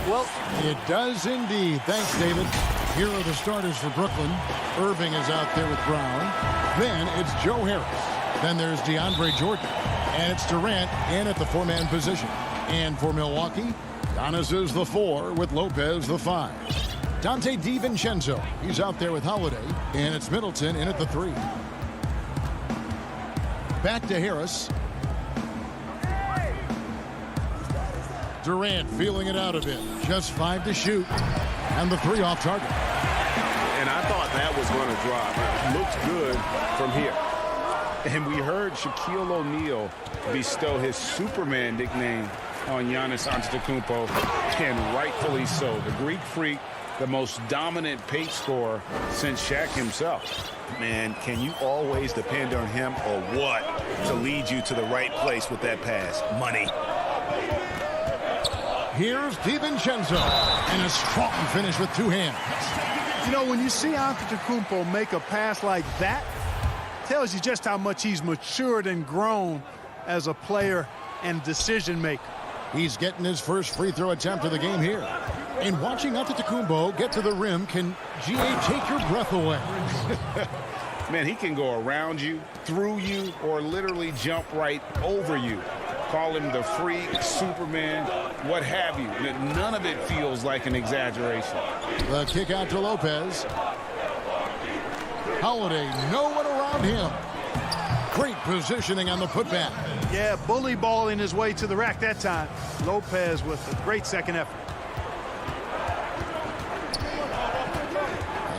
Well, it does indeed. Thanks, David. Here are the starters for Brooklyn. Irving is out there with Brown. Then it's Joe Harris. Then there's DeAndre Jordan. And it's Durant in at the 4-man position. And for Milwaukee, Giannis is the 4 with Lopez the 5. Dante DiVincenzo, he's out there with Holiday. And it's Middleton in at the 3. Back to Harris. Durant feeling it out a bit. Just 5 to shoot. And the 3 off target. And I thought that was going to drop. It looked good from here. And we heard Shaquille O'Neal bestow his Superman nickname on Giannis Antetokounmpo, and rightfully so. The Greek Freak, the most dominant paint scorer since Shaq himself. Man, can you always depend on him or what to lead you to the right place with that pass? Money. Here's DiVincenzo, and a strong finish with 2 hands. You know, when you see Antetokounmpo make a pass like that, tells you just how much he's matured and grown as a player and decision maker. He's getting his first free throw attempt of the game here. And watching Antetokounmpo get to the rim can, GA, take your breath away. Man, he can go around you, through you, or literally jump right over you. Call him the freak, Superman, what have you. None of it feels like an exaggeration. The kick out to Lopez. Holiday, no one around him. Great positioning on the putback. Yeah, bully balling his way to the rack that time. Lopez with a great second effort.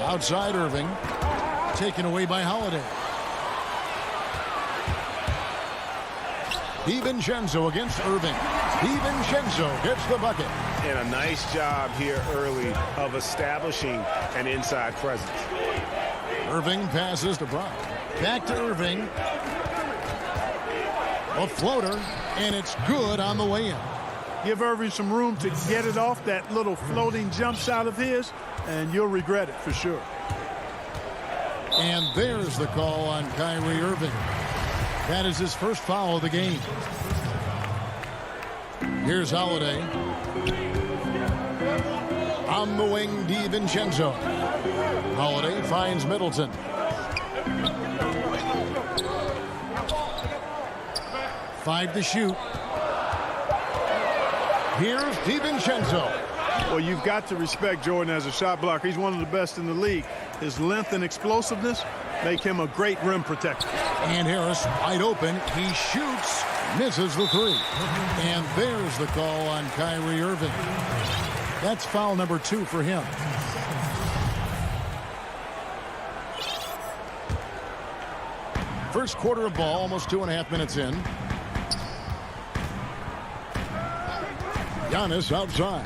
Outside Irving. Taken away by Holiday. DiVincenzo against Irving. DiVincenzo gets the bucket. And a nice job here early of establishing an inside presence. Irving passes to Brown. Back to Irving. A floater, and it's good on the way in. Give Irving some room to get it off that little floating jump shot of his, and you'll regret it for sure. And there's the call on Kyrie Irving. That is his first foul of the game. Here's Holiday. On the wing, DiVincenzo. Holiday finds Middleton. Five to shoot. Here's DiVincenzo. Well, you've got to respect Jordan as a shot blocker. He's one of the best in the league. His length and explosiveness make him a great rim protector. And Harris wide open. He shoots, misses the 3. And there's the call on Kyrie Irving. That's foul number 2 for him. First quarter of ball, almost 2.5 minutes in. Giannis outside.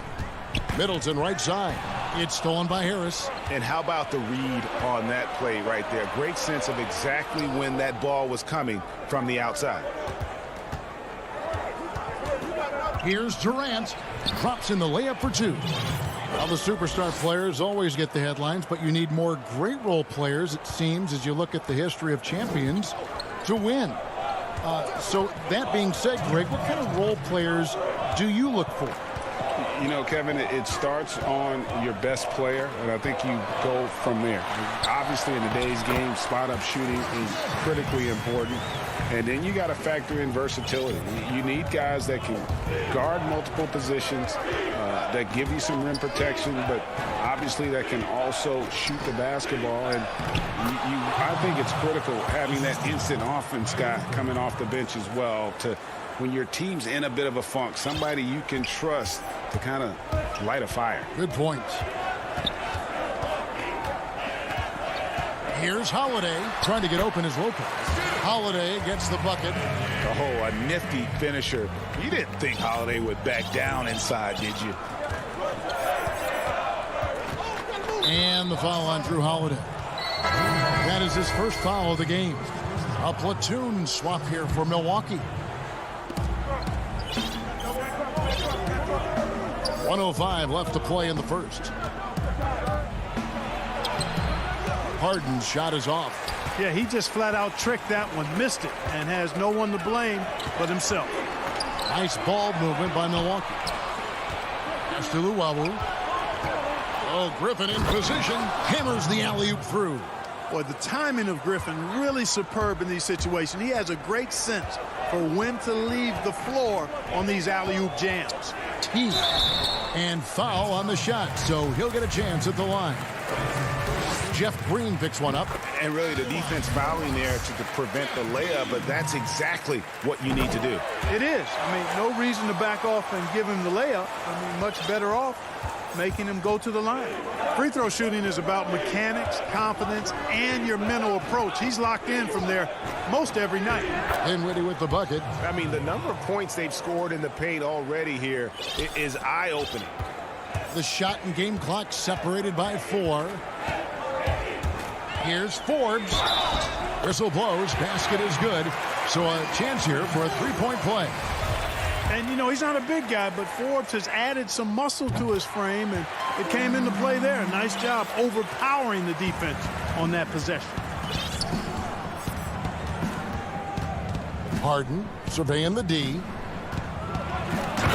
Middleton right side. It's stolen by Harris. And how about the read on that play right there? Great sense of exactly when that ball was coming from the outside. Here's Durant. Drops in the layup for 2. Well, the superstar players always get the headlines, but you need more great role players, it seems, as you look at the history of champions, to win. So that being said, Greg, what kind of role players do you look for? You know, Kevin, it starts on your best player, and I think you go from there. Obviously, in today's game, spot-up shooting is critically important. And then you got to factor in versatility. You need guys that can guard multiple positions, that give you some rim protection, but obviously that can also shoot the basketball. And I think it's critical having that instant offense guy coming off the bench as well to when your team's in a bit of a funk, somebody you can trust to kind of light a fire. Good point. Here's Holiday trying to get open as Lopez. Holiday gets the bucket. Oh, a nifty finisher. You didn't think Holiday would back down inside, did you? And the foul on Drew Holiday. That is his first foul of the game. A platoon swap here for Milwaukee. 1:05 left to play in the first. Harden's shot is off. Yeah, he just flat out tricked that one, missed it, and has no one to blame but himself. Nice ball movement by Milwaukee. Pass to Luwawu. Oh, Griffin in position. Hammers the alley-oop through. Boy, the timing of Griffin really superb in these situations. He has a great sense for when to leave the floor on these alley-oop jams. Teague. And foul on the shot, so he'll get a chance at the line. Jeff Green picks one up. And really the defense fouling there to prevent the layup, but that's exactly what you need to do. It is. I mean, no reason to back off and give him the layup. I mean, much better off making him go to the line. Free throw shooting is about mechanics, confidence, and your mental approach. He's locked in from there most every night. Dinwiddie with the bucket. I mean, the number of points they've scored in the paint already here is eye-opening. The shot and game clock separated by 4. Here's Forbes. Whistle blows. Basket is good. So a chance here for a three-point play. And, you know, he's not a big guy, but Forbes has added some muscle to his frame, and it came into play there. Nice job overpowering the defense on that possession. Harden surveying the D.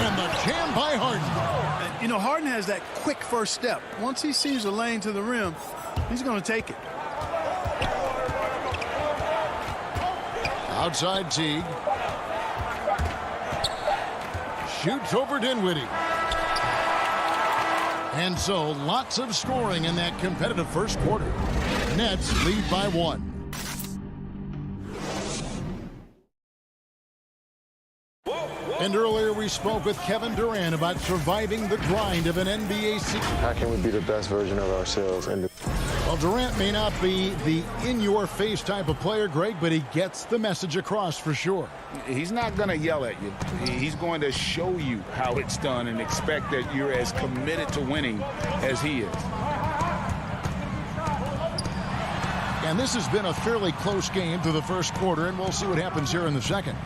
And the jam by Harden. And, you know, Harden has that quick first step. Once he sees a lane to the rim, he's going to take it. Outside Teague. Shoots over Dinwiddie. And so lots of scoring in that competitive first quarter. Nets lead by 1. And earlier we spoke with Kevin Durant about surviving the grind of an NBA season. How can we be the best version of ourselves? Well, Durant may not be the in-your-face type of player, Greg, but he gets the message across for sure. He's not going to yell at you. He's going to show you how it's done and expect that you're as committed to winning as he is. And this has been a fairly close game through the first quarter, and we'll see what happens here in the second.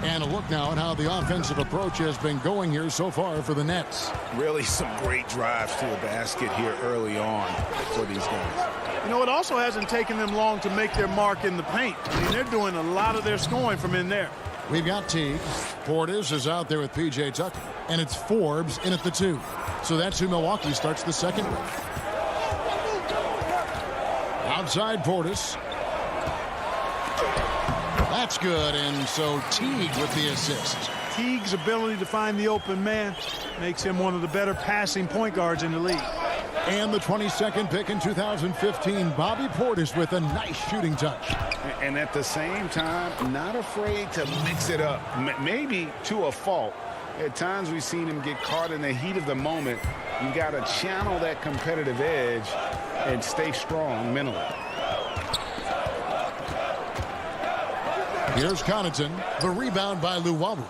And a look now at how the offensive approach has been going here so far for the Nets. Really some great drives to the basket here early on for these guys. You know, it also hasn't taken them long to make their mark in the paint. I mean, they're doing a lot of their scoring from in there. We've got Teague. Portis is out there with P.J. Tucker. And it's Forbes in at the 2. So that's who Milwaukee starts the second with. Outside Portis. That's good, and so Teague with the assist. Teague's ability to find the open man makes him one of the better passing point guards in the league. And the 22nd pick in 2015, Bobby Portis with a nice shooting touch. And at the same time, not afraid to mix it up, maybe to a fault. At times we've seen him get caught in the heat of the moment. You got to channel that competitive edge and stay strong mentally. Here's Connaughton. The rebound by Luwawu.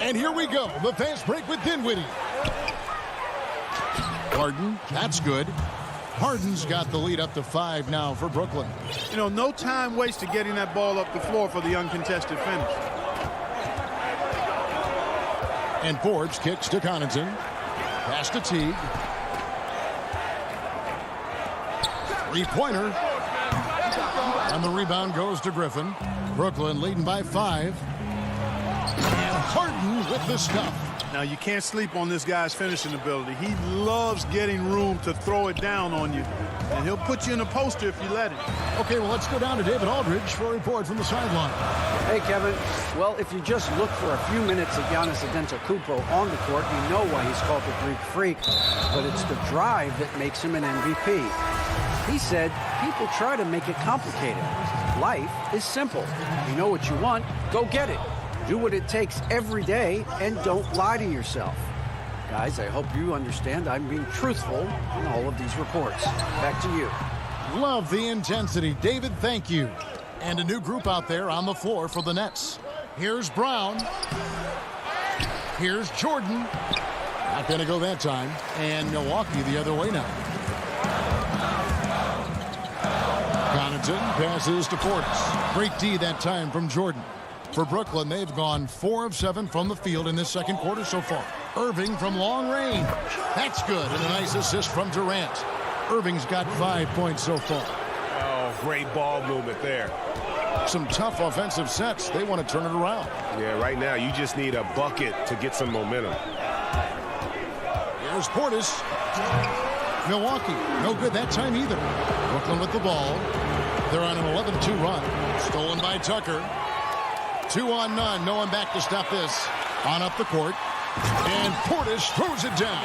And here we go. The fast break with Dinwiddie. Harden. That's good. Harden's got the lead up to 5 now for Brooklyn. You know, no time wasted getting that ball up the floor for the uncontested finish. And Forbes kicks to Connaughton. Pass to Teague. Three-pointer. And the rebound goes to Griffin. Brooklyn leading by 5. And Harden with the stuff. Now, you can't sleep on this guy's finishing ability. He loves getting room to throw it down on you. And he'll put you in a poster if you let him. Okay, well, let's go down to David Aldridge for a report from the sideline. Hey, Kevin. Well, if you just look for a few minutes of Giannis Antetokounmpo on the court, you know why he's called the Greek Freak. But it's the drive that makes him an MVP. He said, people try to make it complicated. Life is simple. You know what you want, go get it. Do what it takes every day and don't lie to yourself. Guys, I hope you understand I'm being truthful in all of these reports. Back to you. Love the intensity. David, thank you. And a new group out there on the floor for the Nets. Here's Brown. Here's Jordan. Not going to go that time. And Milwaukee the other way now. Connaughton passes to Portis. Great D that time from Jordan. For Brooklyn, they've gone 4 of 7 from the field in this second quarter so far. Irving from long range. That's good. And a nice assist from Durant. Irving's got 5 points so far. Oh, great ball movement there. Some tough offensive sets. They want to turn it around. Yeah, right now you just need a bucket to get some momentum. Here's Portis. Milwaukee, no good that time either. Brooklyn with the ball. They're on an 11-2 run. Stolen by Tucker. 2 on none. No one back to stop this. On up the court. And Portis throws it down.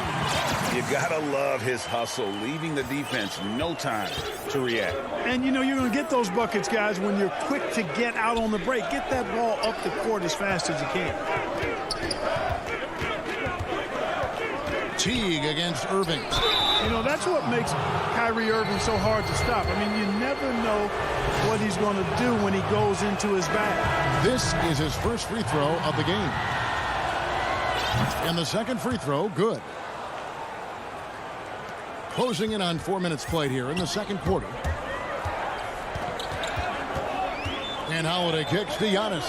You gotta love his hustle, leaving the defense no time to react. And, you know, you're going to get those buckets, guys, when you're quick to get out on the break. Get that ball up the court as fast as you can. Teague against Irving. You know, that's what makes Kyrie Irving so hard to stop. I mean, you never know what he's going to do when he goes into his bag. This is his first free throw of the game. And the second free throw, good. Closing in on 4 minutes played here in the second quarter. And Holiday kicks to Giannis.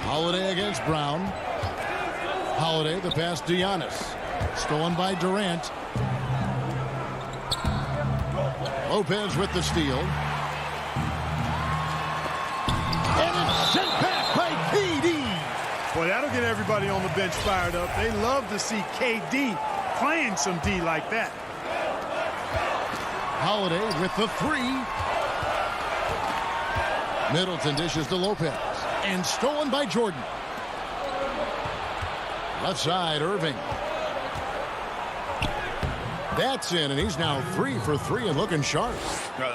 Holiday against Brown. Holiday, the pass to Giannis. Stolen by Durant. Lopez with the steal. And it's sent back by KD. Boy, that'll get everybody on the bench fired up. They love to see KD playing some D like that. Holiday with the three. Middleton dishes to Lopez. And stolen by Jordan. Left side, Irving. That's in, and he's now 3 for 3 and looking sharp.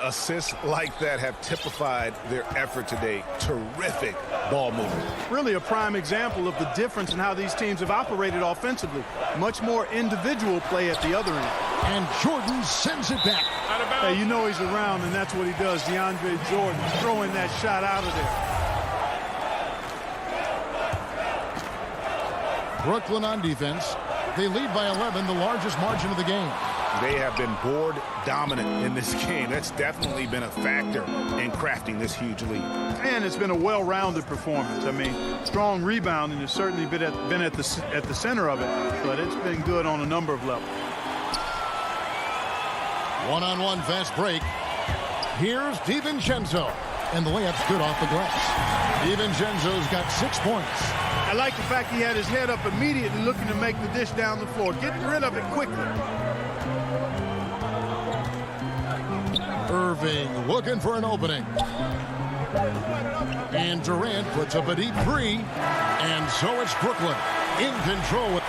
Assists like that have typified their effort today. Terrific ball movement. Really a prime example of the difference in how these teams have operated offensively. Much more individual play at the other end. And Jordan sends it back. Hey, you know he's around, and that's what he does. DeAndre Jordan throwing that shot out of there. Brooklyn on defense. They lead by 11, the largest margin of the game. They have been board dominant in this game. That's definitely been a factor in crafting this huge lead. And it's been a well-rounded performance. I mean, strong rebounding has certainly been at the center of it, but it's been good on a number of levels. One-on-one fast break. Here's DiVincenzo. And the layup's good off the glass. DiVincenzo's got 6 points. I like the fact he had his head up immediately looking to make the dish down the floor. Getting rid of it quickly. Irving looking for an opening. And Durant puts up a deep three. And so it's Brooklyn in control.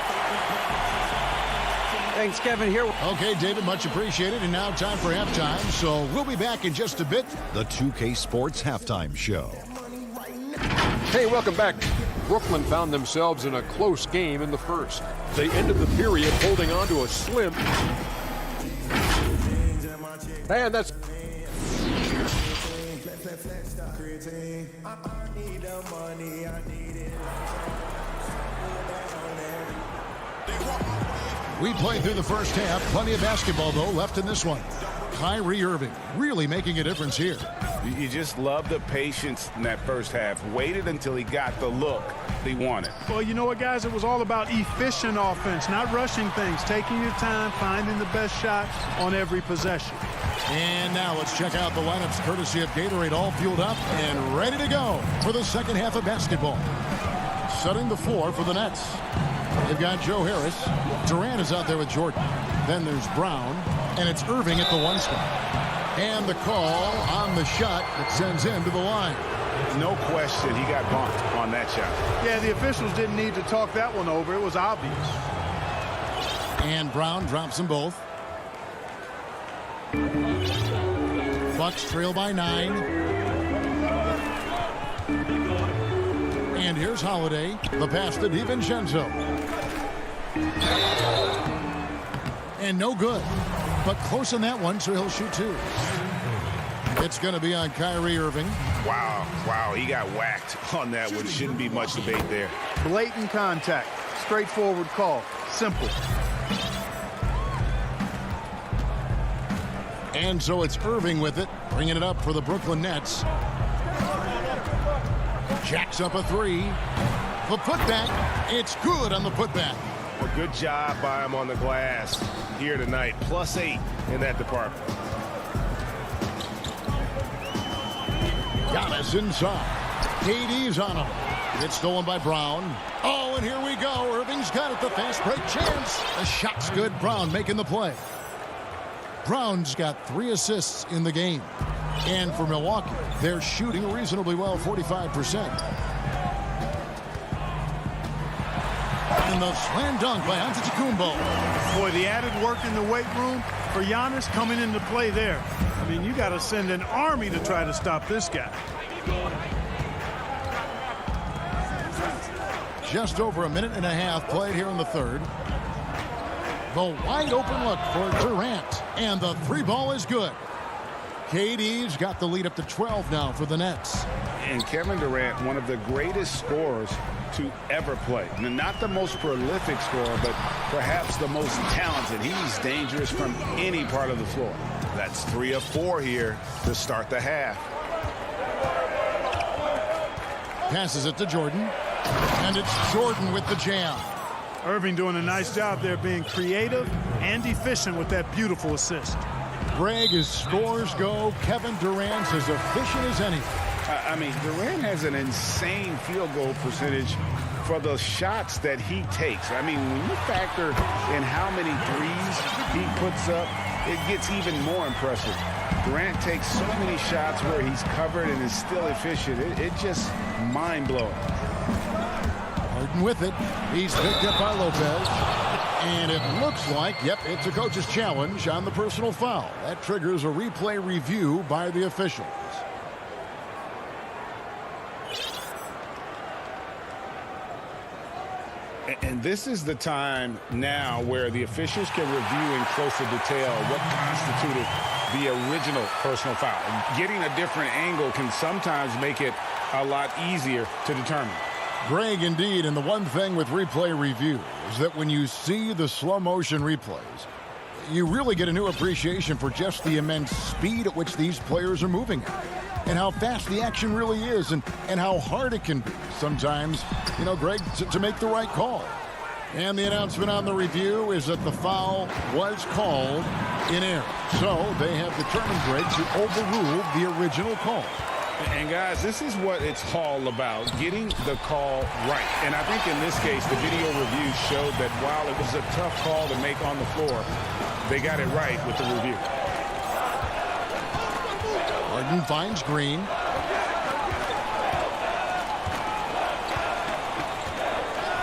Thanks, Kevin. Here. Okay, David, much appreciated. And now time for halftime. So we'll be back in just a bit. The 2K Sports Halftime Show. Hey, welcome back. Brooklyn found themselves in a close game in the first. They ended the period holding on to a slim. And that's... We played through the first half. Plenty of basketball, though, left in this one. Kyrie Irving really making a difference here. You just love the patience in that first half. Waited until he got the look he wanted. Well, you know what, guys? It was all about efficient offense, not rushing things, taking your time, finding the best shot on every possession. And now let's check out the lineups courtesy of Gatorade, all fueled up and ready to go for the second half of basketball. Setting the floor for the Nets. They've got Joe Harris. Durant is out there with Jordan. Then there's Brown. And it's Irving at the 1 spot. And the call on the shot that sends him to the line. No question he got bumped on that shot. Yeah, the officials didn't need to talk that one over. It was obvious. And Brown drops them both. Bucks trail by 9. And here's Holiday. The pass to DiVincenzo. And no good. But close on that one, so he'll shoot 2. It's going to be on Kyrie Irving. Wow, he got whacked on that one. Shouldn't be much debate there. Blatant contact. Straightforward call. Simple. And so it's Irving with it, bringing it up for the Brooklyn Nets. Jacks up a 3. The putback. It's good on the putback. A good job by him on the glass here tonight. +8 in that department. Giannis inside. KD's on him. It's stolen by Brown. Oh, and here we go. Irving's got it. The fast break chance. The shot's good. Brown making the play. Brown's got 3 assists in the game. And for Milwaukee, they're shooting reasonably well, 45%. And the slam dunk by Antetokounmpo. Boy, the added work in the weight room for Giannis coming into play there. I mean, you got to send an army to try to stop this guy. Just over a minute and a half played here in the third. The wide open look for Durant. And the 3 ball is good. KD's got the lead up to 12 now for the Nets. And Kevin Durant, one of the greatest scorers to ever play. Not the most prolific scorer, but perhaps the most talented. He's dangerous from any part of the floor. That's 3 of 4 here to start the half. Passes it to Jordan. And it's Jordan with the jam. Irving doing a nice job there being creative and efficient with that beautiful assist. Greg, as scores go, Kevin Durant's as efficient as any. I mean, Durant has an insane field goal percentage for the shots that he takes. I mean, when you factor in how many threes he puts up, it gets even more impressive. Durant takes so many shots where he's covered and is still efficient. It's just mind-blowing. Harden with it. He's picked up by Lopez. And it looks like, yep, it's a coach's challenge on the personal foul. That triggers a replay review by the officials. And this is the time now where the officials can review in closer detail what constituted the original personal foul. Getting a different angle can sometimes make it a lot easier to determine. Greg, indeed, and the one thing with replay review is that when you see the slow motion replays, you really get a new appreciation for just the immense speed at which these players are moving at, and how fast the action really is, and how hard it can be sometimes, you know, Greg, to make the right call. And the announcement on the review is that the foul was called in error. So they have determined, Greg, to overrule the original call. And guys, this is what it's all about, getting the call right. And I think in this case, the video review showed that while it was a tough call to make on the floor, they got it right with the review. Harden finds Green.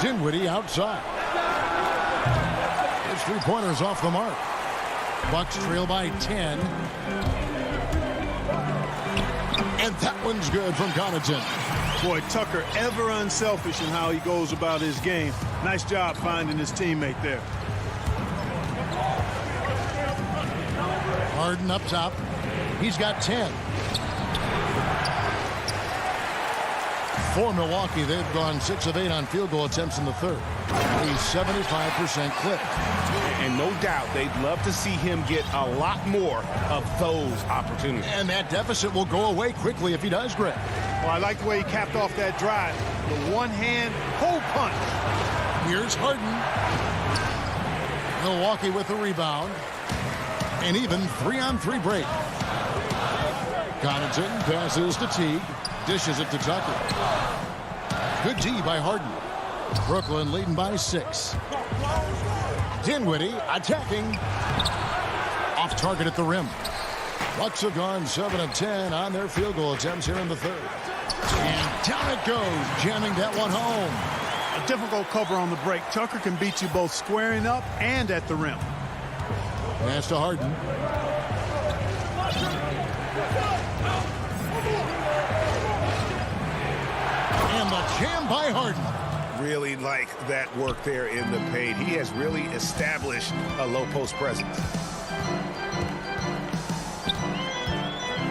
Dinwiddie outside. His 3-pointers off the mark. Bucks trail by 10. And that one's good from Connaughton. Boy, Tucker ever unselfish in how he goes about his game. Nice job finding his teammate there. Harden up top. He's got 10. For Milwaukee, they've gone 6 of 8 on field goal attempts in the third. A 75% clip. And no doubt they'd love to see him get a lot more of those opportunities. And that deficit will go away quickly if he does, Greg. Well, I like the way he capped off that drive. The one-hand hole punch. Here's Harden. Milwaukee with the rebound. And even 3-on-3 break. Connaughton passes to Teague. Dishes it to Tucker. Good D by Harden. Brooklyn leading by 6. Dinwiddie attacking. Off target at the rim. Bucks have gone 7 of 10 on their field goal attempts here in the third. And down it goes, jamming that one home. A difficult cover on the break. Tucker can beat you both squaring up and at the rim. Pass to Harden. And the jam by Harden. Really like that work there in the paint. He has really established a low post presence.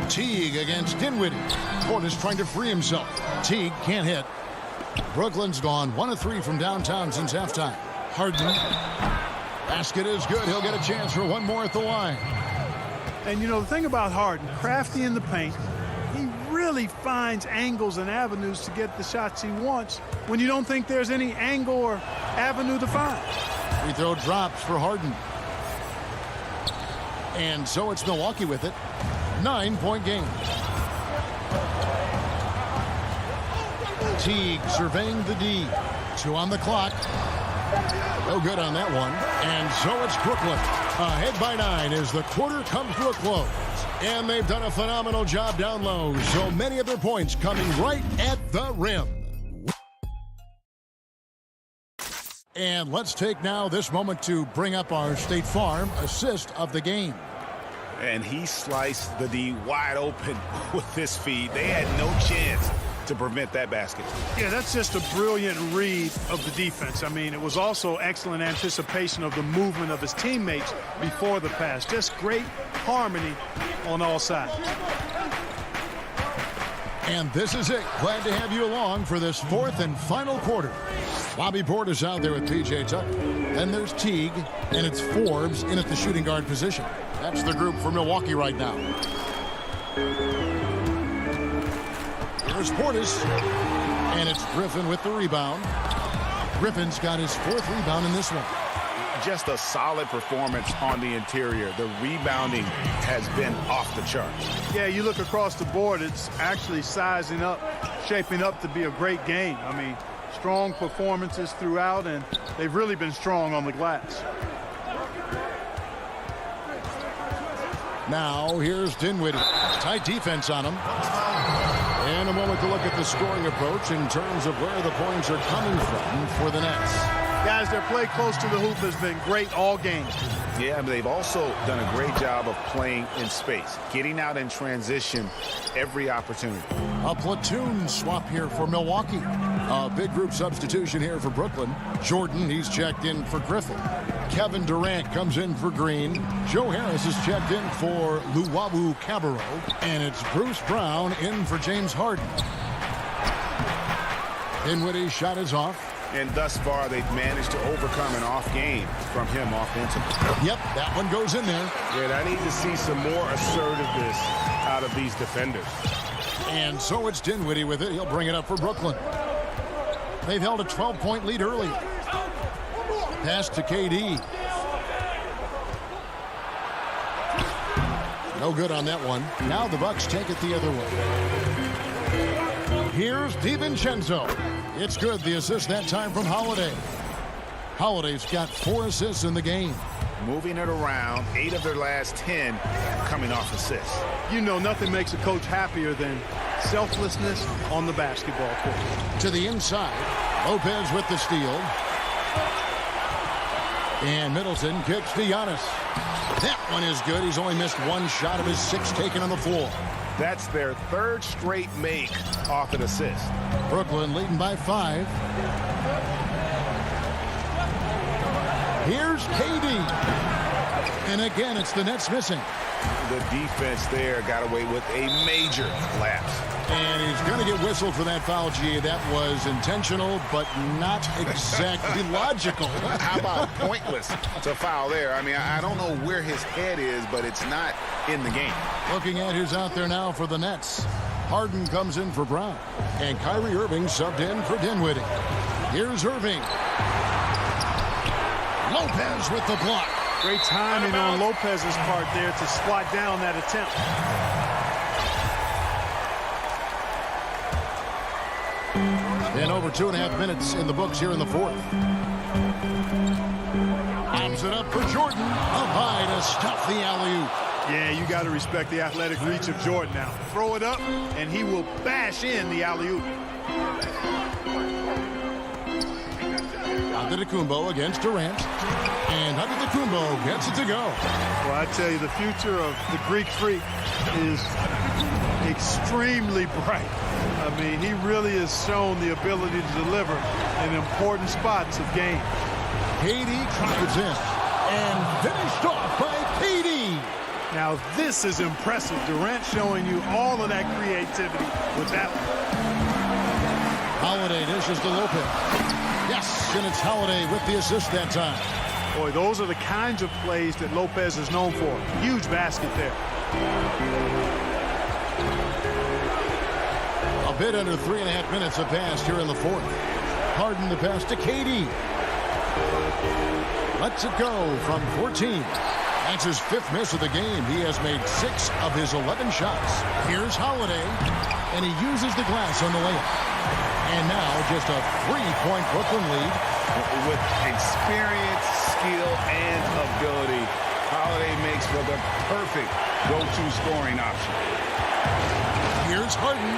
Teague against Dinwiddie. Portis trying to free himself. Teague can't hit. Brooklyn's gone 1 of 3 from downtown since halftime. Harden. Basket is good. He'll get a chance for one more at the line. And you know, the thing about Harden, crafty in the paint, he really finds angles and avenues to get the shots he wants when you don't think there's any angle or avenue to find. Free throw drops for Harden. And so it's Milwaukee with it. 9-point game. Teague surveying the D. 2 on the clock. No good on that one. And so it's Brooklyn. Ahead by 9 as the quarter comes to a close. And they've done a phenomenal job down low. So many of their points coming right at the rim. And let's take now this moment to bring up our State Farm assist of the game. And he sliced the D wide open with this feed. They had no chance to prevent that basket. Yeah, that's just a brilliant read of the defense. I mean, it was also excellent anticipation of the movement of his teammates before the pass. Just great harmony on all sides. And this is it. Glad to have you along for this 4th and final quarter. Bobby Portis out there with P.J. Tucker. Then there's Teague, and it's Forbes in at the shooting guard position. That's the group for Milwaukee right now. Here's Portis, and it's Griffin with the rebound. Griffin's got his 4th rebound in this one. Just a solid performance on the interior. The rebounding has been off the charts. Yeah, you look across the board, it's actually sizing up, shaping up to be a great game. I mean, strong performances throughout, and they've really been strong on the glass. Now, here's Dinwiddie. Tight defense on him. And a moment to look at the scoring approach in terms of where the points are coming from for the Nets. Guys, their play close to the hoop has been great all game. Yeah, but they've also done a great job of playing in space, getting out in transition every opportunity. A platoon swap here for Milwaukee. A big group substitution here for Brooklyn. Jordan, he's checked in for Griffin. Kevin Durant comes in for Green. Joe Harris is checked in for Luwawu Cabarro. And it's Bruce Brown in for James Harden. Dinwiddie's shot is off. And thus far, they've managed to overcome an off game from him offensively. Yep, that one goes in there. Yeah, I need to see some more assertiveness out of these defenders. And so it's Dinwiddie with it. He'll bring it up for Brooklyn. They've held a 12-point lead earlier. Pass to KD. No good on that one. Now the Bucks take it the other way. Here's DiVincenzo. It's good. The assist that time from Holiday. Holiday's got 4 assists in the game. Moving it around, 8 of their last 10 coming off assists. You know, nothing makes a coach happier than selflessness on the basketball court. To the inside. Lopez with the steal. And Middleton kicks to Giannis. That one is good. He's only missed 1 shot of his 6 taken on the floor. That's their 3rd straight make off an assist. Brooklyn leading by 5. Here's KD. And again, it's the Nets missing. The defense there got away with a major lapse. And he's going to get whistled for that foul, G. That was intentional, but not exactly logical. How about pointless to foul there? I mean, I don't know where his head is, but it's not in the game. Looking at who's out there now for the Nets. Harden comes in for Brown. And Kyrie Irving subbed in for Dinwiddie. Here's Irving. Lopez with the block. Great timing on Lopez's part there to swat down that attempt. And over 2.5 minutes in the books here in the 4th. Arms it up for Jordan. Up high to stuff the alley-oop. Yeah, you got to respect the athletic reach of Jordan now. Throw it up, and he will bash in the alley-oop. Antetokounmpo against Durant. And Antetokounmpo gets it to go. Well, I tell you, the future of the Greek Freak is extremely bright. I mean, he really has shown the ability to deliver in important spots of game. KD drives in and finished off by KD. Now, this is impressive. Durant showing you all of that creativity with that one. Holiday dishes to Lopez. Yes, and it's Holiday with the assist that time. Boy, those are the kinds of plays that Lopez is known for. Huge basket there. A bit under 3.5 minutes have passed here in the 4th. Harden the pass to KD. Lets it go from 14. That's his 5th miss of the game. He has made 6 of his 11 shots. Here's Holiday, and he uses the glass on the layup. And now just a 3-point Brooklyn lead. With experience, skill, and ability, Holiday makes for the perfect go-to scoring option. Here's Harden.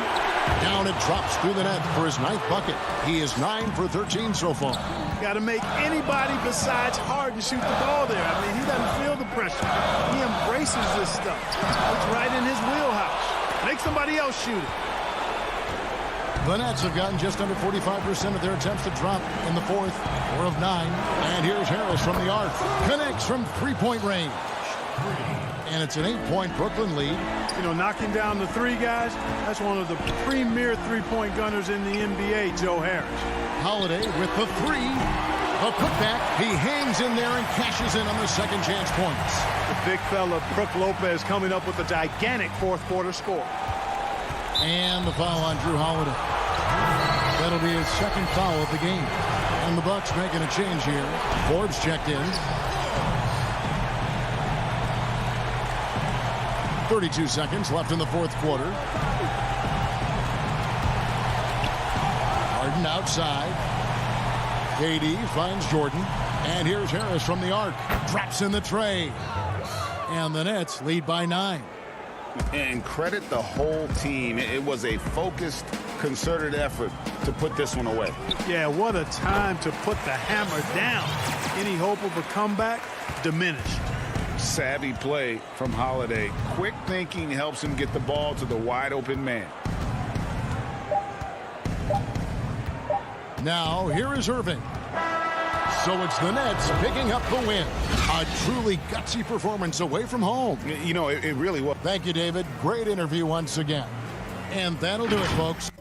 Down it drops through the net for his 9th bucket. He is 9 for 13 so far. Got to make anybody besides Harden shoot the ball there. I mean, he doesn't feel the pressure. He embraces this stuff. It's right in his wheelhouse. Make somebody else shoot it. The Nets have gotten just under 45% of their attempts to drop in the 4th, 4 of 9. And here's Harris from the arc. Connects from 3-point range. And it's an 8-point Brooklyn lead. You know, knocking down the 3 guys, that's one of the premier 3-point gunners in the NBA, Joe Harris. Holiday with the 3. A putback. He hangs in there and cashes in on the second chance points. The big fella, Brook Lopez, coming up with a gigantic 4th quarter score. And the foul on Drew Holiday. That'll be his 2nd foul of the game. And the Bucks making a change here. Forbes checked in. 32 seconds left in the 4th quarter. Harden outside. KD finds Jordan. And here's Harris from the arc. Drops in the tray. And the Nets lead by 9. And credit the whole team. It was a focused, concerted effort to put this one away. Yeah, what a time to put the hammer down. Any hope of a comeback diminished. Savvy play from Holiday. Quick thinking helps him get the ball to the wide open man. Now here is Irving. So it's the Nets picking up the win. A truly gutsy performance away from home. You know, it really was. Thank you, David. Great interview once again. And that'll do it, folks.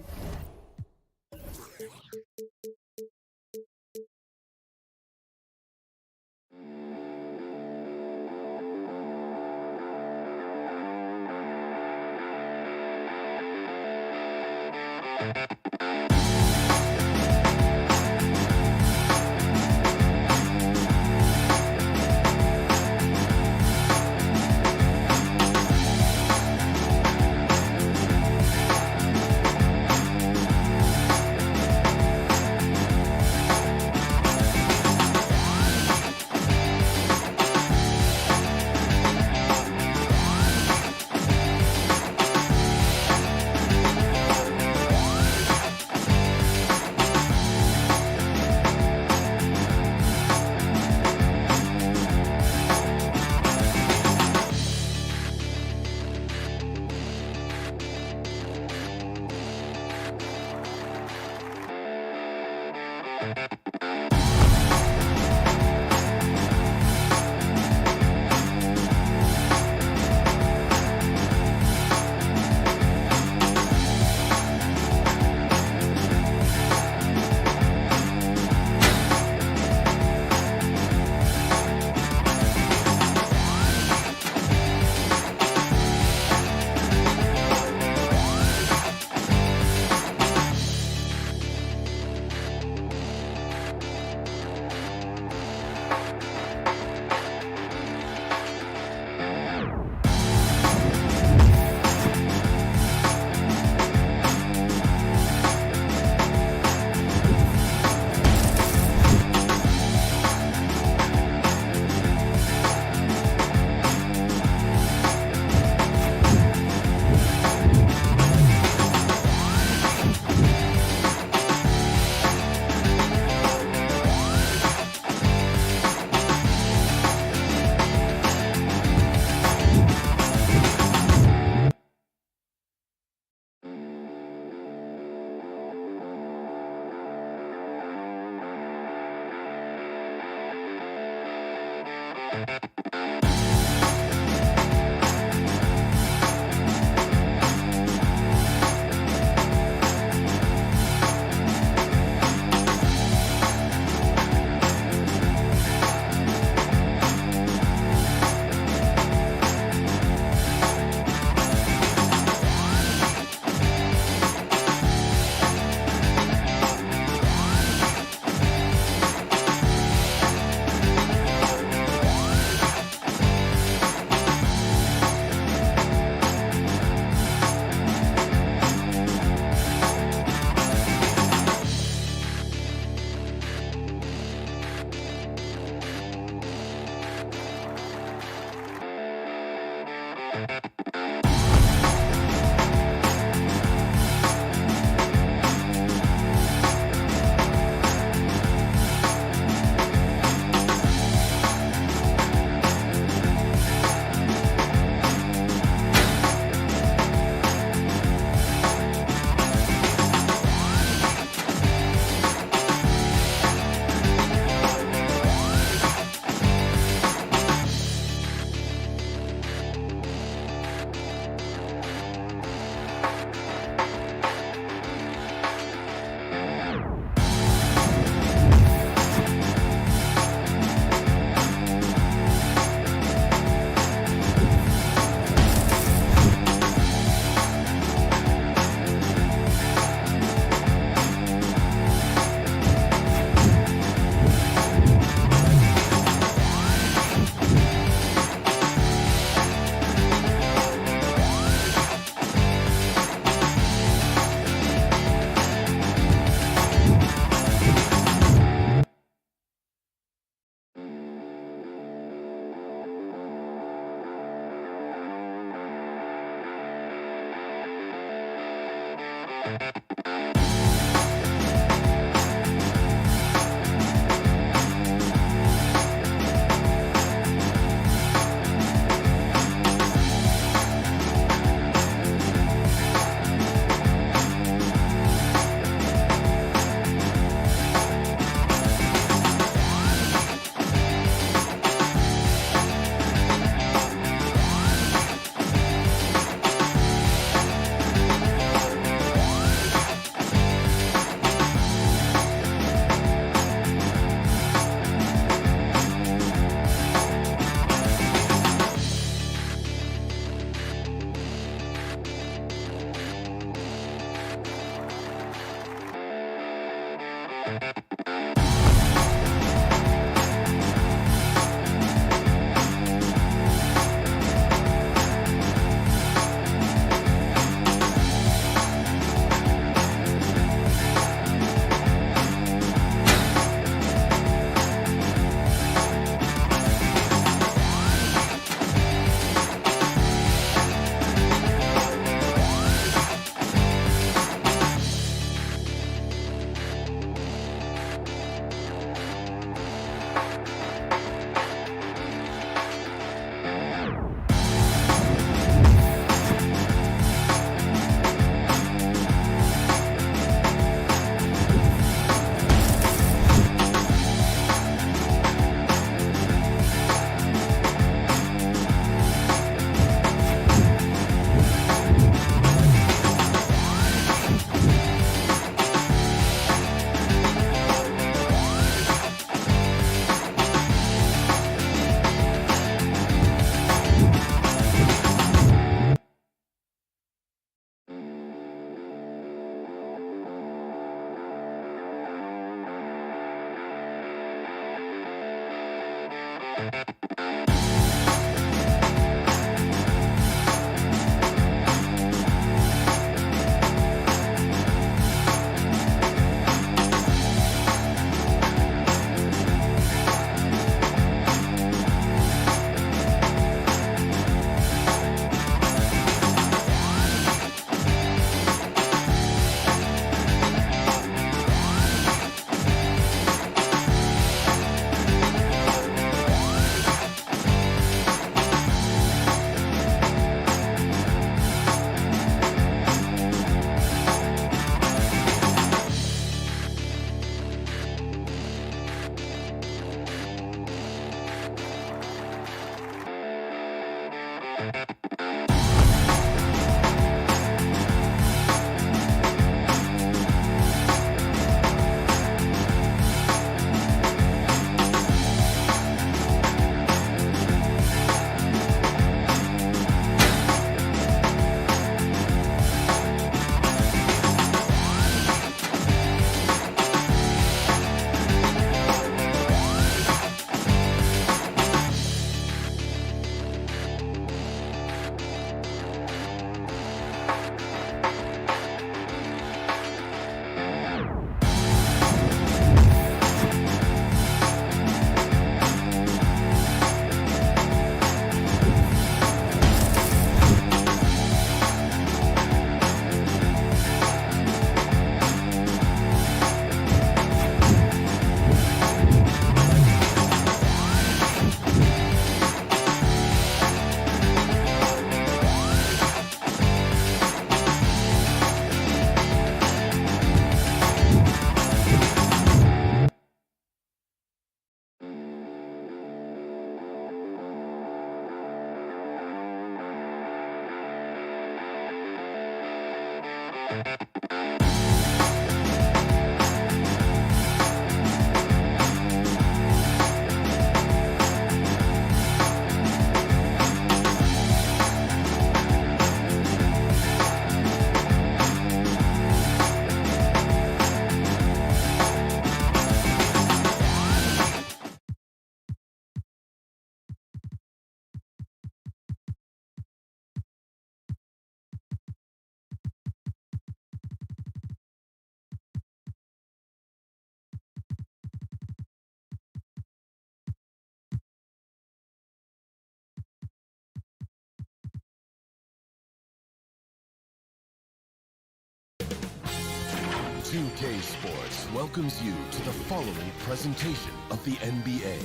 2K Sports welcomes you to the following presentation of the NBA.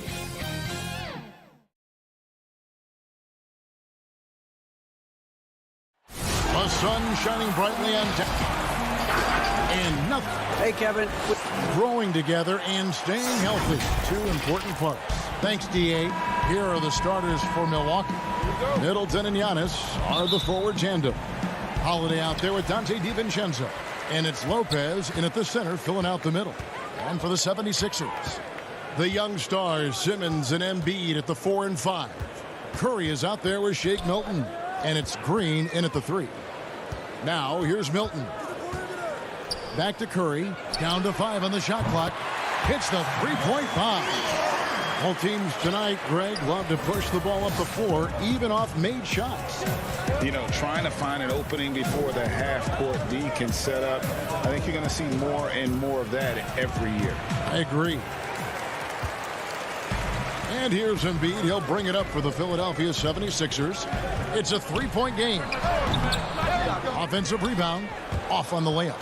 The sun shining brightly on and nothing. Hey, Kevin. Growing together and staying healthy. Two important parts. Thanks, D.A. Here are the starters for Milwaukee. Middleton and Giannis are the forward tandem. Holiday out there with Dante DiVincenzo. And it's Lopez in at the center, filling out the middle. And for the 76ers, the young stars, Simmons and Embiid at the 4 and 5. Curry is out there with Shake Milton. And it's Green in at the 3. Now, here's Milton. Back to Curry. Down to 5 on the shot clock. Hits the three-point bomb. Both teams tonight, Greg, love to push the ball up the floor, even off made shots. You know, trying to find an opening before the half-court D can set up. I think you're going to see more and more of that every year. I agree. And here's Embiid. He'll bring it up for the Philadelphia 76ers. It's a three-point game. Offensive rebound. Off on the layup.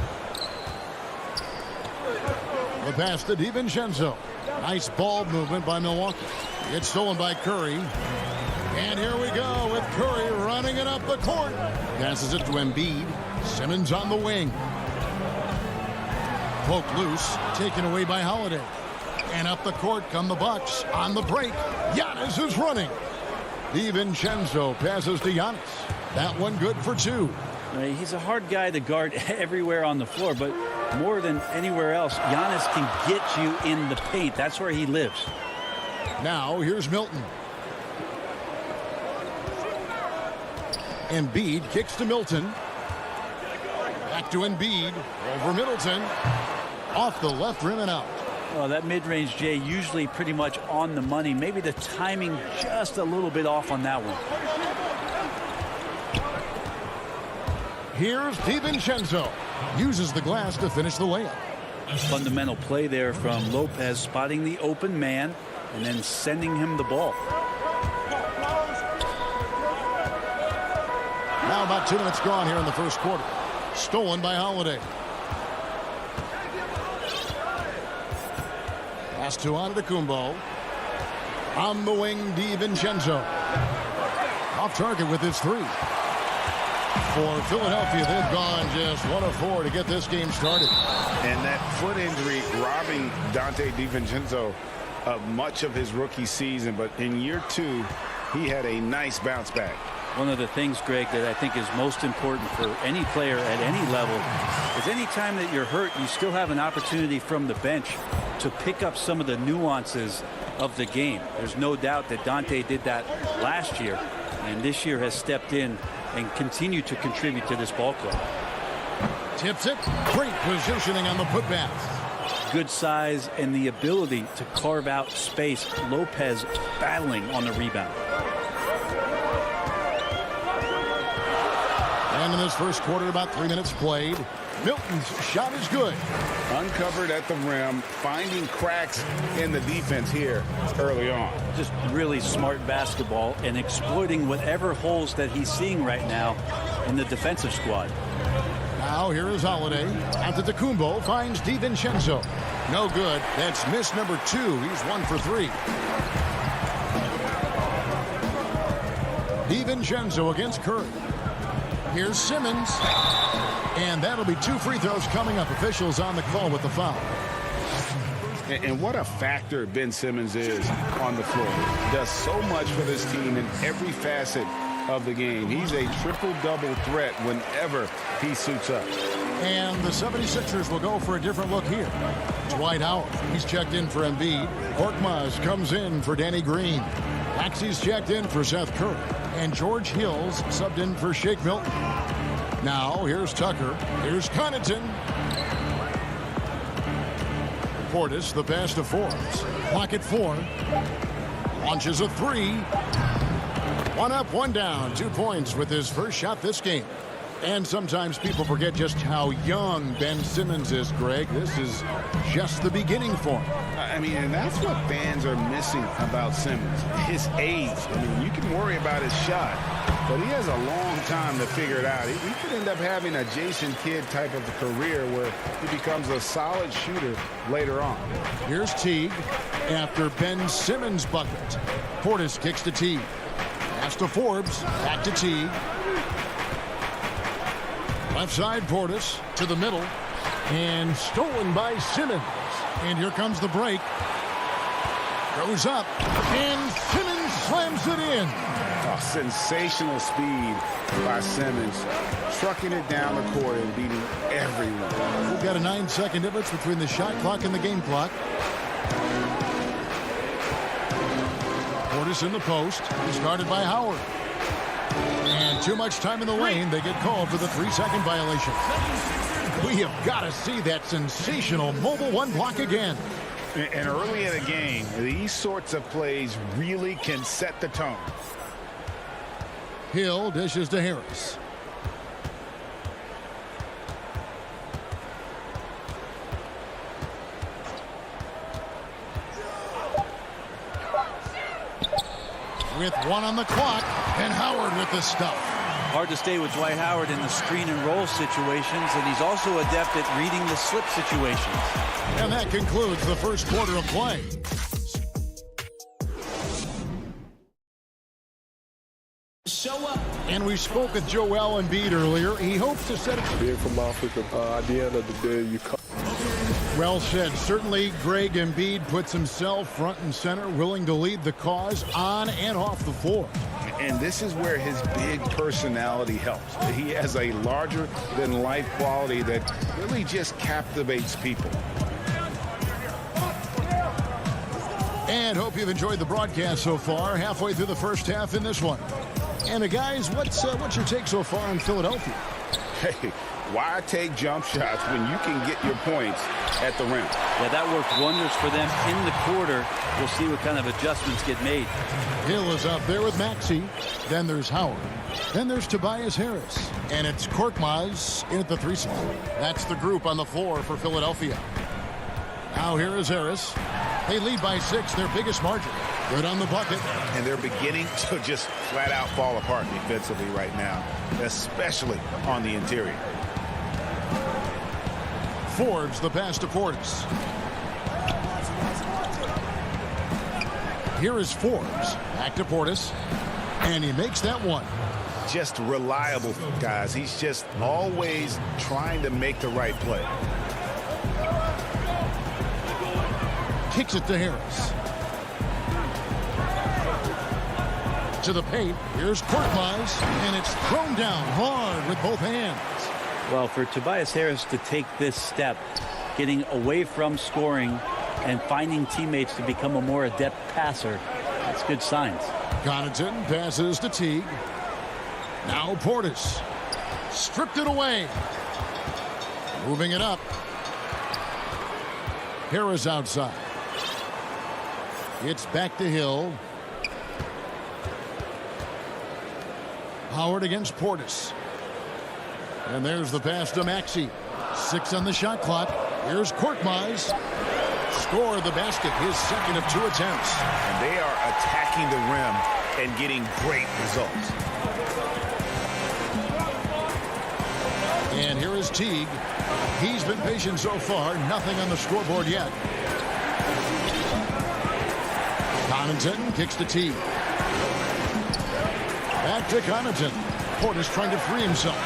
The pass to DiVincenzo. Nice ball movement by Milwaukee. It's stolen by Curry. And here we go with Curry running it up the court. Passes it to Embiid. Simmons on the wing. Poked loose. Taken away by Holiday. And up the court come the Bucks. On the break, Giannis is running. DiVincenzo passes to Giannis. That one good for 2. He's a hard guy to guard everywhere on the floor, but more than anywhere else, Giannis can get you in the paint. That's where he lives. Now here's Milton. Embiid kicks to Milton. Back to Embiid. Over Middleton. Off the left rim and out. Well, that mid-range, Jay, usually pretty much on the money. Maybe the timing just a little bit off on that one. Here's DiVincenzo. Uses the glass to finish the layup. Fundamental play there from Lopez, spotting the open man and then sending him the ball. Now about 2 minutes gone here in the first quarter. Stolen by Holiday. Pass to Antetokounmpo. On the wing, DiVincenzo. Off target with his 3. For Philadelphia, they've gone just 1 of 4 to get this game started. And that foot injury robbing Dante DiVincenzo of much of his rookie season. But in year 2, he had a nice bounce back. One of the things, Greg, that I think is most important for any player at any level is any time that you're hurt, you still have an opportunity from the bench to pick up some of the nuances of the game. There's no doubt that Dante did that last year, and this year has stepped in and continued to contribute to this ball club. Tips it. Great positioning on the putback. Good size and the ability to carve out space. Lopez battling on the rebound. And in this first quarter, about 3 minutes played. Milton's shot is good. Uncovered at the rim, finding cracks in the defense here early on. Just really smart basketball and exploiting whatever holes that he's seeing right now in the defensive squad. Now here is Holiday. Antetokounmpo finds DiVincenzo. No good. That's miss number 2. He's 1 for 3. DiVincenzo against Curry. Here's Simmons. And that'll be 2 free throws coming up. Officials on the call with the foul. And what a factor Ben Simmons is on the floor. Does so much for this team in every facet of the game. He's a triple-double threat whenever he suits up. And the 76ers will go for a different look here. Dwight Howard. He's checked in for Embiid. Korkmaz comes in for Danny Green. Maxey's checked in for Seth Curry. And George Hill's subbed in for Shake Milton. Now, here's Tucker. Here's Connaughton. Portis, the pass to Forbes. Clock at 4. Launches a 3. 1 up, 1 down. 2 points with his first shot this game. And sometimes people forget just how young Ben Simmons is, Greg. This is just the beginning for him. I mean, and that's what fans are missing about Simmons. His age. I mean, you can worry about his shot, but he has a long time to figure it out. He could end up having a Jason Kidd type of a career where he becomes a solid shooter later on. Here's Teague after Ben Simmons' bucket. Portis kicks to Teague. Pass to Forbes. Back to Teague. Left side Portis to the middle. And stolen by Simmons. And here comes the break. Goes up. And Simmons slams it in. Oh, sensational speed by Simmons. Trucking it down the court and beating everyone. We've got a 9-second difference between the shot clock and the game clock. Portis in the post. Started by Howard. And too much time in the lane. They get called for the 3-second violation. We have got to see that sensational mobile one block again. And early in a game, these sorts of plays really can set the tone. Hill dishes to Harris. With 1 on the clock, and Howard with the stuff. Hard to stay with Dwight Howard in the screen and roll situations, and he's also adept at reading the slip situations. And that concludes the first quarter of play. Show up. And we spoke with Joel Embiid earlier. He hopes to set it. Being from Africa, at the end of the day, you come. Well said. Certainly, Greg Embiid puts himself front and center, willing to lead the cause on and off the floor. And this is where his big personality helps. He has a larger-than-life quality that really just captivates people. And hope you've enjoyed the broadcast so far. Halfway through the first half in this one. And guys, what's your take so far on Philadelphia? Hey, why take jump shots when you can get your points at the rim? Yeah, that worked wonders for them in the quarter. We'll see what kind of adjustments get made. Hill is out there with Maxey. Then there's Howard. Then there's Tobias Harris. And it's Korkmaz in at the 3 spot. That's the group on the floor for Philadelphia. Now here is Harris. They lead by 6, their biggest margin. Good on the bucket. And they're beginning to just flat out fall apart defensively right now, especially on the interior. Forbes the pass to Portis. Here is Forbes. Back to Portis. And he makes that one. Just reliable, guys. He's just always trying to make the right play. Kicks it to Harris. To the paint. Here's Korkmaz. And it's thrown down hard with both hands. Well, for Tobias Harris to take this step, getting away from scoring and finding teammates to become a more adept passer, that's good signs. Connaughton passes to Teague. Now Portis. Stripped it away. Moving it up. Harris outside. It's back to Hill. Howard against Portis. And there's the pass to Maxey. 6 on the shot clock. Here's Korkmaz. Scored the basket, his second of 2 attempts. And they are attacking the rim and getting great results. And here is Teague. He's been patient so far. Nothing on the scoreboard yet. Connaughton kicks to Teague. Back to Connaughton. Portis trying to free himself.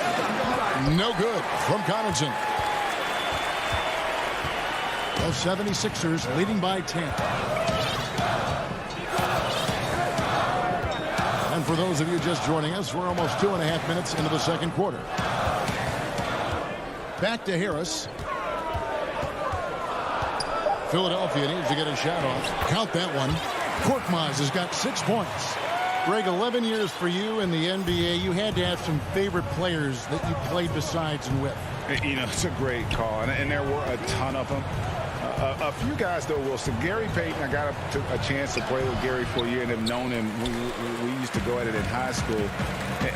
No good from Connaughton. The 76ers leading by 10. And for those of you just joining us, we're almost 2.5 minutes into the second quarter. Back to Harris. Philadelphia needs to get a shot off. Count that one. Korkmaz has got 6 points. Greg, 11 years for you in the NBA. You had to have some favorite players that you played besides and with. You know, it's a great call, and there were a ton of them. A few guys, though, Wilson. Gary Payton, I got a chance to play with Gary for a year and have known him. We used to go at it in high school,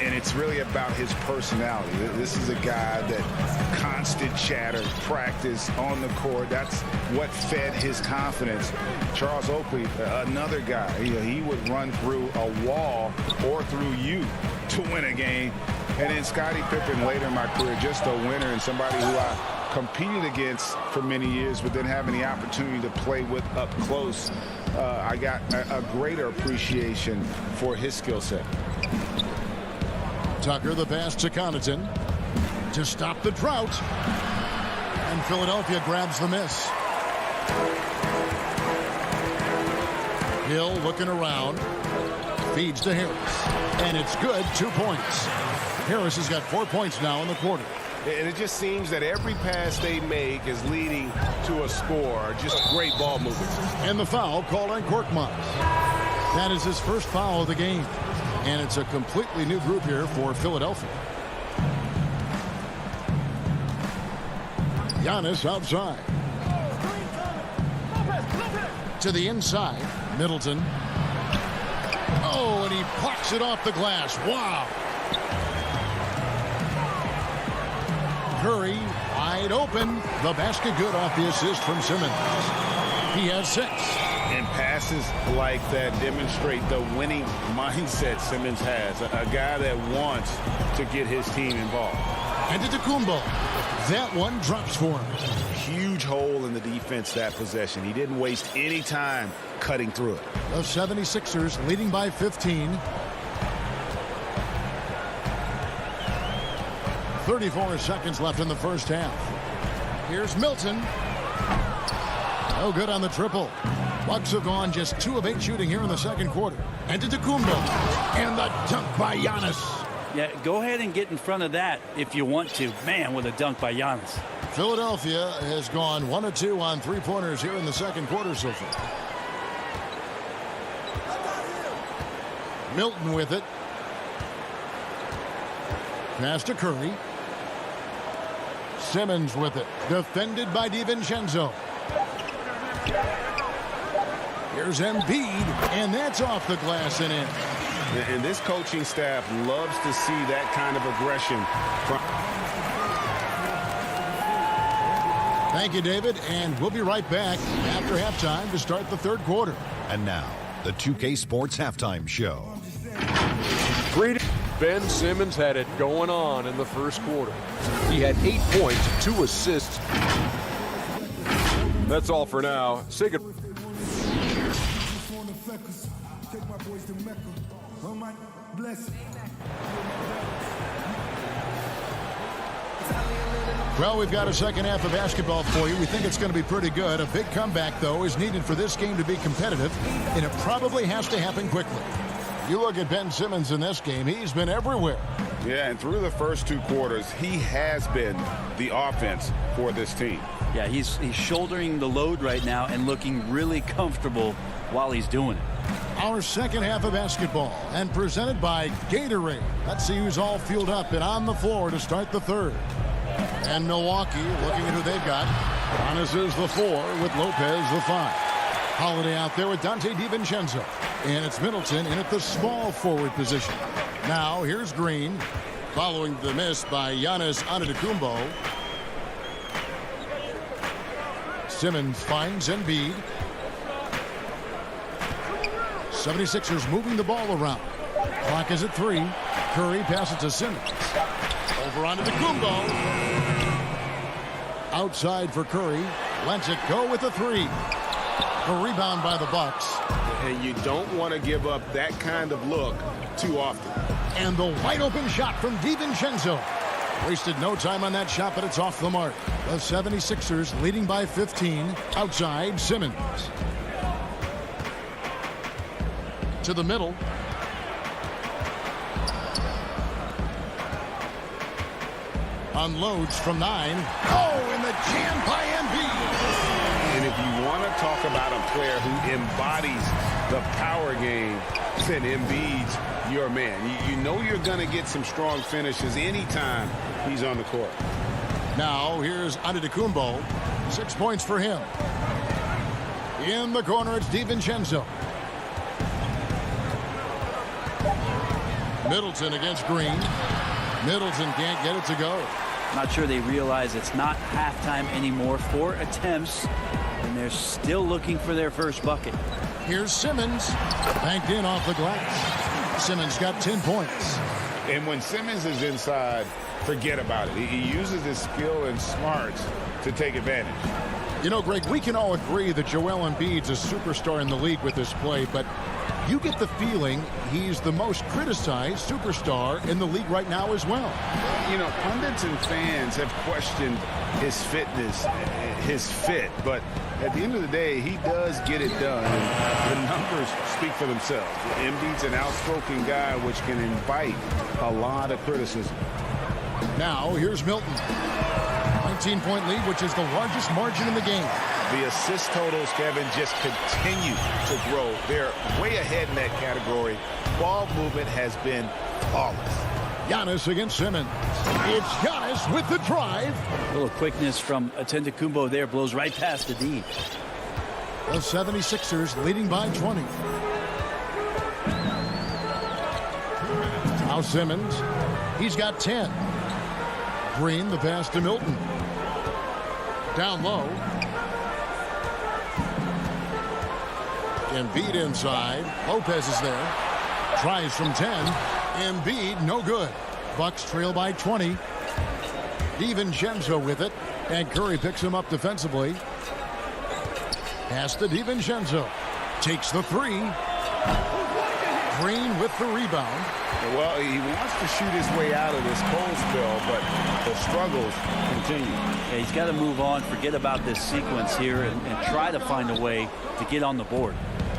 and it's really about his personality. This is a guy that constant chatter, practice on the court. That's what fed his confidence. Charles Oakley, another guy. He would run through a wall or through you to win a game. And then Scottie Pippen later in my career, just a winner and somebody who I competed against for many years, but then having the opportunity to play with up close, I got a greater appreciation for his skill set. Tucker the pass to Connaughton to stop the drought. And Philadelphia grabs the miss. Hill looking around. Feeds to Harris. And it's good. 2 points. Harris has got 4 points now in the quarter. And it just seems that every pass they make is leading to a score. Just great ball movement. And the foul called on Korkmaz. That is his first foul of the game. And it's a completely new group here for Philadelphia. Giannis outside. To the inside. Middleton. Oh, and he plucks it off the glass. Wow. Curry wide open. The basket good off the assist from Simmons. He has 6. And passes like that demonstrate the winning mindset Simmons has. A guy that wants to get his team involved. And Antetokounmpo. That one drops for him. Huge hole in the defense that possession. He didn't waste any time cutting through it. The 76ers leading by 15. 34 seconds left in the first half. Here's Milton. No good on the triple. Bucks have gone just 2 of 8 shooting here in the second quarter. And Antetokounmpo. And the dunk by Giannis. Yeah, go ahead and get in front of that if you want to. Man, with a dunk by Giannis. Philadelphia has gone 1 of 2 on 3-pointers here in the second quarter so far. Milton with it. Pass to Curry. Simmons with it. Defended by DiVincenzo. Here's Embiid, and that's off the glass and in. And this coaching staff loves to see that kind of aggression. Thank you, David, and we'll be right back after halftime to start the third quarter. And now, the 2K Sports Halftime Show. Ben Simmons had it going on in the first quarter. He had 8 points, 2 assists. That's all for now. Say good. Well, we've got a second half of basketball for you. We think it's going to be pretty good. A big comeback, though, is needed for this game to be competitive, and it probably has to happen quickly. You look at Ben Simmons in this game, he's been everywhere. Yeah, and through the first 2 quarters, he has been the offense for this team. Yeah, he's shouldering the load right now and looking really comfortable while he's doing it. Our second half of basketball, and presented by Gatorade. Let's see who's all fueled up and on the floor to start the third. And Milwaukee, looking at who they've got. Giannis is the 4 with Lopez the 5. Holiday out there with Dante DiVincenzo. And it's Middleton in at the small forward position. Now here's Green, following the miss by Giannis Antetokounmpo. Simmons finds Embiid. 76ers moving the ball around. Clock is at 3. Curry passes to Simmons. Over onto Antetokounmpo. Outside for Curry. Lets it go with the 3. A rebound by the Bucks. And you don't want to give up that kind of look too often. And the wide open shot from DiVincenzo. Wasted no time on that shot, but it's off the mark. The 76ers leading by 15. Outside, Simmons. To the middle. Unloads from 9. Oh, and the jam by Embiid. And if you want to talk about a player who embodies the power game, then Embiid's your man. You know you're going to get some strong finishes anytime he's on the court. Now here's Antetokounmpo. 6 points for him. In the corner, it's DiVincenzo. Middleton against Green. Middleton can't get it to go. Not sure they realize it's not halftime anymore. 4 attempts, and they're still looking for their first bucket. Here's Simmons. Banked in off the glass. Simmons got 10 points. And when Simmons is inside, forget about it. He uses his skill and smarts to take advantage. You know, Greg, we can all agree that Joel Embiid's a superstar in the league with this play, but you get the feeling he's the most criticized superstar in the league right now as well. You know, pundits and fans have questioned his fitness, his fit, but at the end of the day, he does get it done. And the numbers speak for themselves. Embiid's an outspoken guy, which can invite a lot of criticism. Now, here's Milton. 19-point lead, which is the largest margin in the game. The assist totals, Kevin, just continue to grow. They're way ahead in that category. Ball movement has been flawless. Giannis against Simmons. It's Giannis with the drive. A little quickness from Antetokounmpo there, blows right past the D. The 76ers leading by 20. Now Simmons. He's got 10. Green, the pass to Milton. Down low. Embiid inside. Lopez is there. Tries from 10. Embiid, no good. Bucks trail by 20. DiVincenzo with it. And Curry picks him up defensively. Pass to DiVincenzo. Takes the three. Green with the rebound. Well, he wants to shoot his way out of this cold spell, but the struggles continue. Yeah, he's got to move on, forget about this sequence here, and try to find a way to get on the board.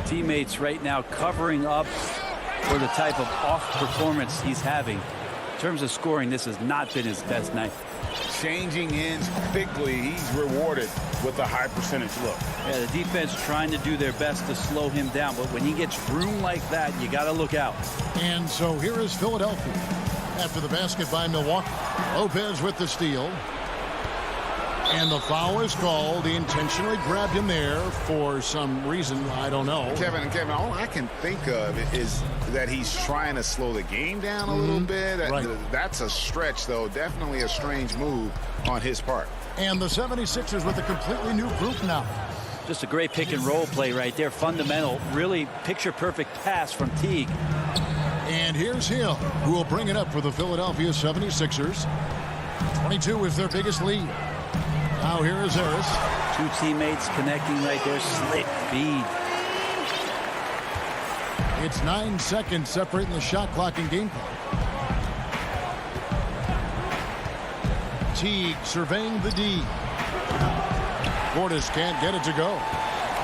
Teammates right now covering up for the type of off performance he's having. In terms of scoring, this has not been his best night. Changing ends quickly, he's rewarded with a high percentage look. Yeah, the defense trying to do their best to slow him down, but when he gets room like that, you got to look out. And so here is Philadelphia after the basket by Milwaukee. Lopez with the steal. And the foul is called. He intentionally grabbed him there for some reason. I don't know. Kevin, all I can think of is that he's trying to slow the game down a little bit. Right. That's a stretch, though. Definitely a strange move on his part. And the 76ers with a completely new group now. Just a great pick and roll play right there. Fundamental, really picture-perfect pass from Teague. And here's Hill, who will bring it up for the Philadelphia 76ers. 22 is their biggest lead. Now here is Harris. Two teammates connecting right there. Slick feed. It's 9 seconds separating the shot clock and game clock. Teague surveying the D. Portis can't get it to go.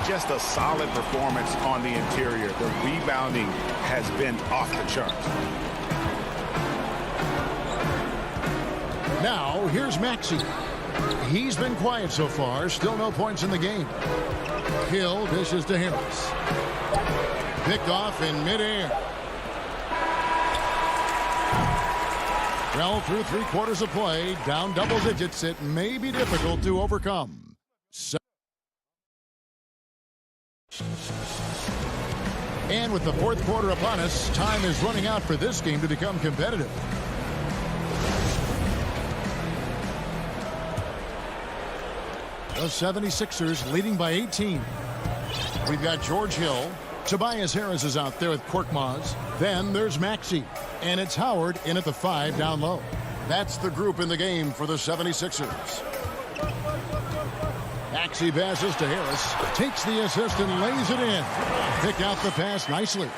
Just a solid performance on the interior. The rebounding has been off the charts. Now here's Maxey. He's been quiet so far. Still no points in the game. Hill dishes to Harris. Picked off in midair. Well, through 3/4 of play, down double digits, it may be difficult to overcome. And with the fourth quarter upon us, time is running out for this game to become competitive. The 76ers leading by 18. We've got George Hill. Tobias Harris is out there with Korkmaz. Then there's Maxey. And it's Howard in at the 5 down low. That's the group in the game for the 76ers. Maxey passes to Harris. Takes the assist and lays it in. Pick out the pass nicely.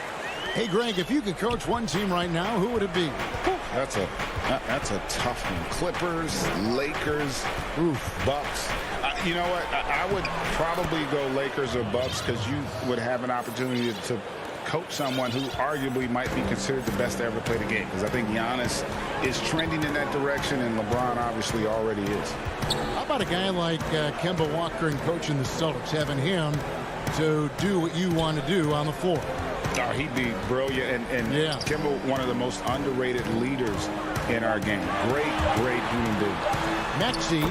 Hey, Greg, if you could coach one team right now, who would it be? That's a tough one. Clippers, Lakers, Bucks. You know what? I would probably go Lakers or Bucks because you would have an opportunity to coach someone who arguably might be considered the best to ever play the game. Because I think Giannis is trending in that direction, and LeBron obviously already is. How about a guy like Kemba Walker and coaching the Celtics, having him to do what you want to do on the floor? Oh, he'd be brilliant, and yeah. Kemba, one of the most underrated leaders in our game. Great human being. Maxey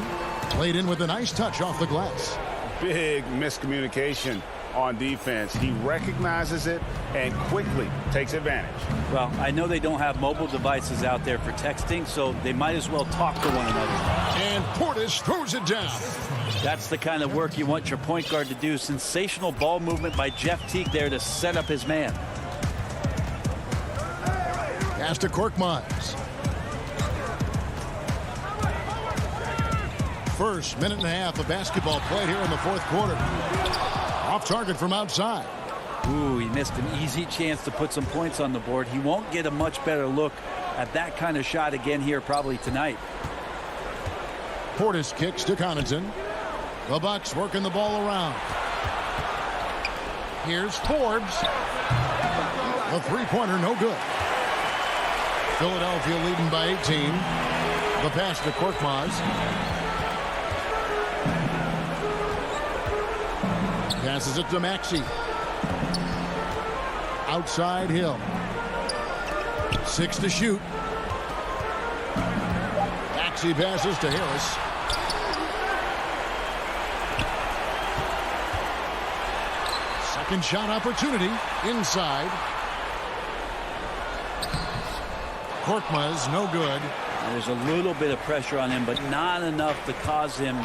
played in with a nice touch off the glass. Big miscommunication on defense. He recognizes it and quickly takes advantage. Well, I know they don't have mobile devices out there for texting, so they might as well talk to one another. And Portis throws it down. That's the kind of work you want your point guard to do. Sensational ball movement by Jeff Teague there to set up his man. Pass to Korkmaz. First minute and a half of basketball played here in the fourth quarter. Off target from outside. Ooh, he missed an easy chance to put some points on the board. He won't get a much better look at that kind of shot again here probably tonight. Portis kicks to Connaughton. The Bucks working the ball around. Here's Forbes. The three-pointer no good. Philadelphia leading by 18. The pass to Korkmaz. Passes it to Maxey. Outside Hill. 6 to shoot. fakes. He passes to Harris. Second shot opportunity inside. Korkmaz, no good. There's a little bit of pressure on him, but not enough to cause him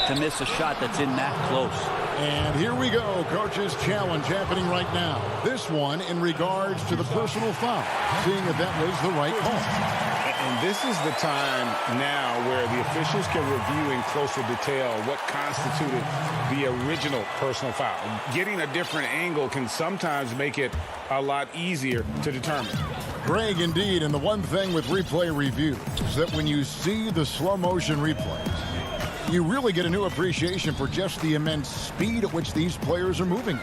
to miss a shot that's in that close. And here we go. Coach's challenge happening right now. This one in regards to the personal foul, seeing if that was the right call. And this is the time now where the officials can review in closer detail what constituted the original personal foul. Getting a different angle can sometimes make it a lot easier to determine. Greg, indeed, and the one thing with replay review is that when you see the slow motion replays, you really get a new appreciation for just the immense speed at which these players are moving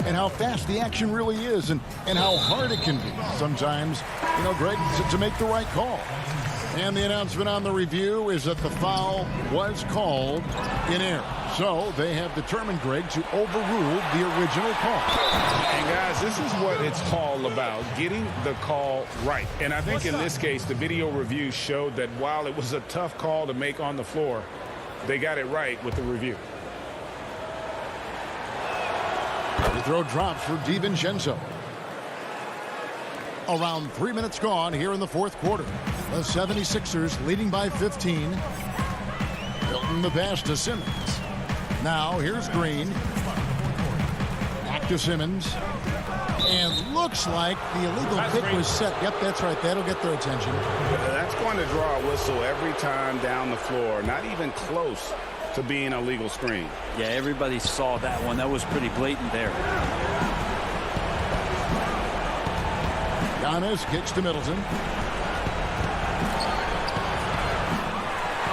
and how fast the action really is and how hard it can be sometimes, Greg, to make the right call. And the announcement on the review is that the foul was called in error. So they have determined, Greg, to overrule the original call. And guys, this is what it's all about, getting the call right. And I think in this case, the video review showed that while it was a tough call to make on the floor, they got it right with the review. The throw drops for DiVincenzo. Around 3 minutes gone here in the fourth quarter. The 76ers leading by 15. Hilton the pass to Simmons. Now here's Green. Back to Simmons. And looks like the illegal pick was set. Yep, that's right. That'll get their attention. That's going to draw a whistle every time down the floor. Not even close to being a legal screen. Yeah, everybody saw that one. That was pretty blatant there. Giannis kicks to Middleton.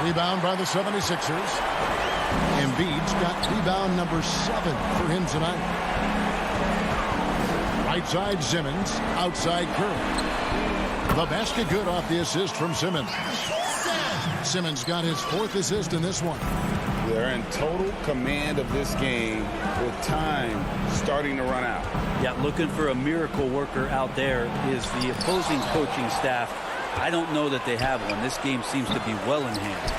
Rebound by the 76ers. Embiid's got rebound number 7 for him tonight. Right side Simmons, outside Curry. The basket good off the assist from Simmons. Simmons got his 4th assist in this one. They're in total command of this game with time starting to run out. Yeah, looking for a miracle worker out there is the opposing coaching staff. I don't know that they have one. This game seems to be well in hand.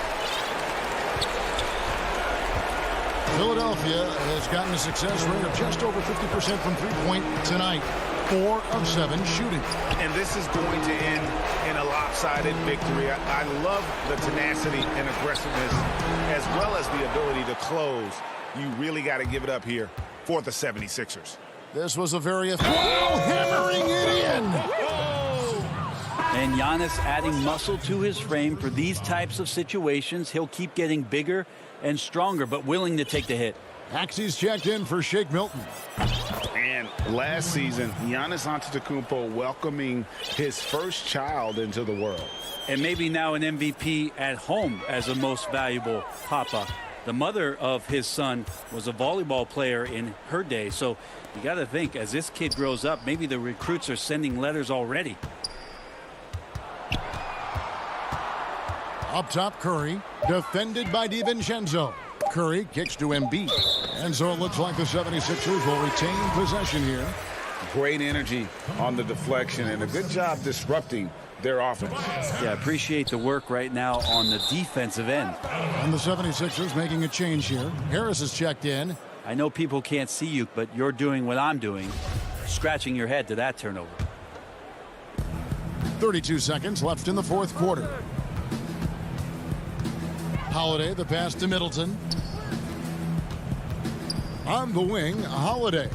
Philadelphia has gotten a success rate of just over 50% from three-point tonight. 4 of 7 shooting. And this is going to end in a lopsided victory. I love the tenacity and aggressiveness as well as the ability to close. You really got to give it up here for the 76ers. This was a very hammering it in. And Giannis adding muscle to his frame for these types of situations. He'll keep getting bigger and stronger, but willing to take the hit. Axie's checked in for Shake Milton. And last season, Giannis Antetokounmpo welcoming his first child into the world. And maybe now an MVP at home as a most valuable papa. The mother of his son was a volleyball player in her day. So you got to think, as this kid grows up, maybe the recruits are sending letters already. Up top, Curry, defended by DiVincenzo. Curry kicks to Embiid. And so it looks like the 76ers will retain possession here. Great energy on the deflection and a good job disrupting their offense. Yeah, appreciate the work right now on the defensive end. And the 76ers making a change here. Harris is checked in. I know people can't see you, but you're doing what I'm doing, scratching your head to that turnover. 32 seconds left in the fourth quarter. Holiday, the pass to Middleton. On the wing, Holiday.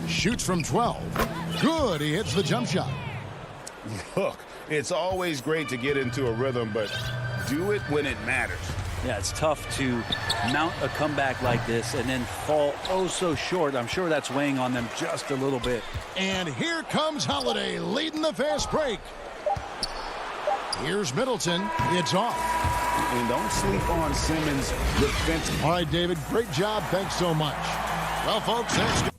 Shoots from 12. Good, he hits the jump shot. Look, it's always great to get into a rhythm, but do it when it matters. Yeah, it's tough to mount a comeback like this and then fall oh so short. I'm sure that's weighing on them just a little bit. And here comes Holiday leading the fast break. Here's Middleton. It's off. And don't sleep on Simmons' defense. All right, David, great job. Thanks so much. Well, folks, that's good.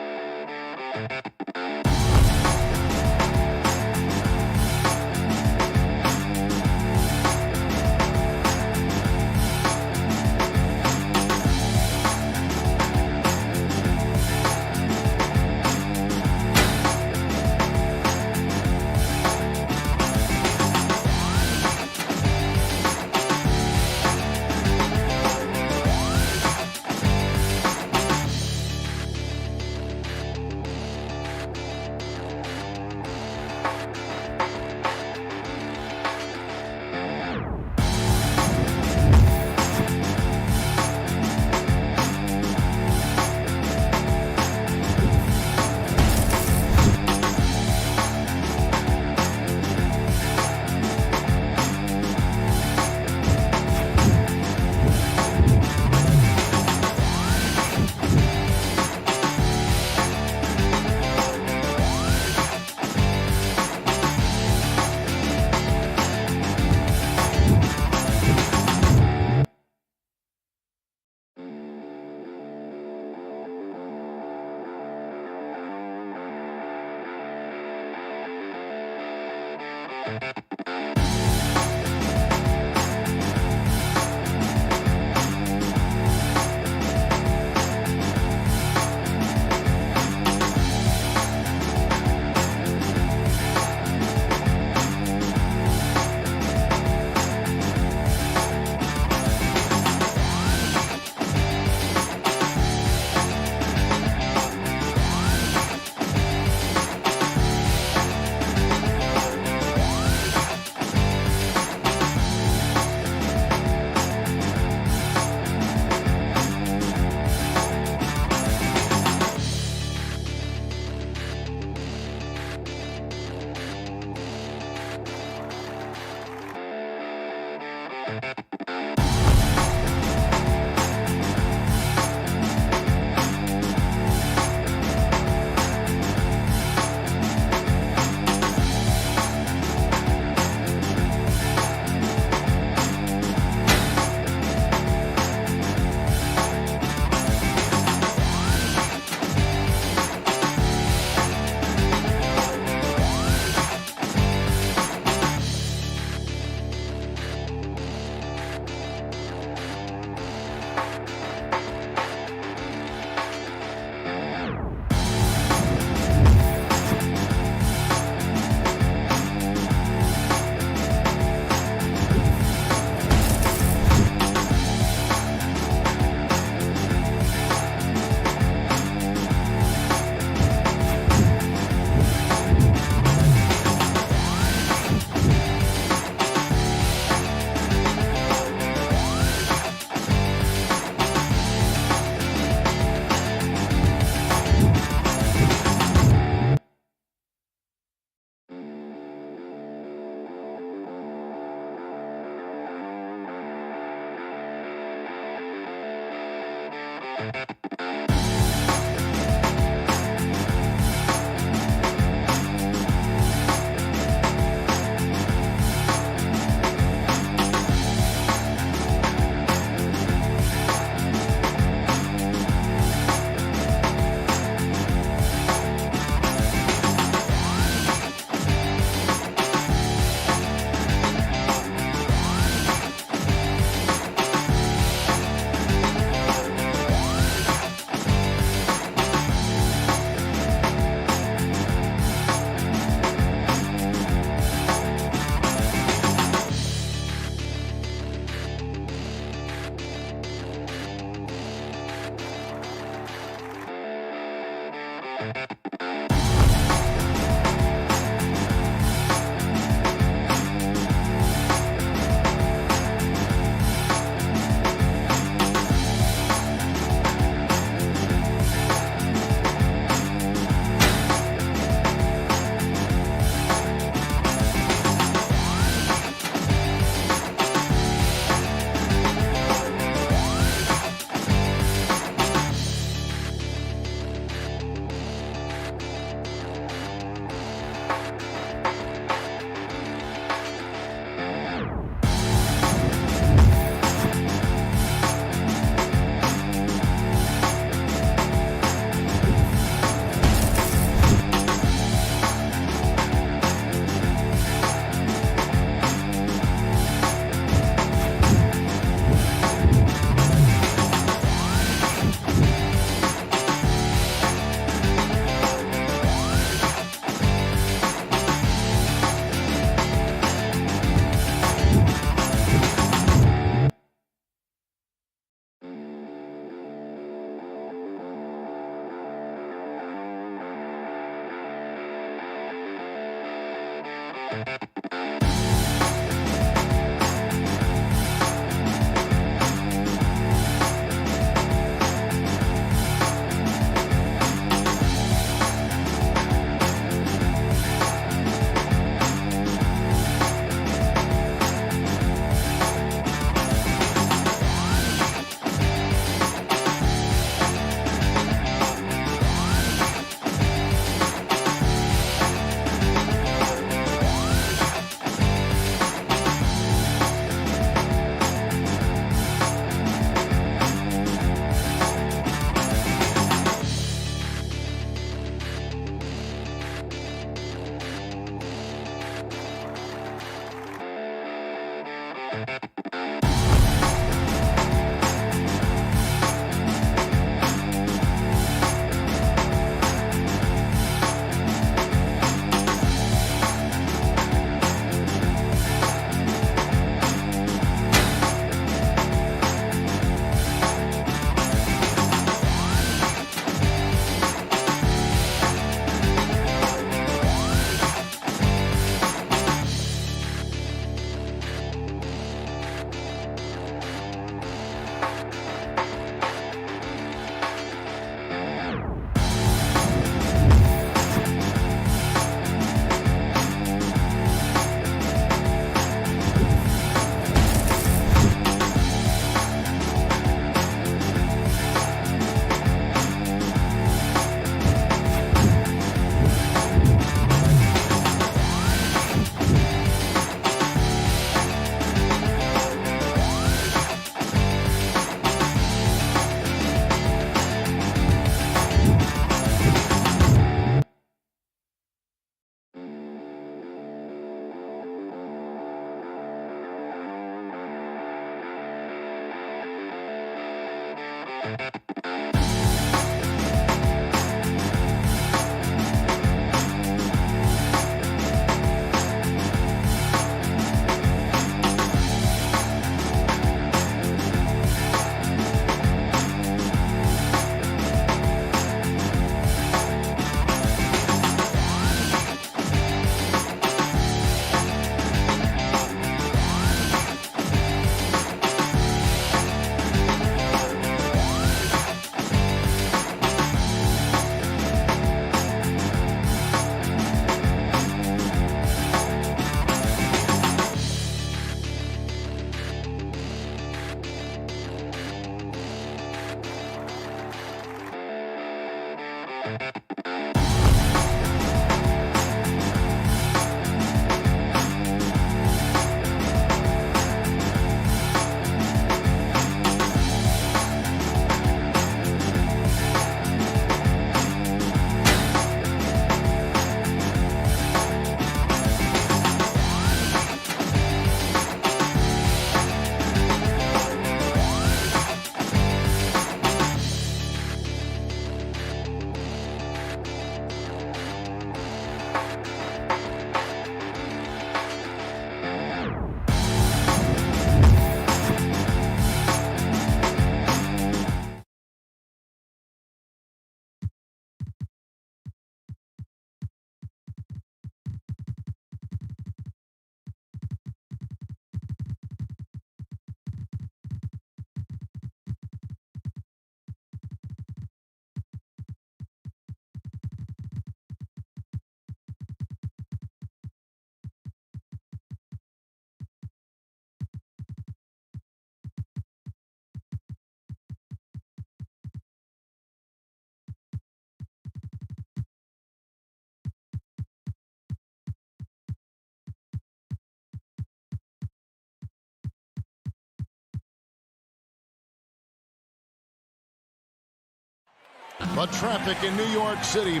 But traffic in New York City.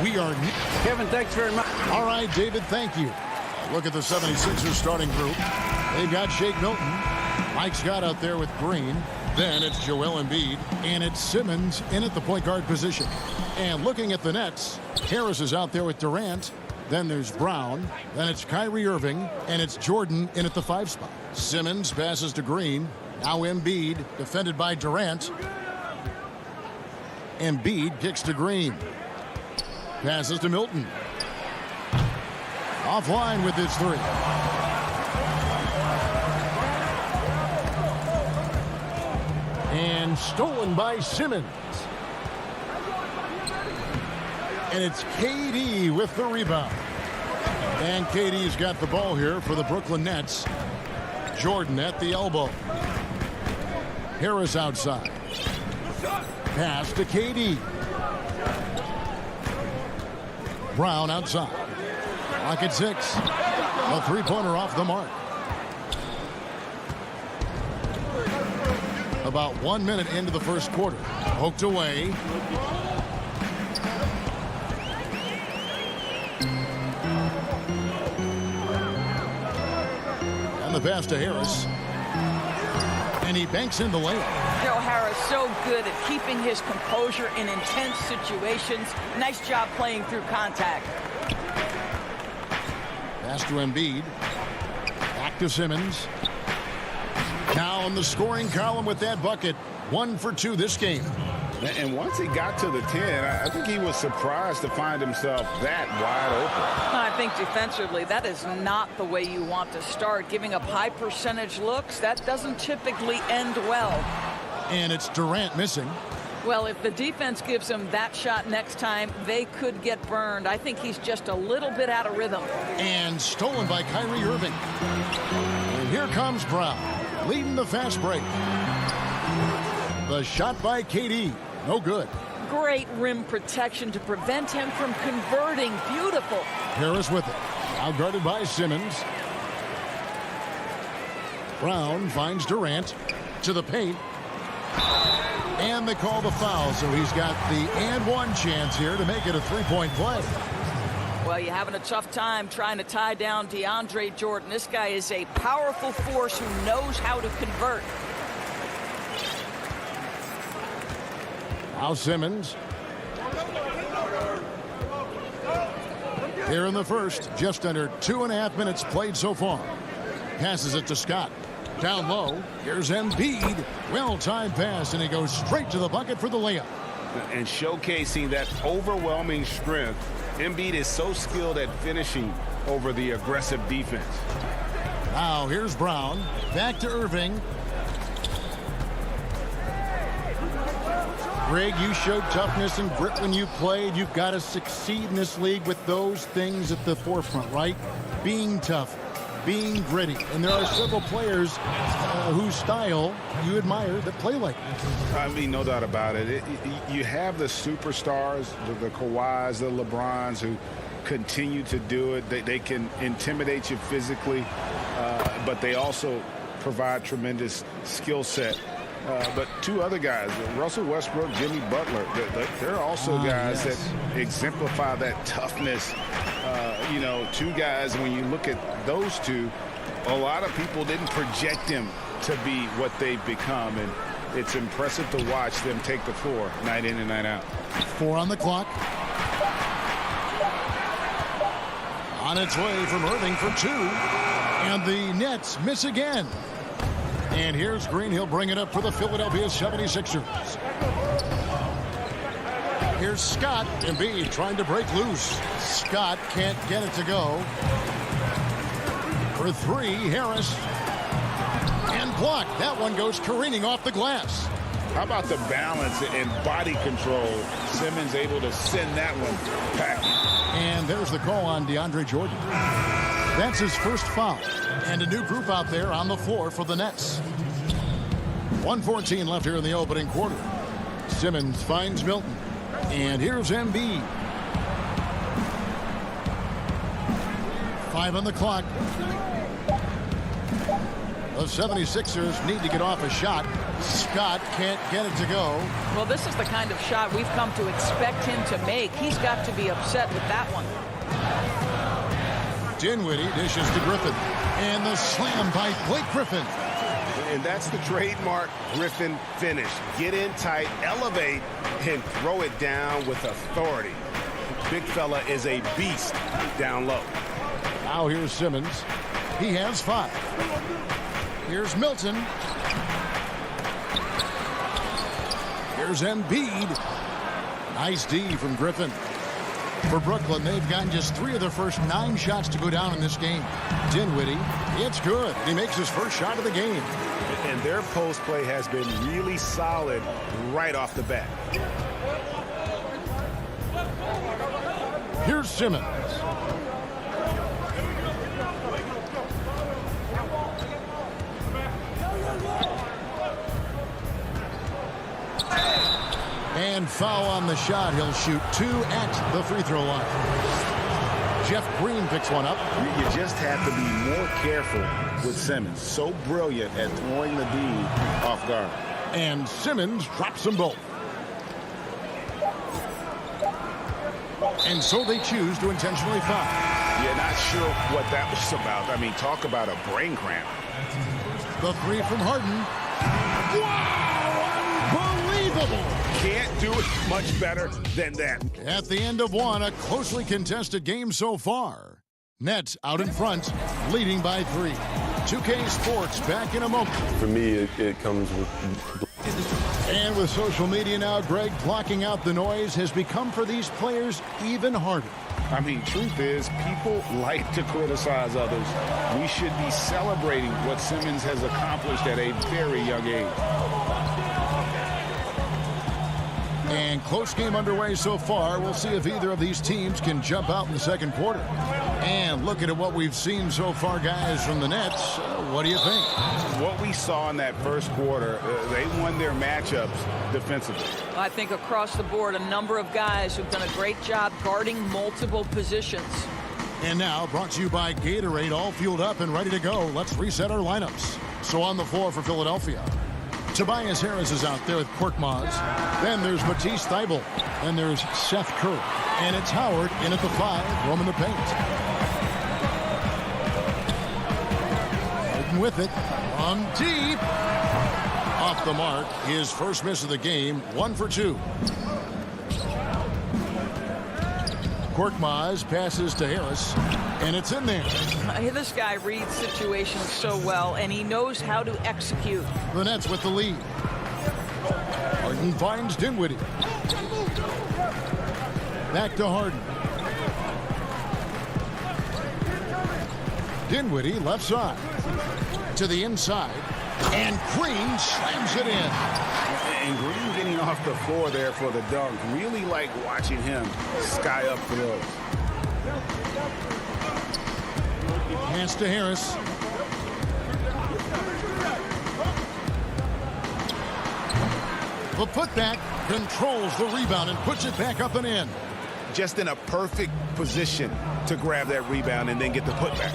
We are... Kevin, thanks very much. All right, David, thank you. Look at the 76ers starting group. They've got Shake Milton. Mike Scott out there with Green. Then it's Joel Embiid. And it's Simmons in at the point guard position. And looking at the Nets, Harris is out there with Durant. Then there's Brown. Then it's Kyrie Irving. And it's Jordan in at the 5 spot. Simmons passes to Green. Now Embiid, defended by Durant. Embiid kicks to Green. Passes to Milton. Offline with his 3. And stolen by Simmons. And it's KD with the rebound. And KD's got the ball here for the Brooklyn Nets. Jordan at the elbow. Harris outside. Pass to KD. Brown outside. Clock at 6. A three-pointer off the mark. About 1 minute into the first quarter. Poked away. And the pass to Harris. And he banks in the layup. Joe Harris so good at keeping his composure in intense situations. Nice job playing through contact. Pass to Embiid. Back to Simmons. Now in the scoring column with that bucket. 1 for 2 this game. And once he got to the 10, I think he was surprised to find himself that wide open. I think defensively, that is not the way you want to start. Giving up high percentage looks, that doesn't typically end well. And it's Durant missing. Well, if the defense gives him that shot next time, they could get burned. I think he's just a little bit out of rhythm. And stolen by Kyrie Irving. And here comes Brown, leading the fast break. The shot by KD. No good. Great rim protection to prevent him from converting. Beautiful. Harris with it. Now guarded by Simmons. Brown finds Durant to the paint. And they call the foul, so he's got the and one chance here to make it a three-point play. Well, you're having a tough time trying to tie down DeAndre Jordan. This guy is a powerful force who knows how to convert. Now Simmons. Here in the first, just under 2.5 minutes played so far. Passes it to Scott. Down low, here's Embiid. Well-timed pass, and he goes straight to the bucket for the layup. And showcasing that overwhelming strength, Embiid is so skilled at finishing over the aggressive defense. Now here's Brown. Back to Irving. Greg, you showed toughness and grit when you played. You've got to succeed in this league with those things at the forefront, right? Being tough, being gritty. And there are several players whose style you admire that play like this. I mean, no doubt about it. You have the superstars, the Kawhis, the LeBrons, who continue to do it. They can intimidate you physically, but they also provide tremendous skill set. But two other guys, Russell Westbrook, Jimmy Butler, they're also guys that exemplify that toughness. You know, two guys, when you look at those two, a lot of people didn't project them to be what they've become, and it's impressive to watch them take the floor night in and night out. 4 on the clock. On its way from Irving for 2, and the Nets miss again. And here's Green. He'll bring it up for the Philadelphia 76ers. Here's Scott. Embiid trying to break loose. Scott can't get it to go. For 3, Harris. And blocked. That one goes careening off the glass. How about the balance and body control? Simmons able to send that one packing. And there's the call on DeAndre Jordan. That's his first foul. And a new group out there on the floor for the Nets. 1:14 left here in the opening quarter. Simmons finds Milton. And here's Embiid. 5 on the clock. The 76ers need to get off a shot. Scott can't get it to go. Well, this is the kind of shot we've come to expect him to make. He's got to be upset with that one. Dinwiddie dishes to Griffin. And the slam by Blake Griffin. And that's the trademark Griffin finish. Get in tight, elevate, and throw it down with authority. Big fella is a beast down low. Now here's Simmons. He has 5. Here's Milton. Here's Embiid. Nice D from Griffin. For Brooklyn, they've gotten just 3 of their first 9 shots to go down in this game. Dinwiddie, it's good. He makes his first shot of the game. And their post play has been really solid right off the bat. Here's Simmons. And foul on the shot. He'll shoot 2 at the free throw line. Jeff Green picks one up. You just have to be more careful with Simmons. So brilliant at throwing the D off guard. And Simmons drops them both. And so they choose to intentionally foul. Yeah, not sure what that was about. I mean, talk about a brain cramp. The 3 from Harden. Wow! Unbelievable! Can't do it much better than that. At the end of 1, a closely contested game so far. Nets out in front, leading by 3. 2K Sports back in a moment. For me, it comes with... And with social media now, Greg, blocking out the noise has become for these players even harder. I mean, truth is, people like to criticize others. We should be celebrating what Simmons has accomplished at a very young age. And close game underway so far. We'll see if either of these teams can jump out in the second quarter. And looking at what we've seen so far, guys, from the Nets, what do you think? What we saw in that first quarter, they won their matchups defensively. I think across the board, a number of guys who've done a great job guarding multiple positions. And now, brought to you by Gatorade, all fueled up and ready to go. Let's reset our lineups. So on the floor for Philadelphia, Tobias Harris is out there with Korkmaz. Then there's Matisse Thybulle. Then there's Seth Curry. And it's Howard in at the 5, roaming the paint. Harden with it. On deep. Off the mark. His first miss of the game. 1 for 2. Korkmaz passes to Harris. And it's in there. This guy reads situations so well, and he knows how to execute. The Nets with the lead. Harden finds Dinwiddie. Back to Harden. Dinwiddie left side. To the inside. And Green slams it in. And Green getting off the floor there for the dunk. Really like watching him sky up throws. Pass to Harris. The putback controls the rebound and puts it back up and in. Just in a perfect position to grab that rebound and then get the putback.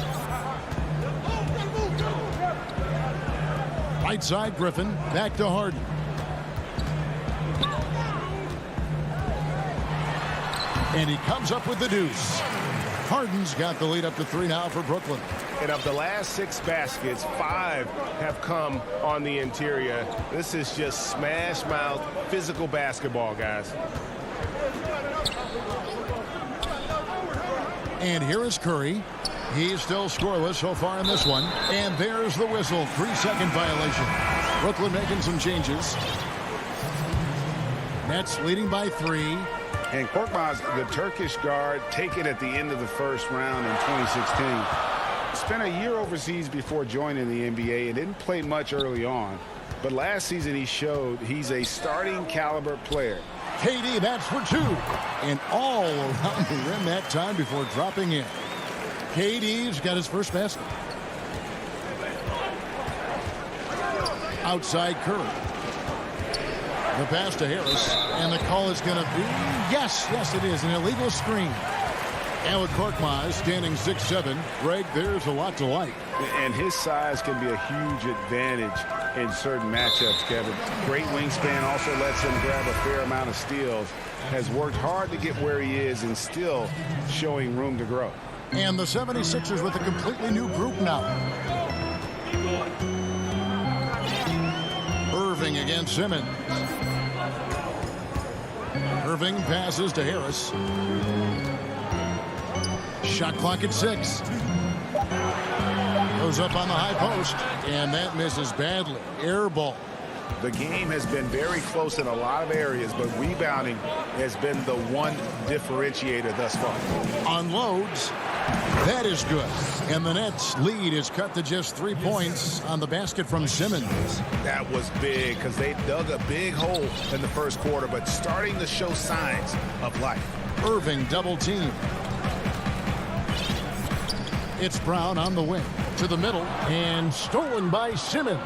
Right side, Griffin. Back to Harden. And he comes up with the deuce. Harden's got the lead up to 3 now for Brooklyn. And of the last 6 baskets, 5 have come on the interior. This is just smash mouth physical basketball, guys. And here is Curry. He's still scoreless so far in this one. And there's the whistle. 3-second violation. Brooklyn making some changes. Nets leading by 3. And Korkmaz, the Turkish guard, taken at the end of the first round in 2016. Spent a year overseas before joining the NBA and didn't play much early on. But last season he showed he's a starting caliber player. KD, that's for 2. And all around the rim that time before dropping in. KD's got his first basket. Outside Curry. The pass to Harris, and the call is going to be, yes, it is, an illegal screen. And with Korkmaz standing 6'7", Greg, there's a lot to like. And his size can be a huge advantage in certain matchups, Kevin. Great wingspan also lets him grab a fair amount of steals. Has worked hard to get where he is and still showing room to grow. And the 76ers with a completely new group now. Irving against Simmons. Irving passes to Harris. Shot clock at 6. Goes up on the high post, and that misses badly. Air ball. The game has been very close in a lot of areas, but rebounding has been the one differentiator thus far. Unloads. That is good. And the Nets' lead is cut to just 3 points on the basket from Simmons. That was big because they dug a big hole in the first quarter, but starting to show signs of life. Irving double team. It's Brown on the wing to the middle and stolen by Simmons.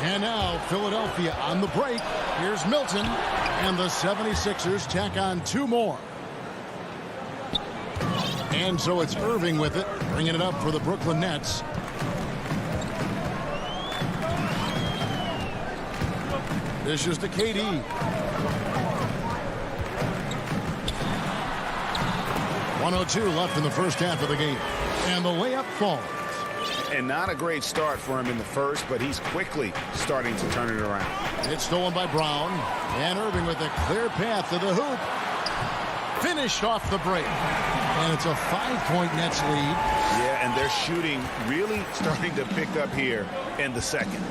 And now Philadelphia on the break. Here's Milton, and the 76ers tack on 2 more. And so it's Irving with it, bringing it up for the Brooklyn Nets. This is to KD. .102 left in the first half of the game. And the layup falls. And not a great start for him in the first, but he's quickly starting to turn it around. It's stolen by Brown. And Irving with a clear path to the hoop. Finished off the break. And it's a 5-point Nets lead. Yeah, and they're shooting really starting to pick up here in the second.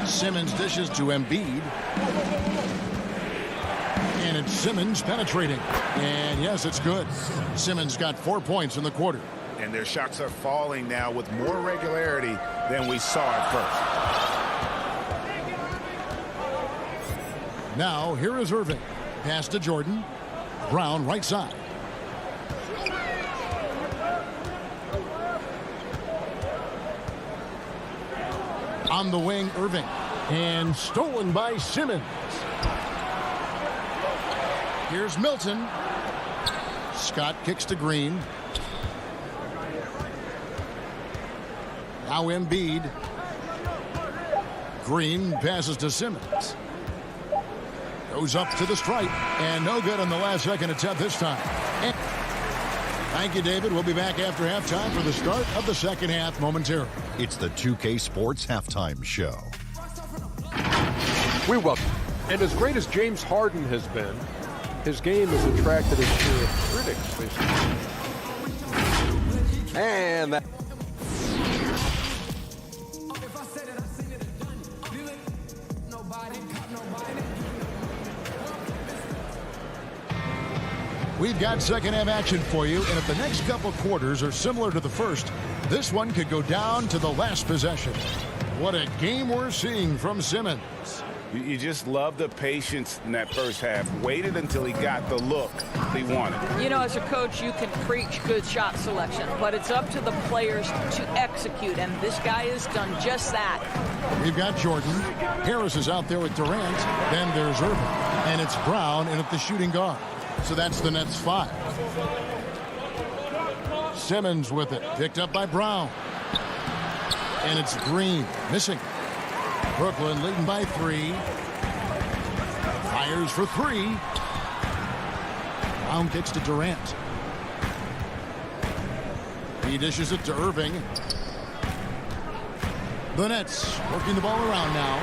Simmons dishes to Embiid. And it's Simmons penetrating. And yes, it's good. Simmons got 4 points in the quarter. And their shots are falling now with more regularity than we saw at first. Now, here is Irving. Pass to Jordan. Brown, right side. On the wing, Irving. And stolen by Simmons. Here's Milton. Scott kicks to Green. Now Embiid. Green passes to Simmons. Goes up to the stripe. And no good on the last second attempt this time. And thank you, David. We'll be back after halftime for the start of the second half momentarily. It's the 2K Sports Halftime Show. We welcome. And as great as James Harden has been, his game has attracted a share of critics this year. And that. We've got second half action for you, and if the next couple quarters are similar to the first, this one could go down to the last possession. What a game we're seeing from Simmons. You just love the patience in that first half. Waited until he got the look he wanted. You know, as a coach, you can preach good shot selection, but it's up to the players to execute, and this guy has done just that. We've got Jordan. Harris is out there with Durant. Then there's Irving. And it's Brown in at the shooting guard. So that's the Nets 5. Simmons with it. Picked up by Brown. And it's Green missing. Brooklyn leading by 3. Fires for 3. Brown kicks to Durant. He dishes it to Irving. The Nets working the ball around now.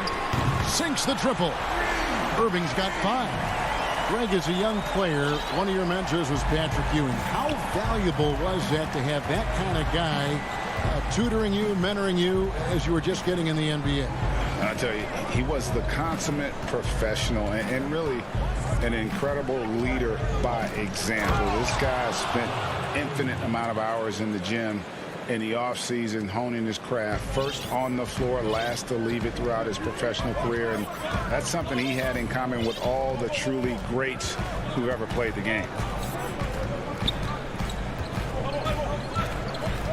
Sinks the triple. Irving's got 5. Greg, as a young player, one of your mentors was Patrick Ewing. How valuable was that to have that kind of guy tutoring you, mentoring you as you were just getting in the NBA? I tell you, he was the consummate professional and really an incredible leader by example. This guy spent infinite amount of hours in the gym in the offseason honing his craft, first on the floor, last to leave it throughout his professional career, and that's something he had in common with all the truly greats who ever played the game.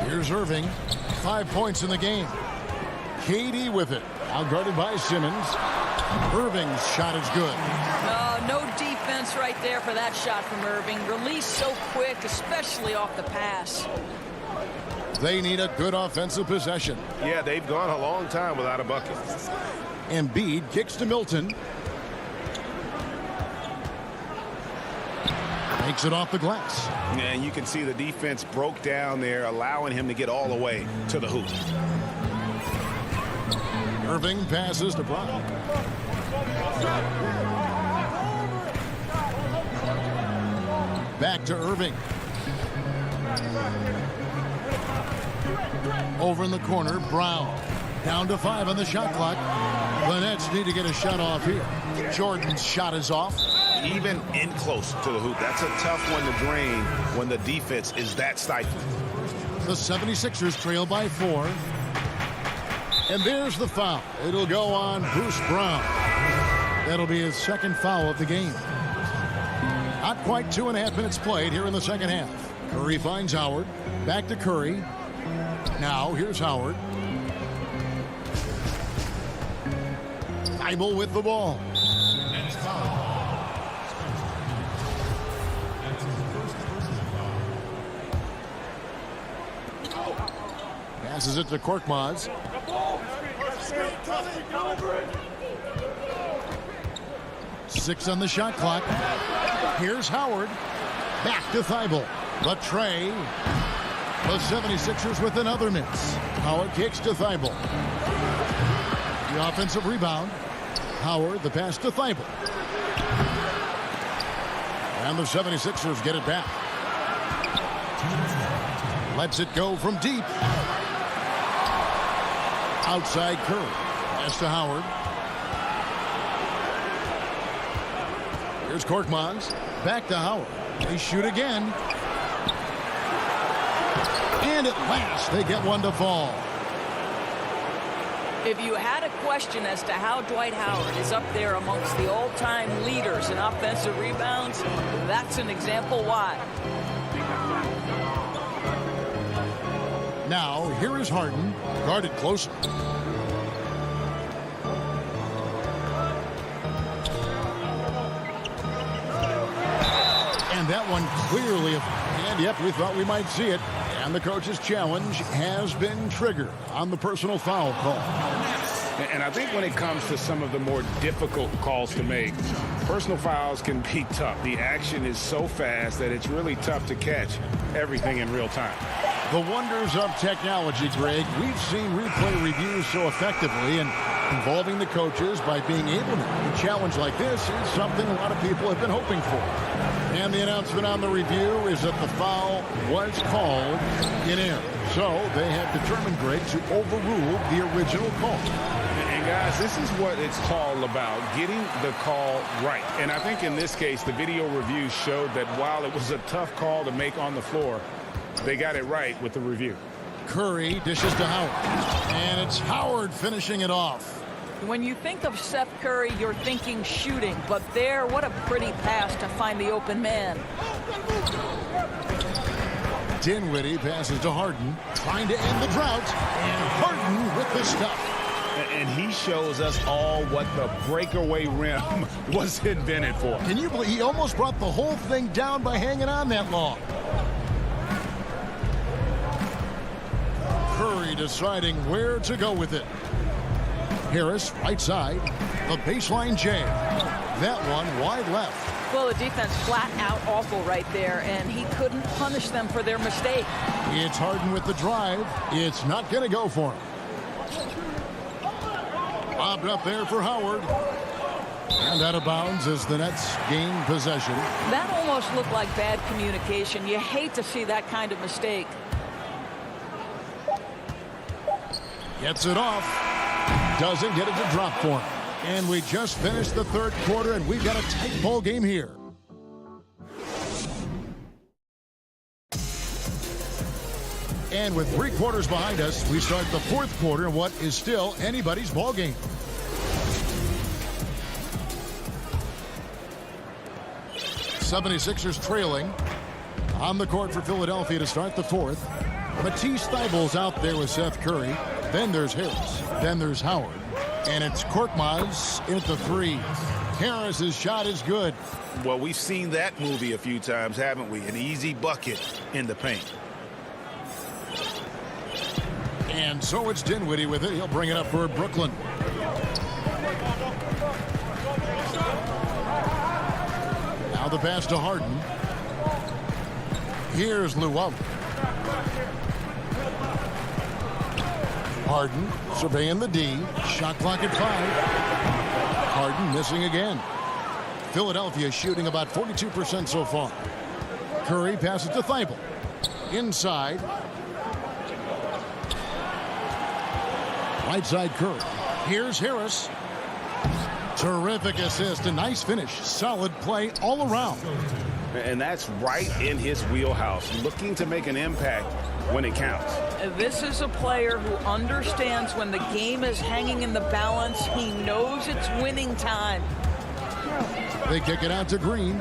Here's Irving, 5 points in the game. KD with it, outguarded by Simmons. Irving's shot is good. No defense right there for that shot from Irving. Released so quick, especially off the pass. They need a good offensive possession. Yeah, they've gone a long time without a bucket. Embiid kicks to Milton. Makes it off the glass. And you can see the defense broke down there, allowing him to get all the way to the hoop. Irving passes to Brown. Back to Irving. Over in the corner, Brown. Down to 5 on the shot clock. The Nets need to get a shot off here. Jordan's shot is off. Even in close to the hoop. That's a tough one to drain when the defense is that stifling. The 76ers trail by 4. And there's the foul. It'll go on Bruce Brown. That'll be his second foul of the game. Not quite 2.5 minutes played here in the second half. Curry finds Howard. Back to Curry. Now here's Howard. Thibault with the ball. Passes it to Korkmaz. Six on the shot clock. Here's Howard. Back to Thibault. Latrey. The 76ers with another miss. Howard kicks to Thibault. The offensive rebound. Howard, the pass to Thibault. And the 76ers get it back. Lets it go from deep. Outside Curry. Pass to Howard. Here's Korkmaz. Back to Howard. They shoot again. And at last, they get one to fall. If you had a question as to how Dwight Howard is up there amongst the all-time leaders in offensive rebounds, that's an example why. Now, here is Harden, guarded closer. And that one clearly, and yep, we thought we might see it. And the coach's challenge has been triggered on the personal foul call. And I think when it comes to some of the more difficult calls to make, personal fouls can be tough. The action is so fast that it's really tough to catch everything in real time. The wonders of technology, Greg. We've seen replay reviews so effectively, and involving the coaches by being able to do a challenge like this is something a lot of people have been hoping for. And the announcement on the review is that the foul was called in error. So they have determined, Greg, to overrule the original call. And guys, this is what it's all about, getting the call right. And I think in this case, the video review showed that while it was a tough call to make on the floor, they got it right with the review. Curry dishes to Howard. And it's Howard finishing it off. When you think of Seth Curry, you're thinking shooting. But there, what a pretty pass to find the open man. Dinwiddie passes to Harden, trying to end the drought, and Harden with the stuff. And he shows us all what the breakaway rim was invented for. Can you believe he almost brought the whole thing down by hanging on that long? Curry deciding where to go with it. Harris, right side, the baseline jam. That one wide left. Well, the defense flat out awful right there, and he couldn't punish them for their mistake. It's Harden with the drive. It's not going to go for him. Lobbed up there for Howard. And out of bounds as the Nets gain possession. That almost looked like bad communication. You hate to see that kind of mistake. Gets it off. Doesn't get it to drop for him. And we just finished the third quarter, and we've got a tight ball game here. And with 3 quarters behind us, we start the fourth quarter in what is still anybody's ball game. '76ers trailing. On the court for Philadelphia to start the fourth. Matisse Thybulle's out there with Seth Curry. Then there's Harris. Then there's Howard. And it's Korkmaz in at the 3. Harris's shot is good. Well, we've seen that movie a few times, haven't we? An easy bucket in the paint. And so it's Dinwiddie with it. He'll bring it up for Brooklyn. Now the pass to Harden. Here's Luau. Harden surveying the D. Shot clock at 5. Harden missing again. Philadelphia shooting about 42% so far. Curry passes to Thybulle. Inside. Right side Curry. Here's Harris. Terrific assist. A nice finish. Solid play all around. And that's right in his wheelhouse. Looking to make an impact when it counts. This is a player who understands when the game is hanging in the balance. He knows it's winning time. They kick it out to Green.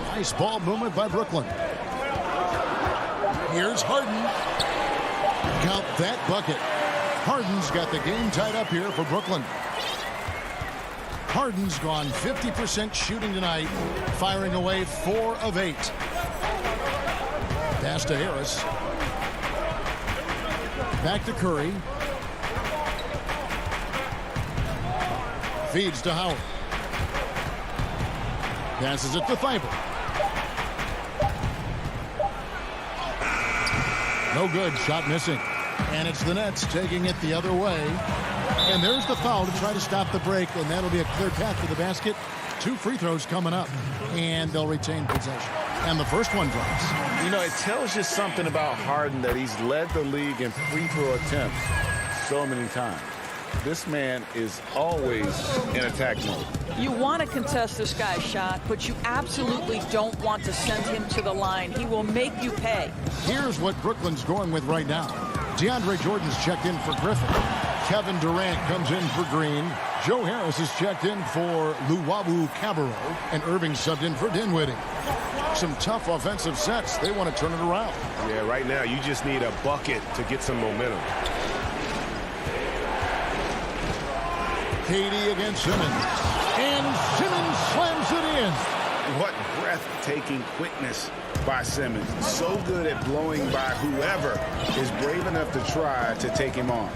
Nice ball movement by Brooklyn. Here's Harden. Count that bucket. Harden's got the game tied up here for Brooklyn. Harden's gone 50% shooting tonight, firing away 4 of 8. Pass to Harris. Back to Curry. Feeds to Howard. Passes it to Thybulle. No good. Shot missing. And it's the Nets taking it the other way. And there's the foul to try to stop the break, and that'll be a clear path to the basket. 2 free throws coming up, and they'll retain possession. And the first one drops. You know, it tells you something about Harden that he's led the league in free throw attempts so many times. This man is always in attack mode. You want to contest this guy's shot, but you absolutely don't want to send him to the line. He will make you pay. Here's what Brooklyn's going with right now. DeAndre Jordan's checked in for Griffin. Kevin Durant comes in for Green. Joe Harris is checked in for Luwawu Cabarro. And Irving subbed in for Dinwiddie. Some tough offensive sets. They want to turn it around. Yeah, right now you just need a bucket to get some momentum. KD against Simmons. And Simmons slams it in. What breathtaking quickness by Simmons. So good at blowing by whoever is brave enough to try to take him on.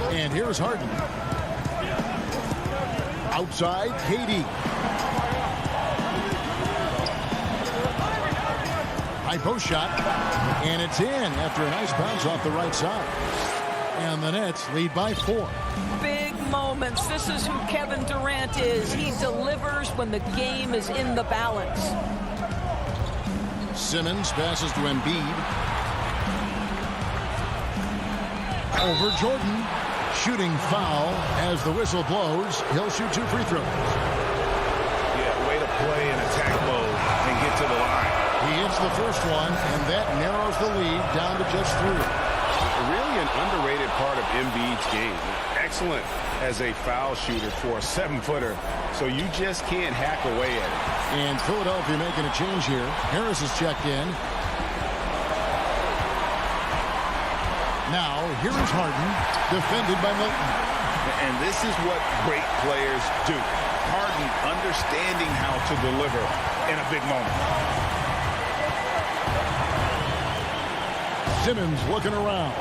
And here's Harden. Outside, KD. High post shot. And it's in after a nice bounce off the right side. And the Nets lead by 4. Big moments. This is who Kevin Durant is. He delivers when the game is in the balance. Simmons passes to Embiid. Over Jordan. Shooting foul as the whistle blows. He'll shoot 2 free throws. Yeah, way to play in attack mode and get to the line. He hits the first one, and that narrows the lead down to just 3. Really an underrated part of Embiid's game. Excellent as a foul shooter for a 7-footer, so you just can't hack away at it. And Philadelphia making a change here. Harris is checked in. Now, here is Harden, defended by Milton. And this is what great players do. Harden understanding how to deliver in a big moment. Simmons looking around.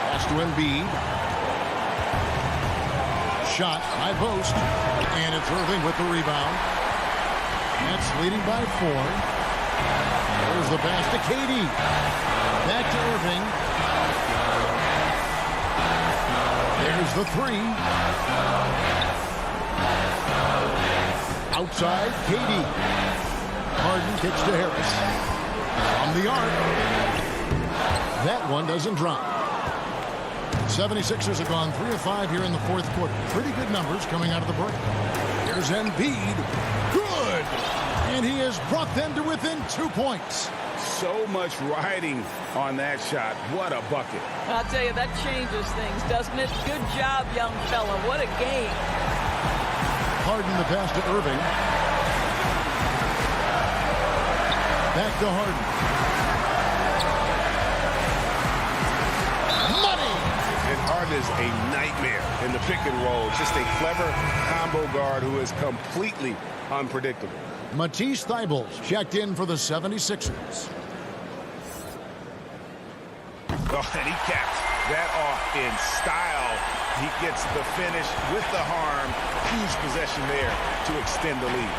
Pass to Embiid. Shot, high post. And it's Irving with the rebound. Nets leading by 4. There's the pass to KD. Back to Irving. There's the 3. Outside, KD. Harden kicks to Harris. On the arc. That one doesn't drop. 76ers have gone 3 of 5 here in the fourth quarter. Pretty good numbers coming out of the break. Here's Embiid. Good! And he has brought them to within 2 points. So much riding on that shot. What a bucket. I'll tell you, that changes things, doesn't it? Good job, young fella. What a game. Harden the pass to Irving. Back to Harden. Money! And Harden is a nightmare in the pick and roll. Just a clever combo guard who is completely unpredictable. Matisse Thybulle checked in for the 76ers. Oh, and he caps that off in style. He gets the finish with the harm. Huge possession there to extend the lead.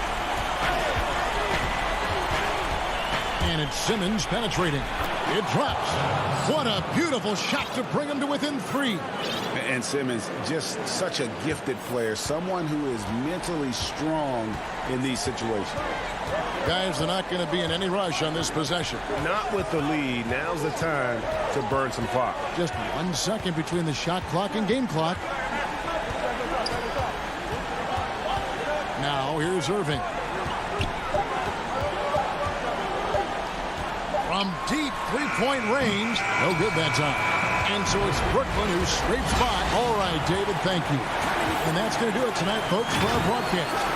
And it's Simmons penetrating. It drops. What a beautiful shot to bring him to within 3. And Simmons, just such a gifted player. Someone who is mentally strong in these situations. Guys, they're not going to be in any rush on this possession. Not with the lead. Now's the time to burn some clock. Just 1 second between the shot clock and game clock. Now, here's Irving. From deep three-point range. No good that time. And so it's Brooklyn who scrapes by. All right, David, thank you. And that's going to do it tonight, folks, for our broadcast.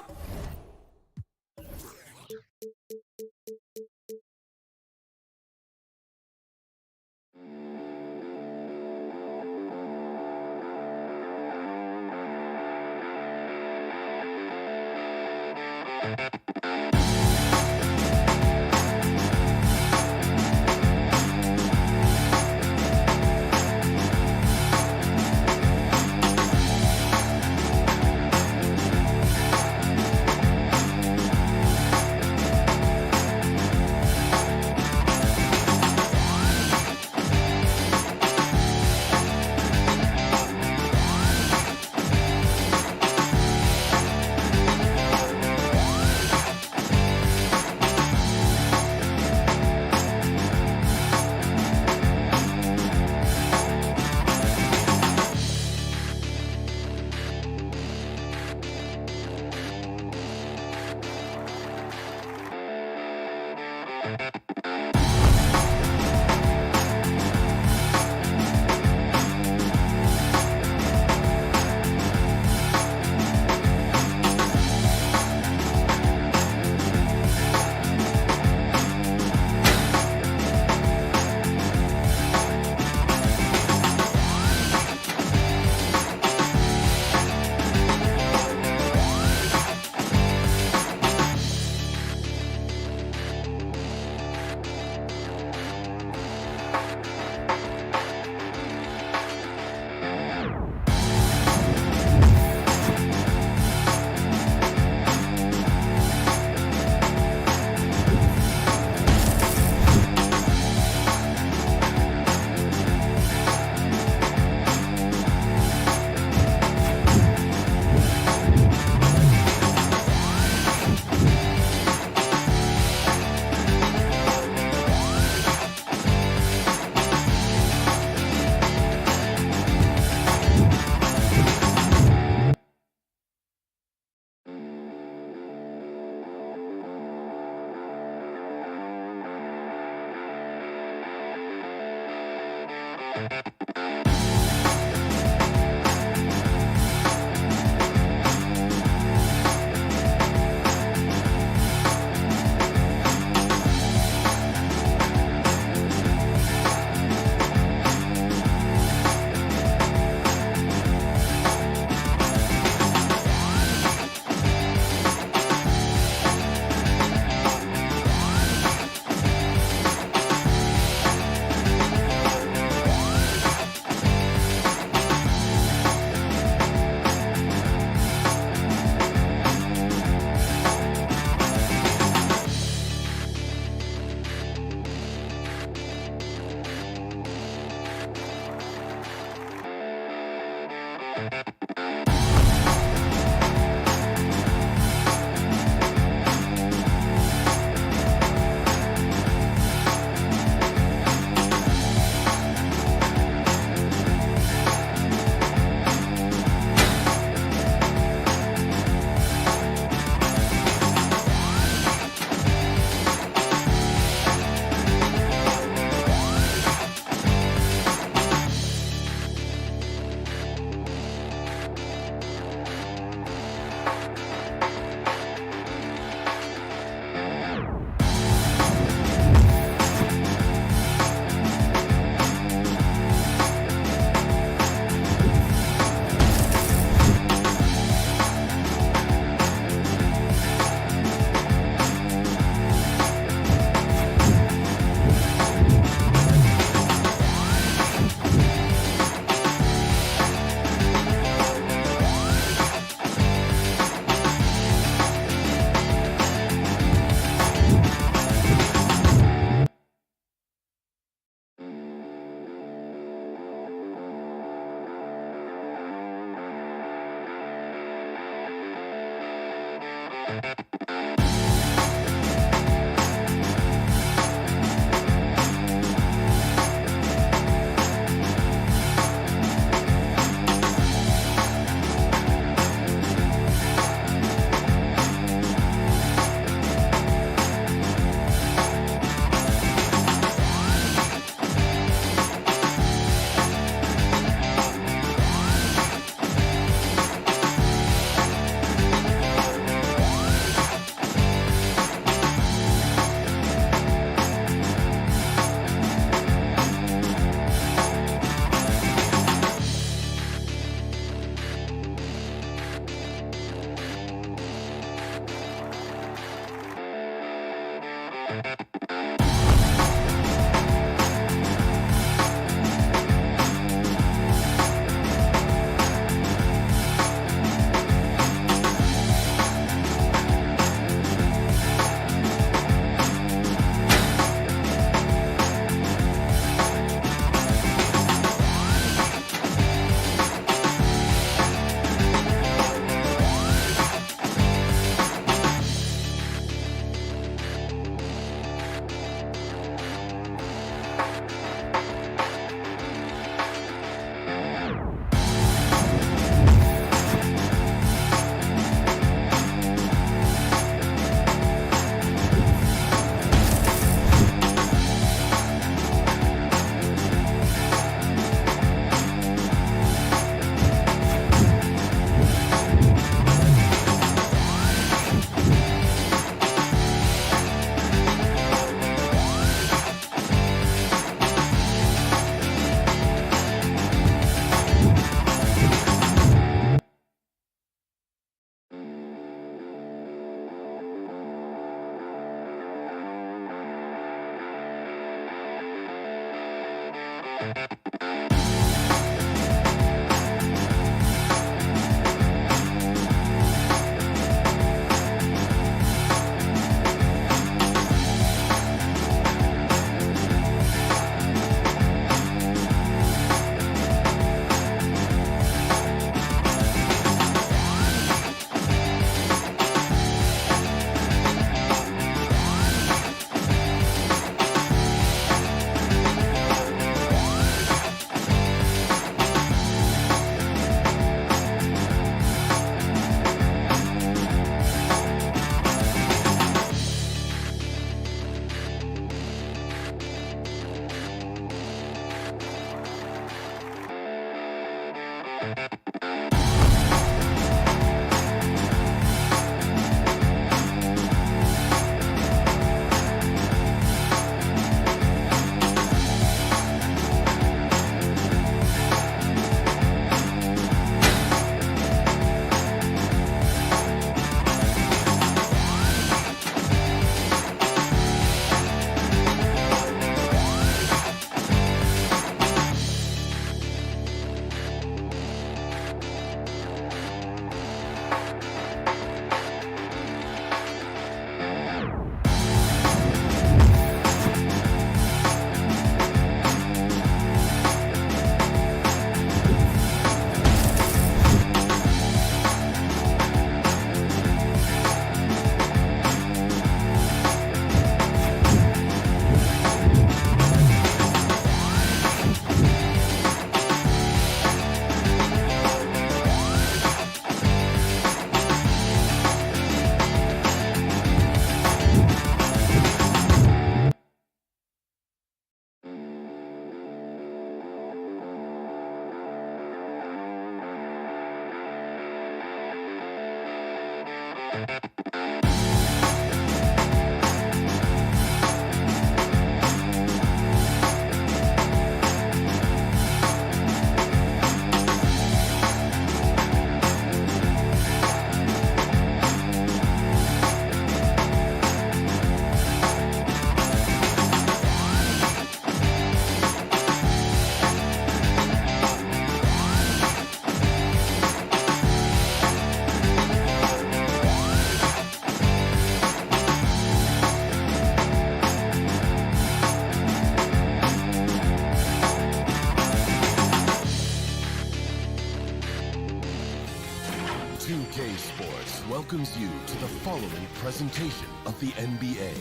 Welcomes you to the following presentation of the NBA.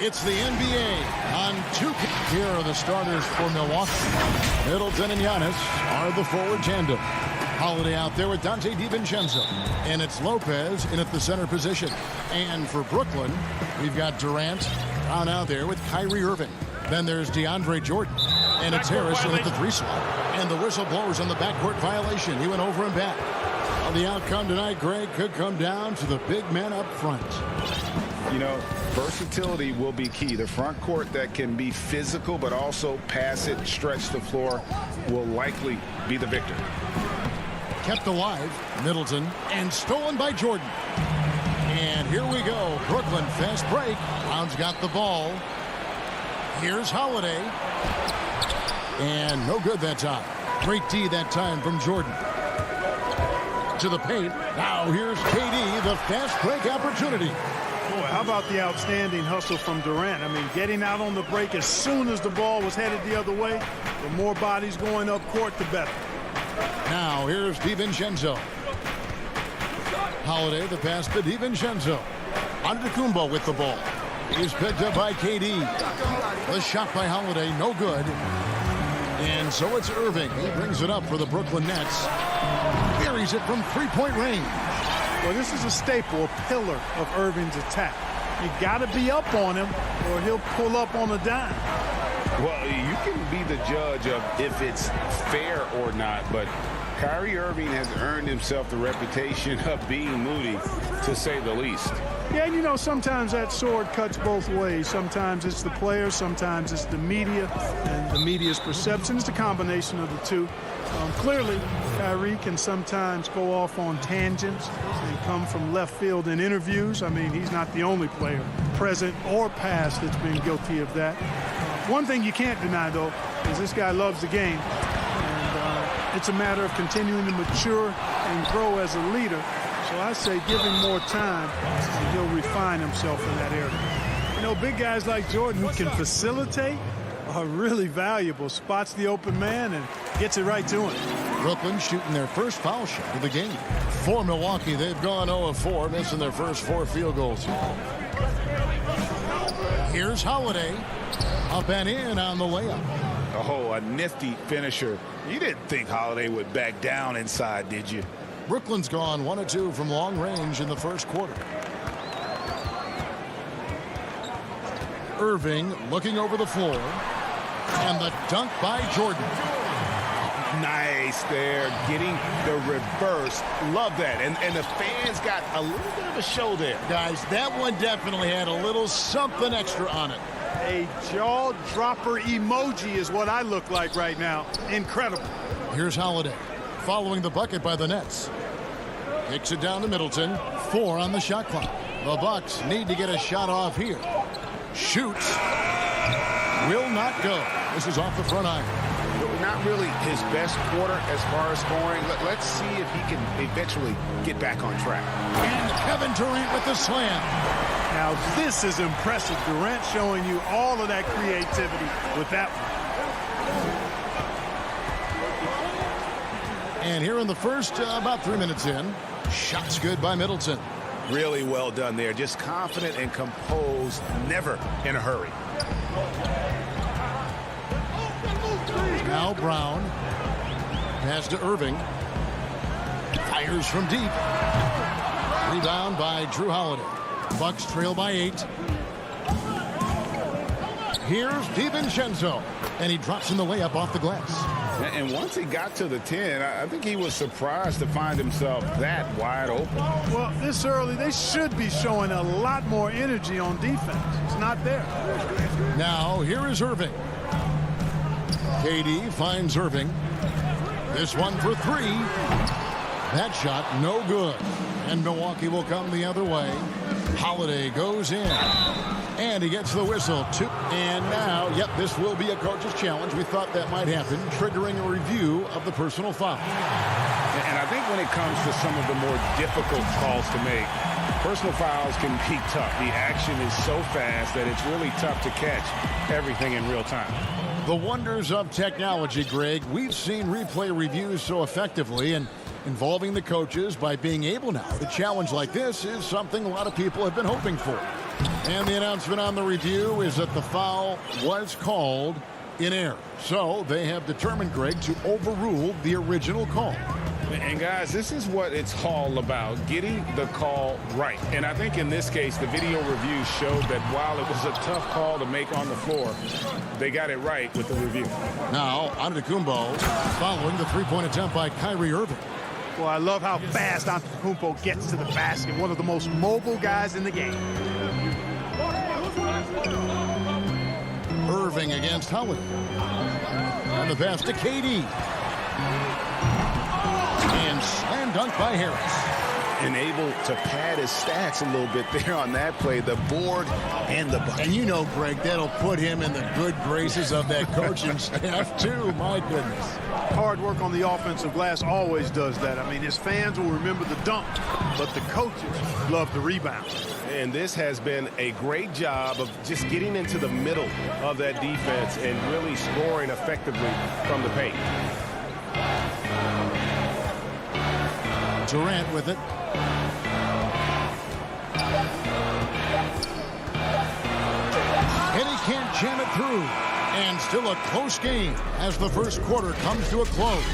It's the NBA on 2K. Here are the starters for Milwaukee. Middleton and Giannis are the forward tandem. Holiday out there with Dante DiVincenzo. And it's Lopez in at the center position. And for Brooklyn, we've got Durant down out there with Kyrie Irving. Then there's DeAndre Jordan. And it's Harris in at the 3 slot. And the whistle blows on the backcourt violation. He went over and back. Well, the outcome tonight, Greg, could come down to the big men up front. You know, versatility will be key. The front court that can be physical but also pass it, stretch the floor will likely be the victor. Kept alive, Middleton, and stolen by Jordan. And here we go. Brooklyn, fast break. Brown's got the ball. Here's Holiday. And no good that time. Great D that time from Jordan. To the paint. Now here's KD, the fast break opportunity. Boy, how about the outstanding hustle from Durant? I mean, getting out on the break as soon as the ball was headed the other way. The more bodies going up court, the better. Now here's DiVincenzo. Holiday, the pass to DiVincenzo. Antetokounmpo with the ball. He's picked up by KD. The shot by Holiday, no good. And so it's Irving. He brings it up for the Brooklyn Nets. Buries it from three-point range. Well, this is a staple, a pillar of Irving's attack. You got to be up on him or he'll pull up on a dime. Well, you can be the judge of if it's fair or not, but Kyrie Irving has earned himself the reputation of being moody, to say the least. Yeah, and you know, sometimes that sword cuts both ways. Sometimes it's the players, sometimes it's the media, and the media's perception. It's a combination of the two. Clearly, Kyrie can sometimes go off on tangents and come from left field in interviews. I mean, he's not the only player, present or past, that's been guilty of that. One thing you can't deny, though, is this guy loves the game. And it's a matter of continuing to mature and grow as a leader. So I say give him more time and he'll refine himself in that area. You know, big guys like Jordan who can facilitate are really valuable. Spots the open man and gets it right to him. Brooklyn shooting their first foul shot of the game. For Milwaukee, they've gone 0 of 4, missing their first 4 field goals. Here's Holiday. Up and in on the layup. Oh, a nifty finisher. You didn't think Holiday would back down inside, did you? Brooklyn's gone 1 of 2 from long range in the first quarter. Irving looking over the floor. And the dunk by Jordan. Nice there, getting the reverse. Love that. And the fans got a little bit of a show there. Guys, that one definitely had a little something extra on it. A jaw-dropper emoji is what I look like right now. Incredible. Here's Holiday following the bucket by the Nets. Kicks it down to Middleton. 4 on the shot clock. The Bucks need to get a shot off here. Shoots. Will not go. This is off the front iron. Not really his best quarter as far as scoring. Let's see if he can eventually get back on track. And Kevin Durant with the slam. Now this is impressive. Durant showing you all of that creativity with that one. And here in the first, about 3 minutes in, shots good by Middleton. Really well done there. Just confident and composed, never in a hurry. Now Brown. Pass to Irving. Fires from deep. Rebound by Drew Holiday. Bucks trail by 8. Here's DiVincenzo, and he drops in the layup off the glass. And once he got to the 10, I think he was surprised to find himself that wide open. Well, this early, they should be showing a lot more energy on defense. It's not there. Now, here is Irving. KD finds Irving. This one for three. That shot, no good. And Milwaukee will come the other way. Holiday goes in. And he gets the whistle. And now, yep, this will be a coach's challenge. We thought that might happen, triggering a review of the personal foul. And I think when it comes to some of the more difficult calls to make, personal fouls can be tough. The action is so fast that it's really tough to catch everything in real time. The wonders of technology, Greg. We've seen replay reviews so effectively, and involving the coaches by being able now to challenge like this is something a lot of people have been hoping for. And the announcement on the review is that the foul was called in error. So they have determined, Greg, to overrule the original call. And guys, this is what it's all about, getting the call right. And I think in this case, the video review showed that while it was a tough call to make on the floor, they got it right with the review. Now, Antetokounmpo following the three-point attempt by Kyrie Irving. Well, I love how fast Antetokounmpo gets to the basket. One of the most mobile guys in the game. Irving against Holiday. And the pass to KD. And slam dunk by Harris. And able to pad his stats a little bit there on that play, the board and the bucket. And you know, Greg, that'll put him in the good graces of that coaching staff, too. My goodness. Hard work on the offensive glass always does that. I mean, his fans will remember the dunk, but the coaches love the rebound. And this has been a great job of just getting into the middle of that defense and really scoring effectively from the paint. Durant with it. And he can't jam it through. And still a close game as the first quarter comes to a close.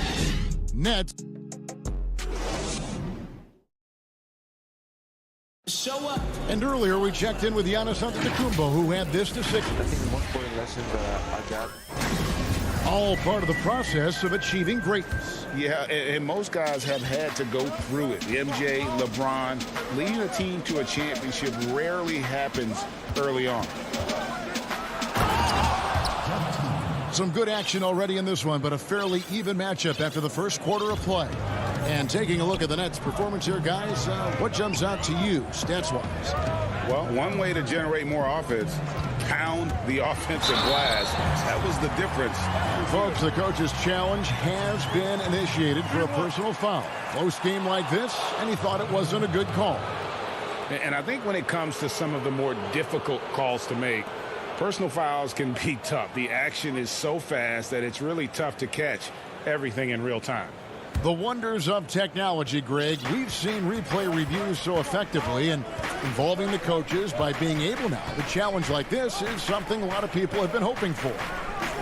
Nets. Show up. And earlier we checked in with Giannis Antetokounmpo, who had this to say. I think the 1 point lesson that I got. All part of the process of achieving greatness. Yeah, and most guys have had to go through it. MJ, LeBron, leading a team to a championship rarely happens early on. Some good action already in this one, but a fairly even matchup after the first quarter of play. And taking a look at the Nets' performance here, guys, what jumps out to you, stats-wise? Well, one way to generate more offense, pound the offensive glass. That was the difference. Folks, the coach's challenge has been initiated for a personal foul. Close game like this, and he thought it wasn't a good call. And I think when it comes to some of the more difficult calls to make, personal fouls can be tough. The action is so fast that it's really tough to catch everything in real time. The wonders of technology, Greg. We've seen replay reviews so effectively, and involving the coaches by being able now to challenge like this is something a lot of people have been hoping for.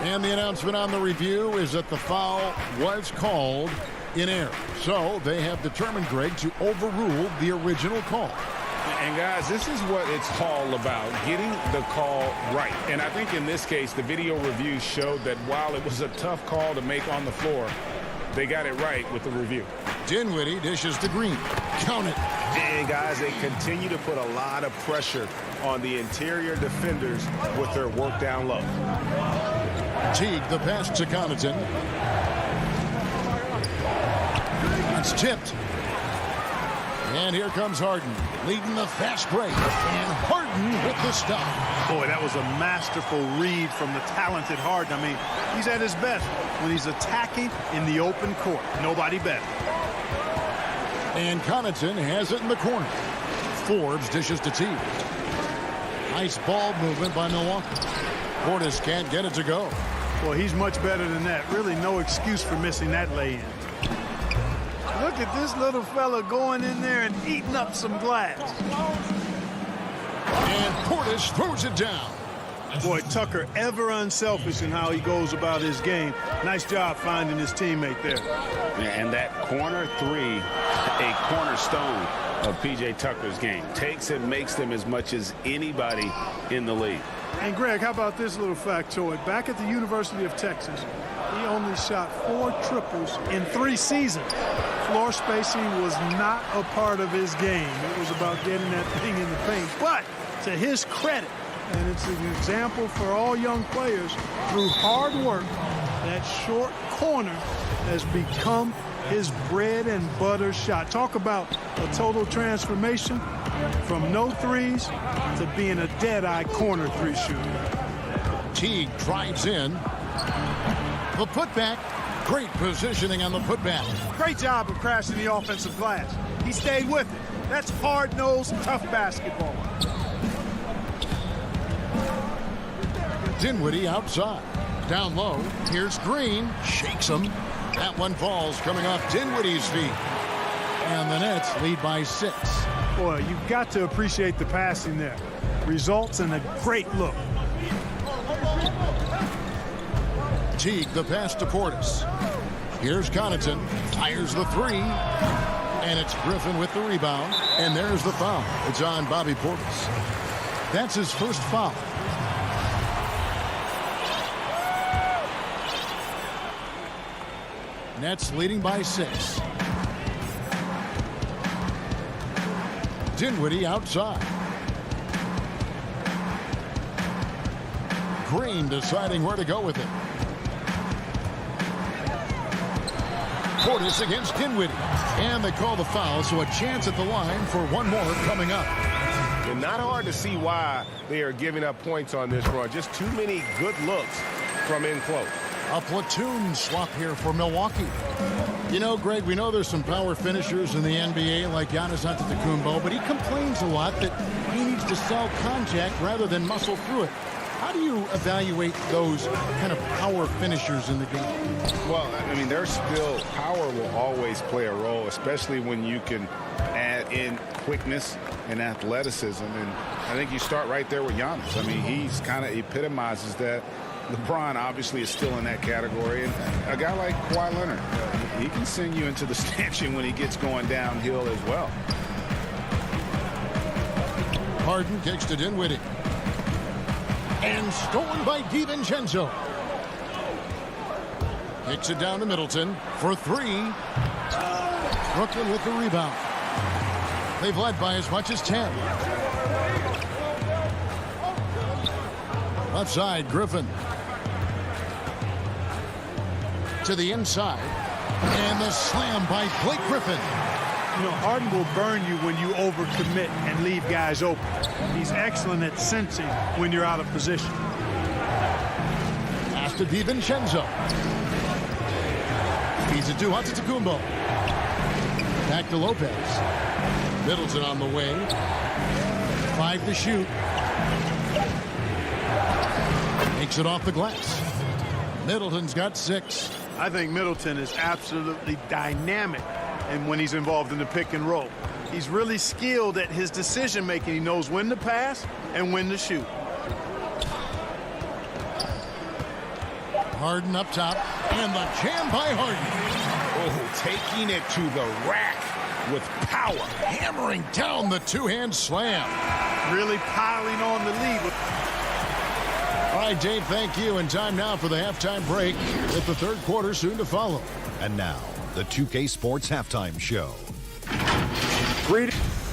And the announcement on the review is that the foul was called in error. So they have determined, Greg, to overrule the original call. And guys, this is what it's all about, getting the call right. And I think in this case, the video review showed that while it was a tough call to make on the floor, they got it right with the review. Dinwiddie dishes to Green. Count it. And guys, they continue to put a lot of pressure on the interior defenders with their work down low. Teague, the pass to Connaughton. It's tipped. And here comes Harden, leading the fast break. And Harden with the stop. Boy, that was a masterful read from the talented Harden. I mean, he's at his best when he's attacking in the open court. Nobody better. And Connaughton has it in the corner. Forbes dishes to Teague. Nice ball movement by Milwaukee. Portis can't get it to go. Well, he's much better than that. Really no excuse for missing that lay-in. Look at this little fella going in there and eating up some glass. And Portis throws it down. Boy, Tucker ever unselfish in how he goes about his game. Nice job finding his teammate there. And that corner three, a cornerstone of P.J. Tucker's game. Takes and makes them as much as anybody in the league. And Greg, how about this little factoid? Back at the University of Texas, he only shot 4 triples in 3 seasons. Floor spacing was not a part of his game. It was about getting that thing in the paint. But to his credit, and it's an example for all young players, through hard work, that short corner has become his bread and butter shot. Talk about a total transformation from no threes to being a dead-eye corner 3 shooter. Teague drives in. The putback. Great positioning on the putback. Great job of crashing the offensive glass. He stayed with it. That's hard-nosed, tough basketball. Dinwiddie outside. Down low. Here's Green. Shakes him. That one falls coming off Dinwiddie's feet. And the Nets lead by 6. Boy, you've got to appreciate the passing there. Results in a great look. Teague, the pass to Portis. Here's Connaughton. Fires the 3. And it's Griffin with the rebound. And there's the foul. It's on Bobby Portis. That's his first foul. Nets leading by 6. Dinwiddie outside. Green deciding where to go with it. Portis against Dinwiddie. And they call the foul, so a chance at the line for one more coming up. And not hard to see why they are giving up points on this run. Just too many good looks from in close. A platoon swap here for Milwaukee. You know, Greg, we know there's some power finishers in the NBA like Giannis Antetokounmpo, but he complains a lot that he needs to sell contact rather than muscle through it. How do you evaluate those kind of power finishers in the game? Well, I mean, there's still power will always play a role, especially when you can add in quickness and athleticism. And I think you start right there with Giannis. I mean, he's kind of epitomizes that. LeBron obviously is still in that category. And a guy like Kawhi Leonard, he can send you into the stanchion when he gets going downhill as well. Harden kicks to Dinwiddie. And stolen by DiVincenzo. Kicks it down to Middleton for 3. Brooklyn with the rebound. They've led by as much as 10. Left side, Griffin. To the inside. And the slam by Blake Griffin. You know, Harden will burn you when you overcommit and leave guys open. He's excellent at sensing when you're out of position. Pass to DiVincenzo. Feeds it to Antetokounmpo. Back to Lopez. Middleton on the way. 5 to shoot. Takes it off the glass. Middleton's got 6. I think Middleton is absolutely dynamic and when he's involved in the pick and roll. He's really skilled at his decision making. He knows when to pass and when to shoot. Harden up top, and the jam by Harden. Oh, taking it to the rack with power. Hammering down the two-hand slam. Really piling on the lead. All right, Dave, thank you. And time now for the halftime break with the third quarter soon to follow. And now, the 2K Sports Halftime Show.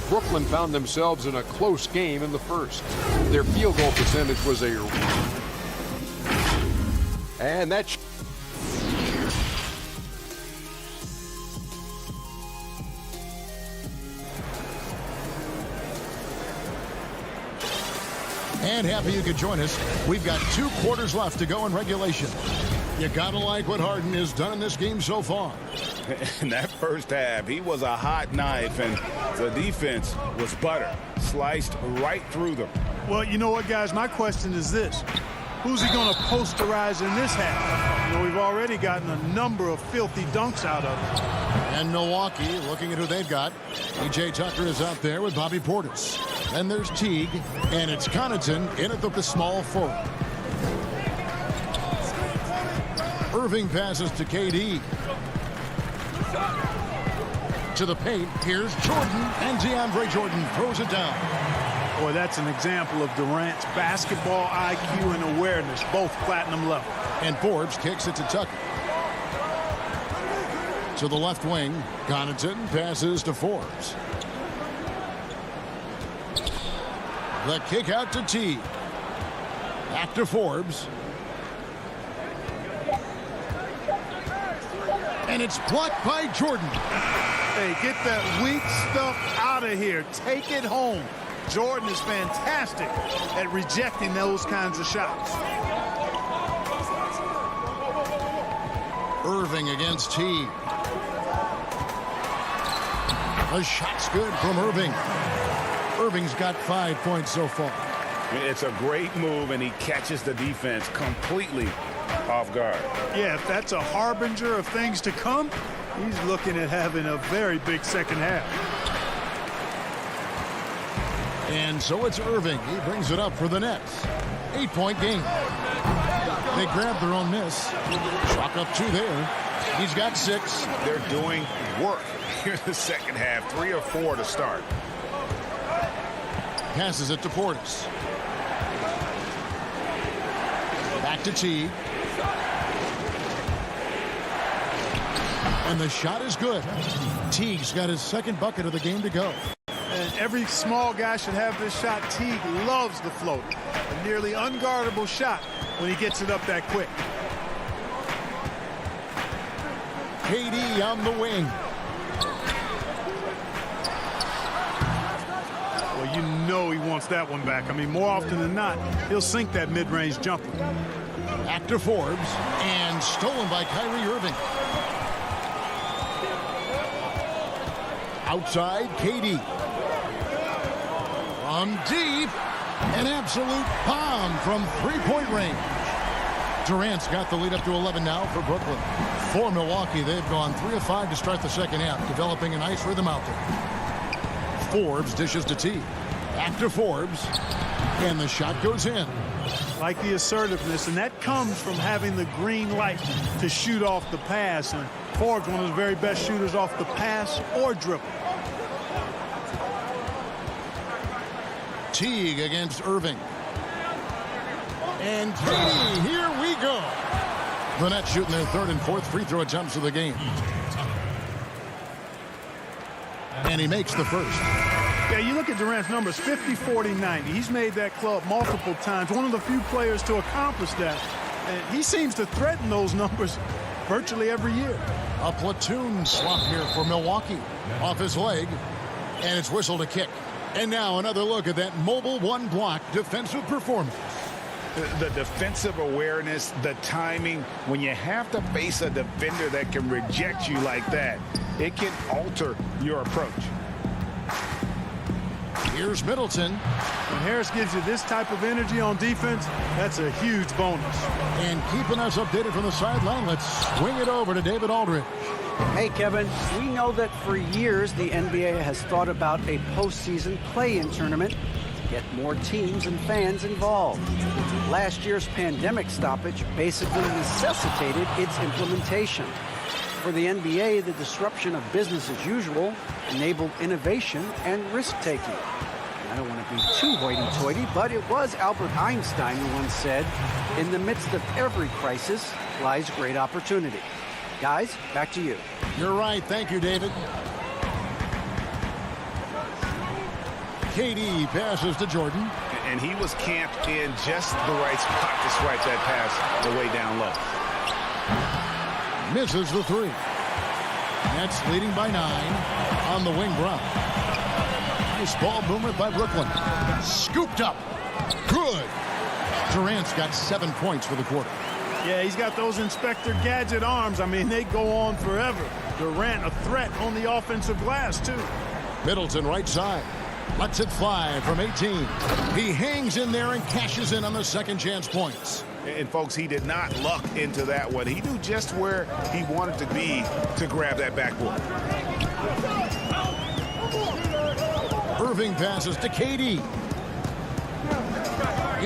Brooklyn found themselves in a close game in the first. Their field goal percentage was and that's and happy you could join us. We've got 2 quarters left to go in regulation. You gotta like what Harden has done in this game so far. In that first half, he was a hot knife, and the defense was butter. Sliced right through them. Well, you know what, guys? My question is this. Who's he going to posterize in this half? You know, we've already gotten a number of filthy dunks out of him. And Milwaukee, looking at who they've got. P.J. Tucker is out there with Bobby Portis. Then there's Teague, and it's Connaughton in at the small forward. Irving passes to KD. To the paint, here's Jordan, and DeAndre Jordan throws it down. Boy, that's an example of Durant's basketball IQ and awareness, both platinum level. And Forbes kicks it to Tucker. To the left wing, Connaughton passes to Forbes. The kick out to T. Back to Forbes. And it's blocked by Jordan. Hey, get that weak stuff out of here. Take it home. Jordan is fantastic at rejecting those kinds of shots. Irving against T. The shot's good from Irving. Irving's got 5 points so far. It's a great move, and he catches the defense completely off guard. Yeah, if that's a harbinger of things to come, he's looking at having a very big second half. And so it's Irving. He brings it up for the Nets. 8-point game. They grab their own miss. Chalk up 2 there. He's got 6. They're doing work here in the second half. 3 or 4 to start. Passes it to Portis. Back to Teague. And the shot is good. Teague's got his second bucket of the game to go. And every small guy should have this shot. Teague loves the float. A nearly unguardable shot when he gets it up that quick. KD on the wing. Well, you know he wants that one back. I mean, more often than not, he'll sink that mid-range jumper. Back to Forbes, and stolen by Kyrie Irving. Outside, KD. From deep, an absolute bomb from three-point range. Durant's got the lead up to 11 now for Brooklyn. For Milwaukee, they've gone 3 of 5 to start the second half, developing a nice rhythm out there. Forbes dishes to T. Back to Forbes, and the shot goes in. Like the assertiveness, and that comes from having the green light to shoot off the pass. And Forbes, one of the very best shooters off the pass or dribble. Teague against Irving. And KD, here we go. The Nets shooting their 3rd and 4th free throw attempts of the game. And he makes the first. Yeah, you look at Durant's numbers, 50, 40, 90. He's made that club multiple times. One of the few players to accomplish that. And he seems to threaten those numbers virtually every year. A platoon swap here for Milwaukee. Off his leg. And it's whistled a kick. And now another look at that mobile one-block defensive performance. The defensive awareness, the timing, when you have to face a defender that can reject you like that, it can alter your approach. Here's Middleton. When Harris gives you this type of energy on defense, that's a huge bonus. And keeping us updated from the sideline, let's swing it over to David Aldridge. Hey, Kevin, we know that for years the NBA has thought about a postseason play-in tournament to get more teams and fans involved. Last year's pandemic stoppage basically necessitated its implementation. For the NBA, the disruption of business as usual enabled innovation and risk-taking. I don't want to be too hoity-toity, but it was Albert Einstein who once said, "In the midst of every crisis lies great opportunity." Guys, back to you. You're right. Thank you, David. KD passes to Jordan. And he was camped in just the right spot to swipe that pass the way down low. Misses the 3. Nets leading by 9 on the wing. Brown. Nice ball movement by Brooklyn. Scooped up. Good. Durant's got 7 points for the quarter. Yeah, he's got those Inspector Gadget arms. I mean, they go on forever. Durant, a threat on the offensive glass, too. Middleton right side. Lets it fly from 18. He hangs in there and cashes in on the second chance points. And, folks, he did not luck into that one. He knew just where he wanted to be to grab that backboard. Irving passes to KD.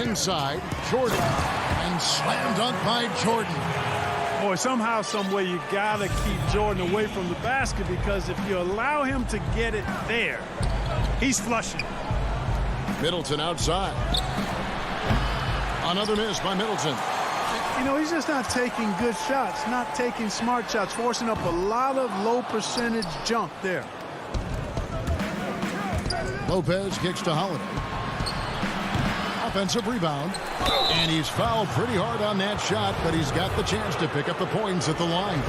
Inside, Jordan. And slam dunk by Jordan. Boy, somehow, some way, you got to keep Jordan away from the basket, because if you allow him to get it there, he's flushing. Middleton outside. Another miss by Middleton. You know, he's just not taking good shots, not taking smart shots, forcing up a lot of low percentage junk there. Lopez kicks to Holiday. Offensive rebound. And he's fouled pretty hard on that shot, but he's got the chance to pick up the points at the line.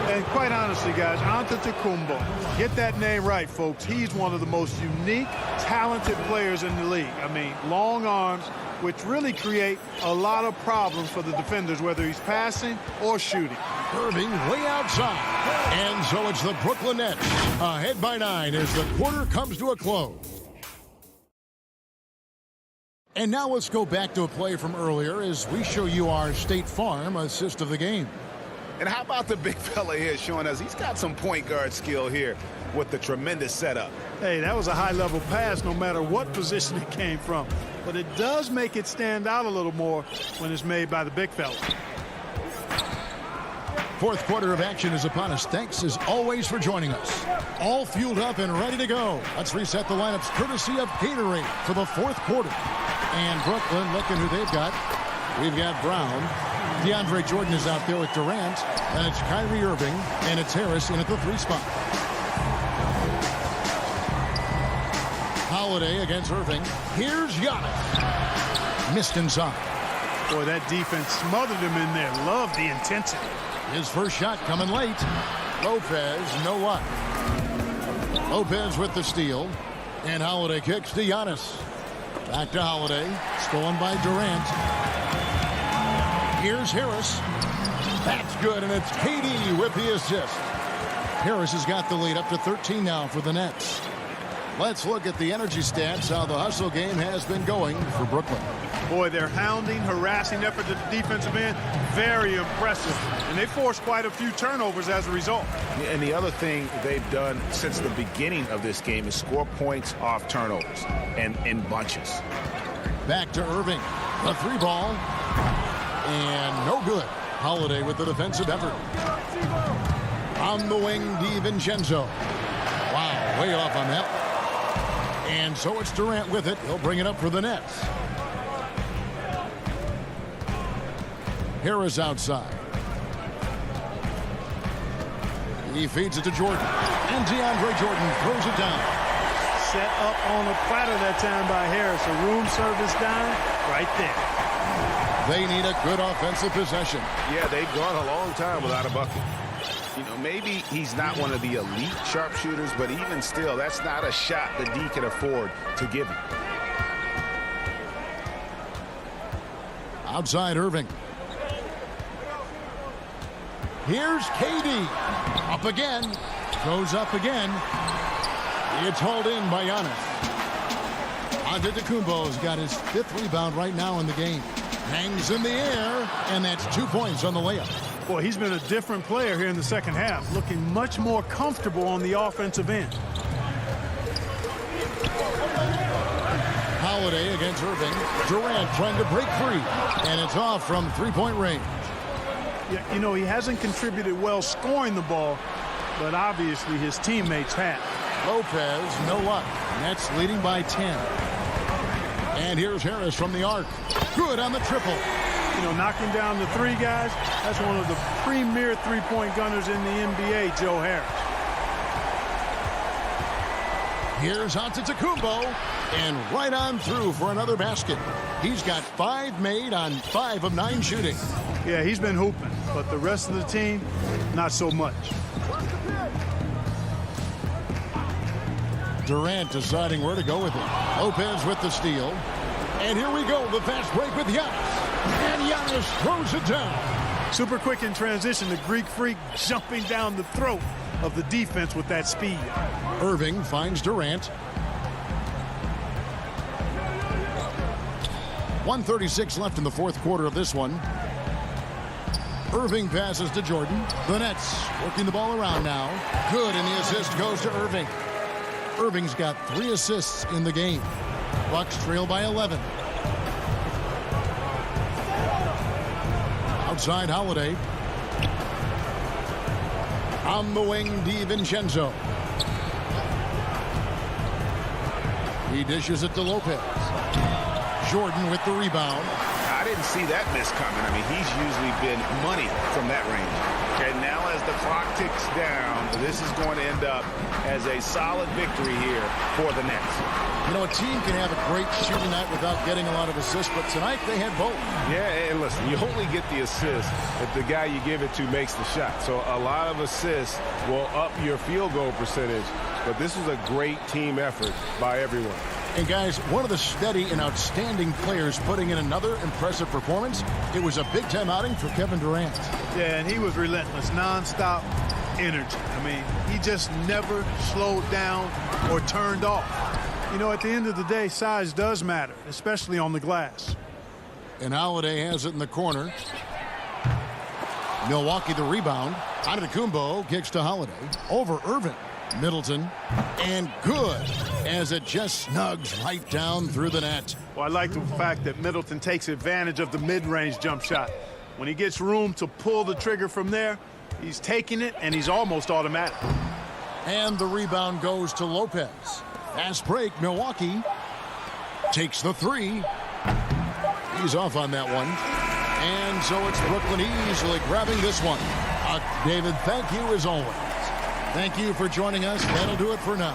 And quite honestly, guys, Antetokounmpo, get that name right, folks. He's one of the most unique, talented players in the league. I mean, long arms, which really create a lot of problems for the defenders, whether he's passing or shooting. Irving way outside. And so it's the Brooklyn Nets ahead by 9 as the quarter comes to a close. And now let's go back to a play from earlier as we show you our State Farm assist of the game. And how about the big fella here showing us he's got some point guard skill here with the tremendous setup. Hey, that was a high-level pass no matter what position it came from. But it does make it stand out a little more when it's made by the big fella. Fourth quarter of action is upon us. Thanks as always for joining us. All fueled up and ready to go. Let's reset the lineups courtesy of Gatorade for the fourth quarter. And Brooklyn, looking who they've got. We've got Brown. DeAndre Jordan is out there with Durant. And it's Kyrie Irving. And it's Harris in at the 3 spot. Holiday against Irving. Here's Giannis. Missed inside. Boy, that defense smothered him in there. Love the intensity. His first shot coming late. Lopez, no luck. Lopez with the steal. And Holiday kicks to Giannis. Back to Holiday. Stolen by Durant. Here's Harris. That's good, and it's KD with the assist. Harris has got the lead up to 13 now for the Nets. Let's look at the energy stats, how the hustle game has been going for Brooklyn. Boy, their hounding, harassing effort at the defensive end, very impressive. And they forced quite a few turnovers as a result. And the other thing they've done since the beginning of this game is score points off turnovers and in bunches. Back to Irving. The 3 ball. And no good. Holiday with the defensive effort. On the wing, DiVincenzo. Wow, way off on that. And so it's Durant with it. He'll bring it up for the Nets. Harris outside. He feeds it to Jordan. And DeAndre Jordan throws it down. Set up on a platter that time by Harris. A room service down right there. They need a good offensive possession. Yeah, they've gone a long time without a bucket. You know, maybe he's not one of the elite sharpshooters, but even still, that's not a shot that D can afford to give him. Outside Irving. Here's KD. Up again. Goes up again. It's hauled in by Giannis. Antetokounmpo's got his 5th rebound right now in the game. Hangs in the air, and that's 2 points on the layup. Boy, he's been a different player here in the second half, looking much more comfortable on the offensive end. Holiday against Irving. Durant trying to break free, and it's off from 3-point range. Yeah, you know, he hasn't contributed well scoring the ball, but obviously his teammates have. Lopez, no luck. Nets leading by 10. And here's Harris from the arc. Good on the triple. You know, knocking down the 3 guys, that's one of the premier 3-point gunners in the NBA, Joe Harris. Here's Antetokounmpo, and right on through for another basket. He's got 5 made on 5 of 9 shooting. Yeah, he's been hooping, but the rest of the team, not so much. Durant deciding where to go with it. Lopez with the steal. And here we go, the fast break with Giannis. And Giannis throws it down. Super quick in transition, the Greek freak jumping down the throat of the defense with that speed. Irving finds Durant. 1:36 left in the fourth quarter of this one. Irving passes to Jordan. The Nets working the ball around now. Good, and the assist goes to Irving. Irving's got 3 assists in the game. Bucks trail by 11. Outside Holiday. On the wing, DiVincenzo. He dishes it to Lopez. Jordan with the rebound. I didn't see that miss coming. I mean, he's usually been money from that range. And now as the clock ticks down, this is going to end up as a solid victory here for the Nets. You know, a team can have a great shooting night without getting a lot of assists, but tonight they had both. Yeah, and listen, you only get the assist if the guy you give it to makes the shot. So a lot of assists will up your field goal percentage, but this was a great team effort by everyone. And guys, one of the steady and outstanding players putting in another impressive performance. It was a big-time outing for Kevin Durant. Yeah, and he was relentless, nonstop energy. I mean, he just never slowed down or turned off. You know, at the end of the day, size does matter, especially on the glass. And Holiday has it in the corner. Milwaukee the rebound. Antetokounmpo kicks to Holiday. Over Irving. Middleton. And good as it just snugs right down through the net. Well, I like the fact that Middleton takes advantage of the mid-range jump shot. When he gets room to pull the trigger from there, he's taking it, and he's almost automatic. And the rebound goes to Lopez. Fast break, Milwaukee takes the 3. He's off on that one. And so it's Brooklyn easily grabbing this one. David, thank you as always. Thank you for joining us. That'll do it for now.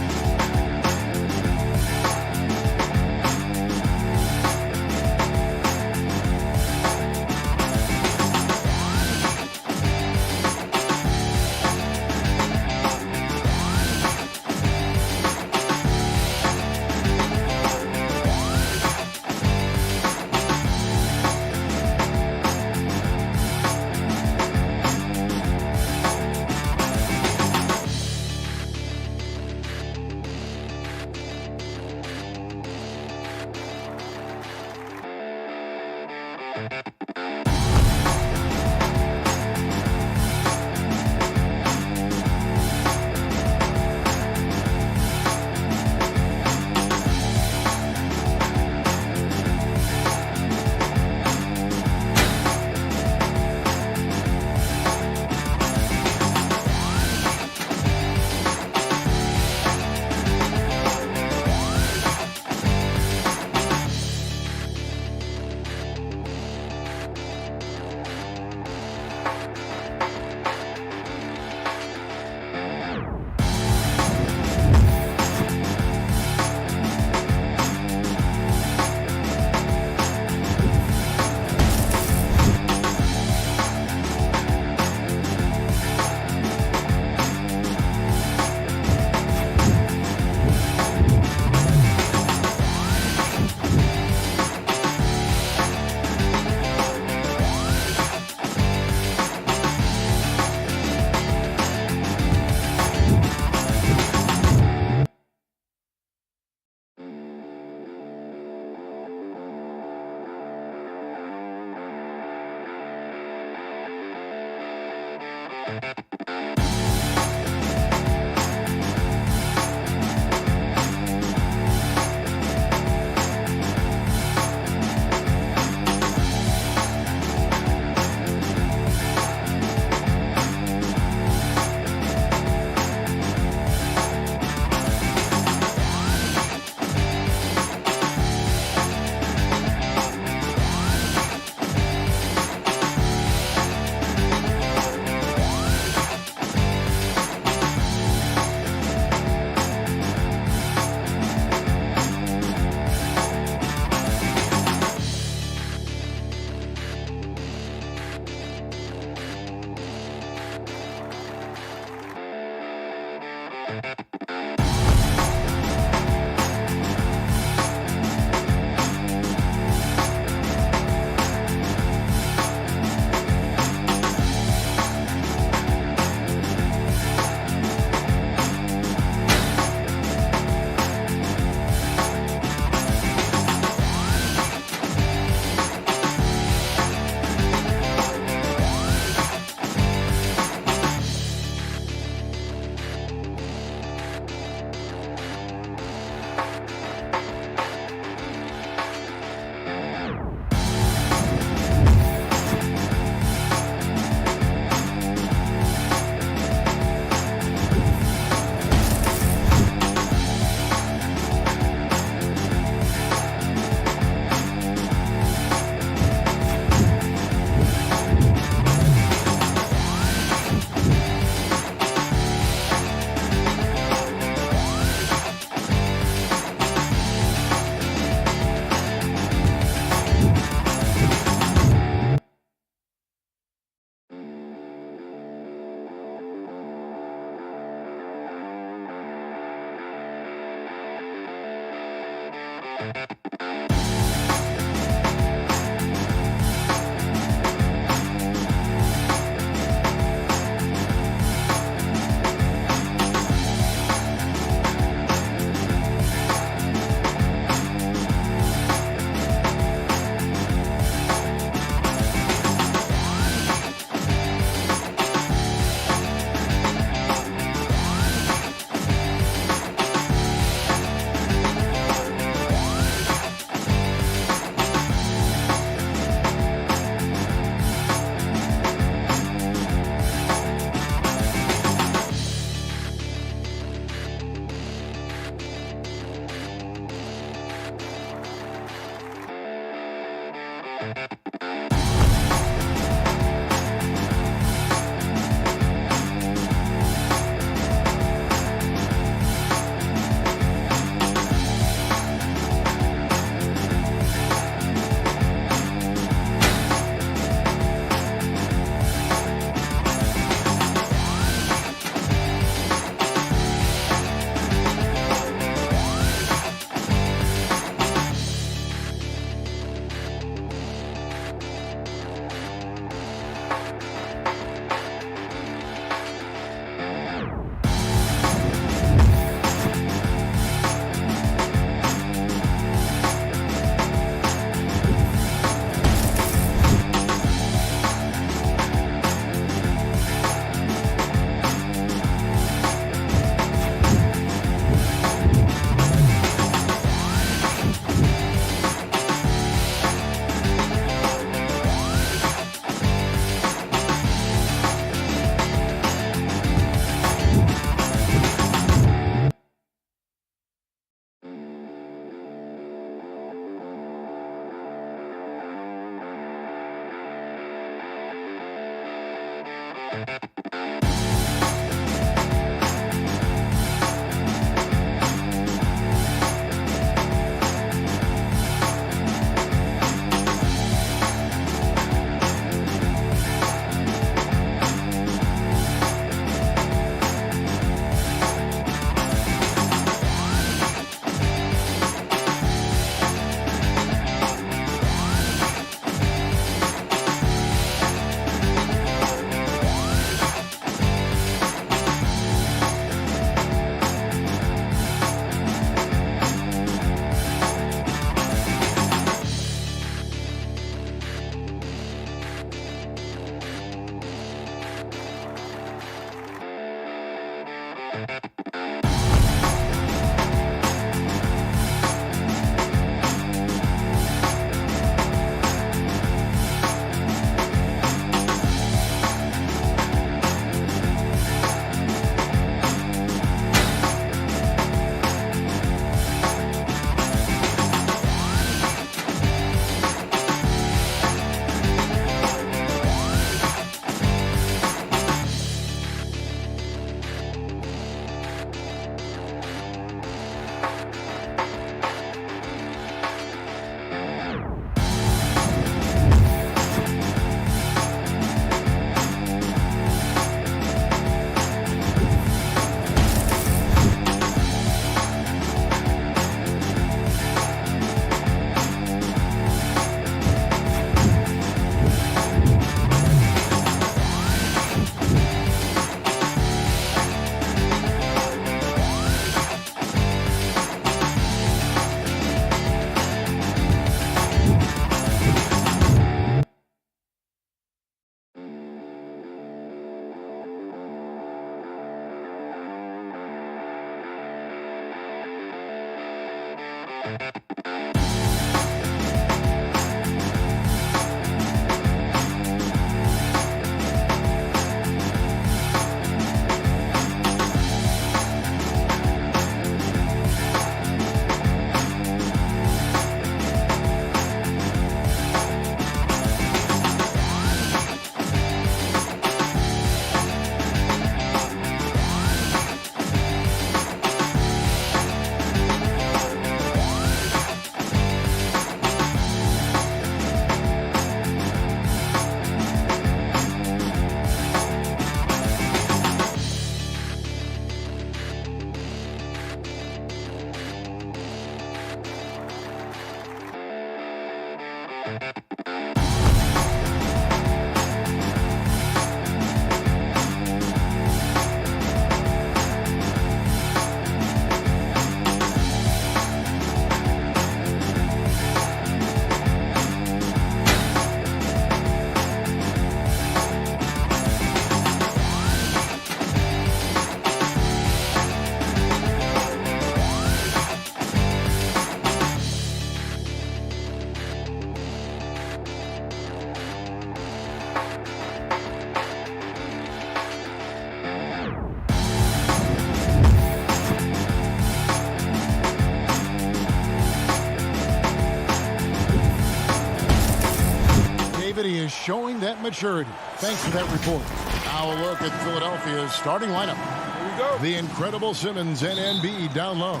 creativity is showing that maturity. Thanks for that report. Now a look at Philadelphia's starting lineup. Here we go. The incredible Simmons and Embiid down low.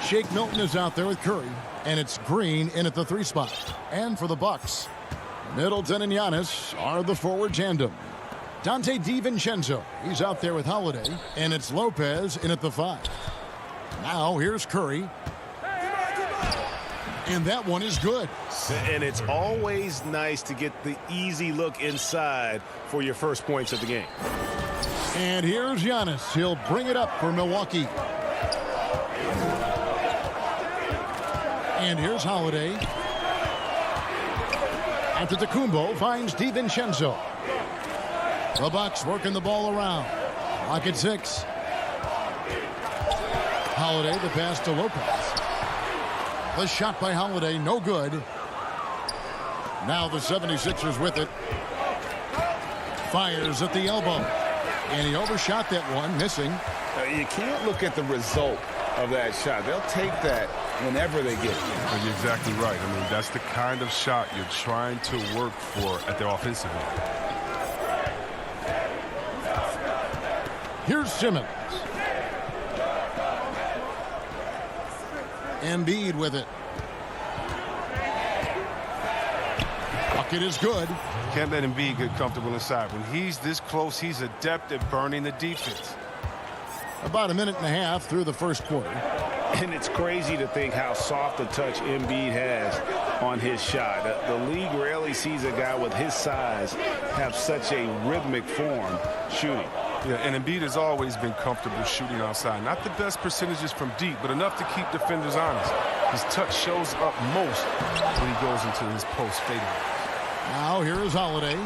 Shake Milton is out there with Curry, and it's Green in at the 3 spot. And for the Bucks, Middleton and Giannis are the forward tandem. Dante DiVincenzo, he's out there with Holiday, and it's Lopez in at the 5. Now here's Curry. And that one is good. And it's always nice to get the easy look inside for your first points of the game. And here's Giannis. He'll bring it up for Milwaukee. And here's Holiday. Antetokounmpo finds DiVincenzo. The Bucks working the ball around. Clock at 6. Holiday, the pass to Lopez. The shot by Holiday, no good. Now the 76ers with it. Fires at the elbow. And he overshot that one, missing. You can't look at the result of that shot. They'll take that whenever they get it. Well, you're exactly right. I mean, that's the kind of shot you're trying to work for at the offensive end. Here's Simmons. Embiid with it. Bucket is good. Can't let Embiid get comfortable inside. When he's this close, he's adept at burning the defense. About a minute and a half through the first quarter. And it's crazy to think how soft a touch Embiid has on his shot. The league rarely sees a guy with his size have such a rhythmic form shooting. Yeah, and Embiid has always been comfortable shooting outside. Not the best percentages from deep, but enough to keep defenders honest. His touch shows up most when he goes into his post fadeaway. Now here is Holiday.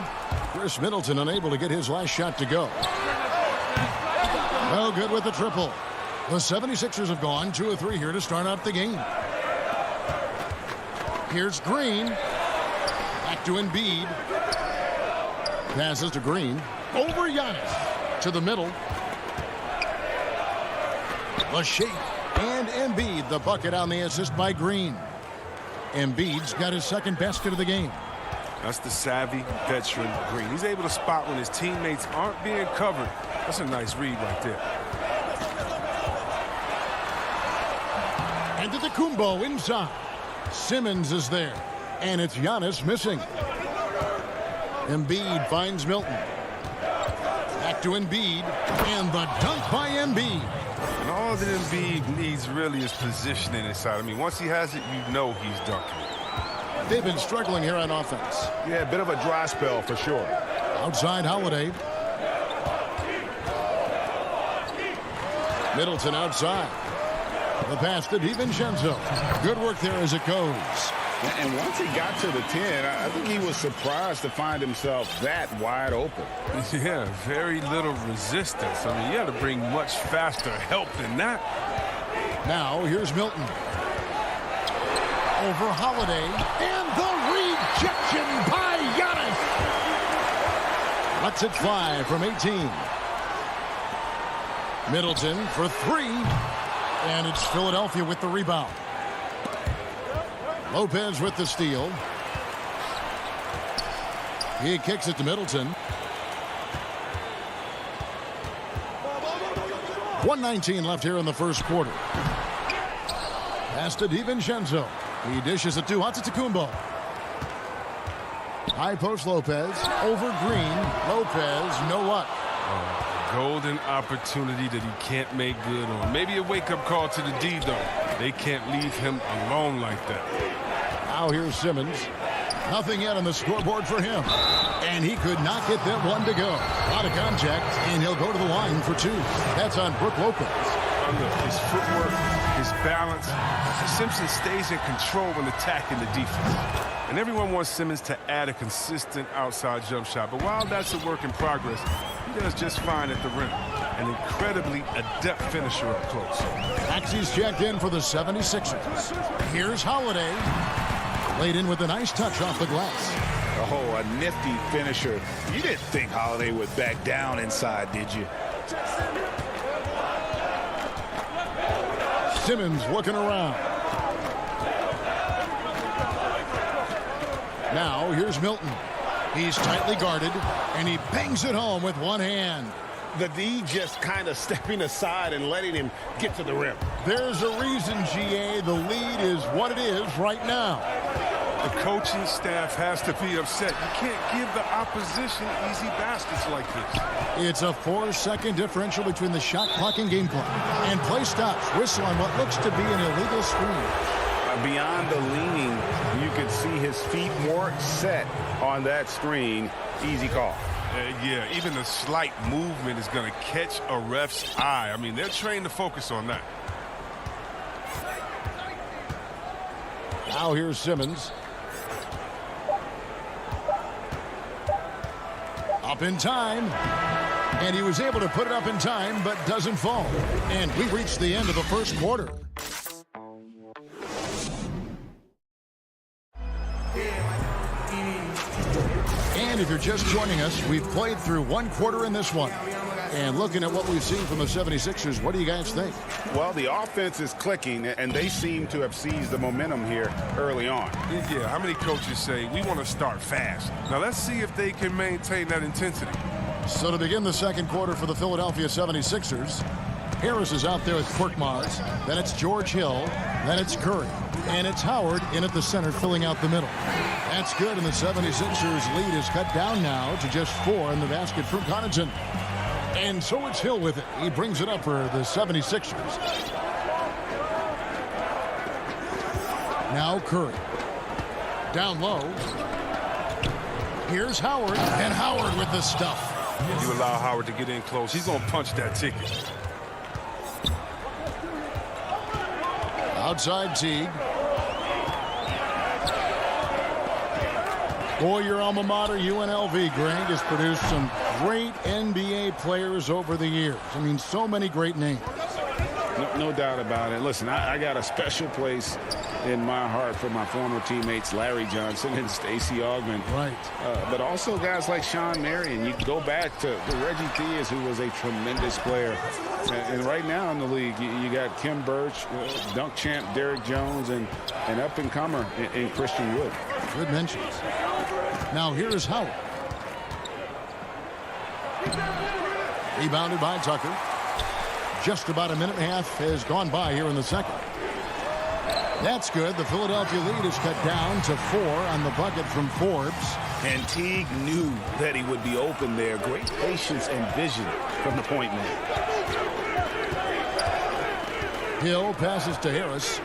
Chris Middleton unable to get his last shot to go. Well, good with the triple. The 76ers have gone 2 of 3 here to start out the game. Here's Green. Back to Embiid. Passes to Green. Over Giannis. To the middle. The shake. And Embiid, the bucket on the assist by Green. Embiid's got his second basket of the game. That's the savvy veteran Green. He's able to spot when his teammates aren't being covered. That's a nice read right there. Antetokounmpo inside. Simmons is there. And it's Giannis missing. Embiid finds Milton. Back to Embiid. And the dunk by Embiid. And all that Embiid needs really is positioning inside. I mean, once he has it, you know he's dunking. They've been struggling here on offense. Yeah, a bit of a dry spell for sure. Outside Holiday. Middleton outside. The pass to DiVincenzo. Good work there as it goes. And once he got to the 10, I think he was surprised to find himself that wide open. Yeah, very little resistance. I mean, you had to bring much faster help than that. Now here's Milton. Over Holiday. And the rejection by Giannis. Lets it fly from 18. Middleton for 3. And it's Philadelphia with the rebound. Lopez with the steal. He kicks it to Middleton. 1:19 left here in the first quarter. Pass to DiVincenzo. He dishes it to Antetokounmpo. High post Lopez. Over Green. Lopez, no luck. Golden opportunity that he can't make good on. Maybe a wake-up call to the D, though. They can't leave him alone like that. Now here's Simmons. Nothing yet on the scoreboard for him. And he could not get that one to go. A lot of contact, and he'll go to the line for 2. That's on Brook Lopez. Look, his footwork, his balance. Simpson stays in control when attacking the defense. And everyone wants Simmons to add a consistent outside jump shot. But while that's a work in progress, he does just fine at the rim. An incredibly adept finisher up close. Maxey's checked in for the 76ers. Here's Holiday. Laid in with a nice touch off the glass. Oh, a nifty finisher. You didn't think Holiday would back down inside, did you? Simmons looking around. Now here's Milton. He's tightly guarded, and he bangs it home with one hand. The D just kind of stepping aside and letting him get to the rim. There's a reason, GA. The lead is what it is right now. The coaching staff has to be upset. You can't give the opposition easy baskets like this. It's a 4-second differential between the shot clock and game clock. And play stops. Whistle on what looks to be an illegal screen. Beyond the leaning, you could see his feet more set on that screen. Easy call. Yeah, even a slight movement is going to catch a ref's eye. I mean, they're trained to focus on that. Now here's Simmons. Up in time. And he was able to put it up in time, but doesn't fall. And we reached the end of the first quarter. And if you're just joining us, we've played through one quarter in this one. And looking at what we've seen from the 76ers, what do you guys think? Well, the offense is clicking, and they seem to have seized the momentum here early on. Yeah, how many coaches say, we want to start fast? Now, let's see if they can maintain that intensity. So to begin the second quarter for the Philadelphia 76ers, Harris is out there with Korkmaz. Then it's George Hill. Then it's Curry. And it's Howard in at the center, filling out the middle. That's good, and the 76ers lead is cut down now to just 4 in the basket from Connaughton. And so it's Hill with it. He brings it up for the 76ers. Now Curry. Down low. Here's Howard. And Howard with the stuff. You allow Howard to get in close, he's going to punch that ticket. Outside Teague. Boy, your alma mater, UNLV, Greg, has produced some great NBA players over the years. I mean, so many great names. No doubt about it. Listen, I got a special place in my heart for my former teammates Larry Johnson and Stacey Augmon. Right. But also guys like Sean Marion. You go back to Reggie Theus, who was a tremendous player. And right now in the league, you got Kim Birch, dunk champ Derrick Jones, and an up-and-comer in Christian Wood. Good mentions. Now here's Howard. Rebounded by Tucker. Just about a minute and a half has gone by here in the second. That's good. The Philadelphia lead is cut down to 4 on the bucket from Forbes. And Teague knew that he would be open there. Great patience and vision from the point man. Hill passes to Harris.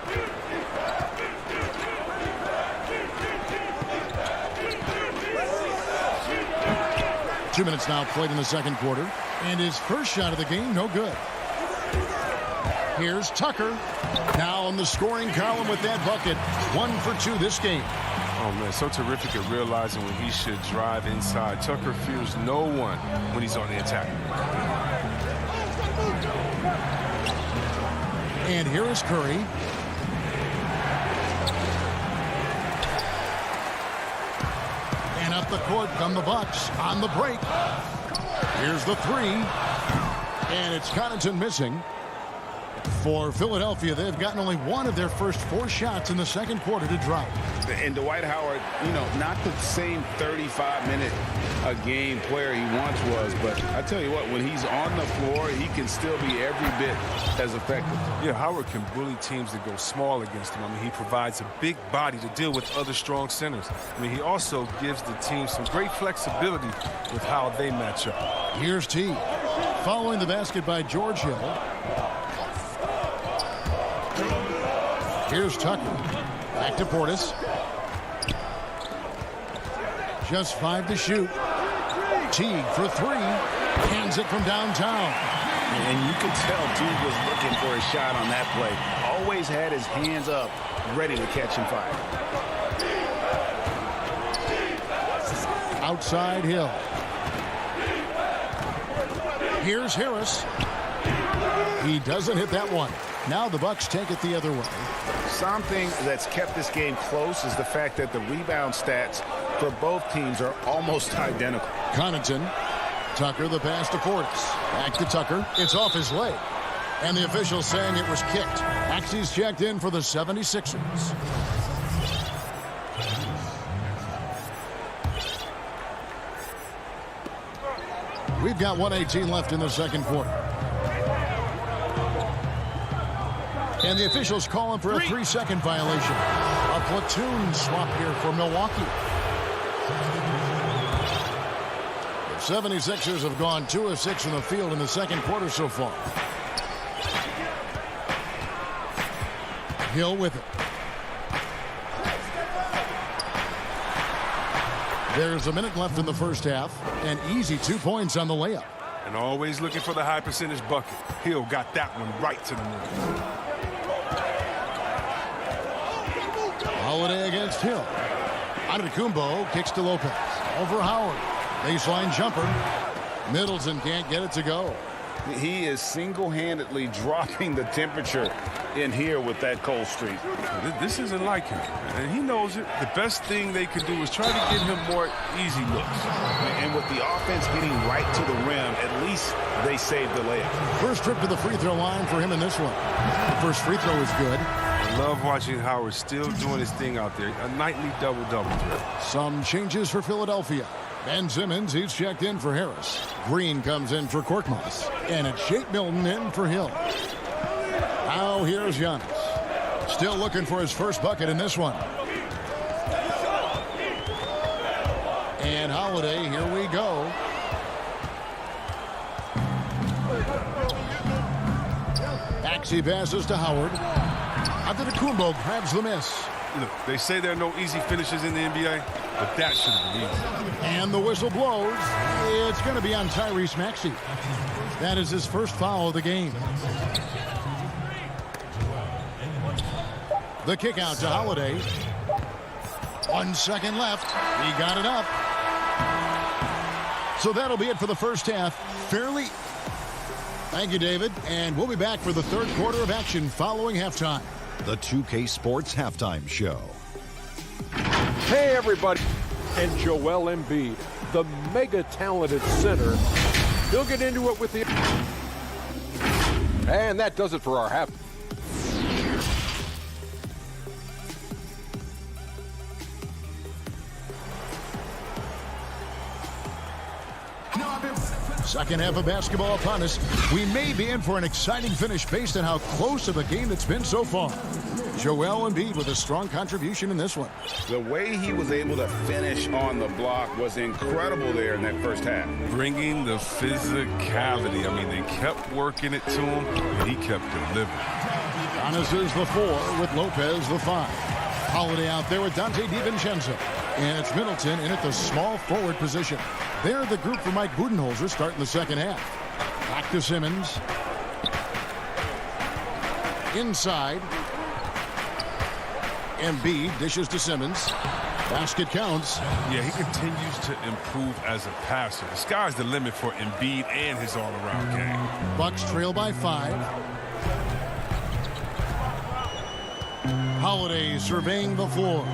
Two minutes now played in the second quarter. And his first shot of the game, no good. Here's Tucker. Now on the scoring column with that bucket. 1 for 2 this game. Oh, man, so terrific at realizing when he should drive inside. Tucker fears no one when he's on the attack. And here is Curry. And up the court come the Bucks on the break. Here's the 3. And it's Connaughton missing. For Philadelphia, they've gotten only 1 of their first 4 shots in the second quarter to drop. And Dwight Howard, you know, not the same 35-minute-a-game player he once was, but I tell you what, when he's on the floor, he can still be every bit as effective. Yeah, Howard can bully teams that go small against him. I mean, he provides a big body to deal with other strong centers. I mean, he also gives the team some great flexibility with how they match up. Here's T. Following the basket by George Hill. Here's Tucker. Back to Portis. Just 5 to shoot. Teague for 3. Hands it from downtown. And you could tell Teague was looking for a shot on that play. Always had his hands up, ready to catch and fire. Outside Hill. Here's Harris. He doesn't hit that one. Now the Bucks take it the other way. Something that's kept this game close is the fact that the rebound stats for both teams are almost identical. Connaughton. Tucker, the pass to Portis. Back to Tucker. It's off his leg. And the official saying it was kicked. Maxey's checked in for the 76ers. We've got 1:18 left in the second quarter. And the officials calling for a 3-second violation. A platoon swap here for Milwaukee. The 76ers have gone 2 of 6 in the field in the second quarter so far. Hill with it. There's a minute left in the first half. An easy 2 points on the layup. And always looking for the high percentage bucket. Hill got that one right to the middle. Holiday against Hill. Antetokounmpo kicks to Lopez. Over Howard. Baseline jumper. Middleton can't get it to go. He is single-handedly dropping the temperature in here with that cold streak. This isn't like him, and he knows it. The best thing they could do is try to get him more easy looks. And with the offense getting right to the rim, at least they saved the layup. First trip to the free throw line for him in this one. The first free throw is good. I love watching Howard still doing his thing out there. A nightly double-double threat. Some changes for Philadelphia. Ben Simmons, he's checked in for Harris. Green comes in for Korkmaz. And it's Shake Milton in for Hill. Now here's Giannis. Still looking for his first bucket in this one. And Holiday, here we go. Maxey passes to Howard. Antetokounmpo grabs the miss. Look, they say there are no easy finishes in the NBA, but that should have been easy. And the whistle blows. It's going to be on Tyrese Maxey. That is his first foul of the game. The kick out to Holiday. 1 second left. He got it up. So that'll be it for the first half. Fairly. Thank you, David. And we'll be back for the third quarter of action following halftime. The 2K Sports Halftime Show. Hey, everybody. And Joel Embiid, the mega-talented center. He'll get into it with the... And that does it for our half. Second half of basketball upon us. We may be in for an exciting finish based on how close of a game it's been so far. Joel Embiid with a strong contribution in this one. The way he was able to finish on the block was incredible there in that first half. Bringing the physicality. I mean, they kept working it to him, and he kept delivering. Giannis is the 4 with Lopez the 5. Holiday out there with Dante DiVincenzo. And it's Middleton in at the small forward position. They're the group for Mike Budenholzer starting the second half. Back to Simmons. Inside. Embiid dishes to Simmons. Basket counts. Yeah, he continues to improve as a passer. The sky's the limit for Embiid and his all-around game. Bucks trail by 5. Holiday surveying the floor.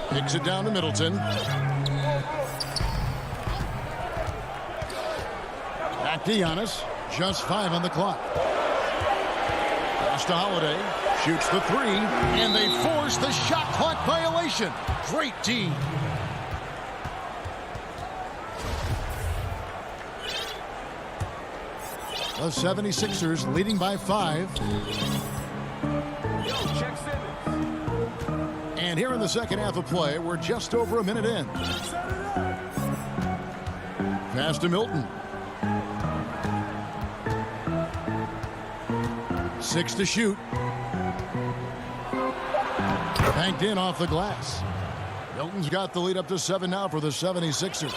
Kicks it down to Middleton. Back to Giannis. Just 5 on the clock. Pass to Holiday. Shoots the 3. And they force the shot clock violation. Great D. The 76ers leading by 5. And here in the second half of play, we're just over a minute in. Pass to Milton. 6 to shoot. Banked in off the glass. Milton's got the lead up to 7 now for the 76ers.